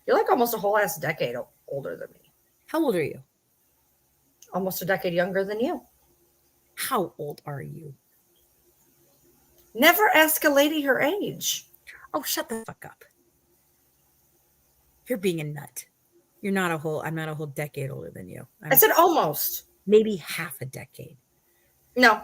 You're like almost a whole ass decade older than me. How old are you? Almost a decade younger than you. How old are you? Never ask a lady her age. Oh, shut the fuck up. You're being a nut. I'm not a whole decade older than you. I said almost. Maybe half a decade. No.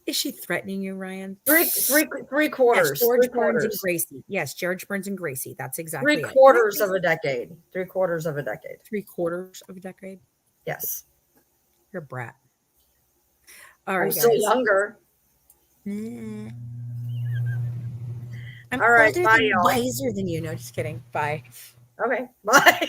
Is she threatening you, Ryan? Three quarters. Yes, George Burns and Gracie. Yes, George Burns and Gracie. That's exactly Three quarters of a decade. 3/4 of a decade. 3/4 of a decade? Yes. You're a brat. All right, I'm still younger. I'm all right, older bye, than y'all. wiser than you. No, just kidding. Bye. Okay, bye.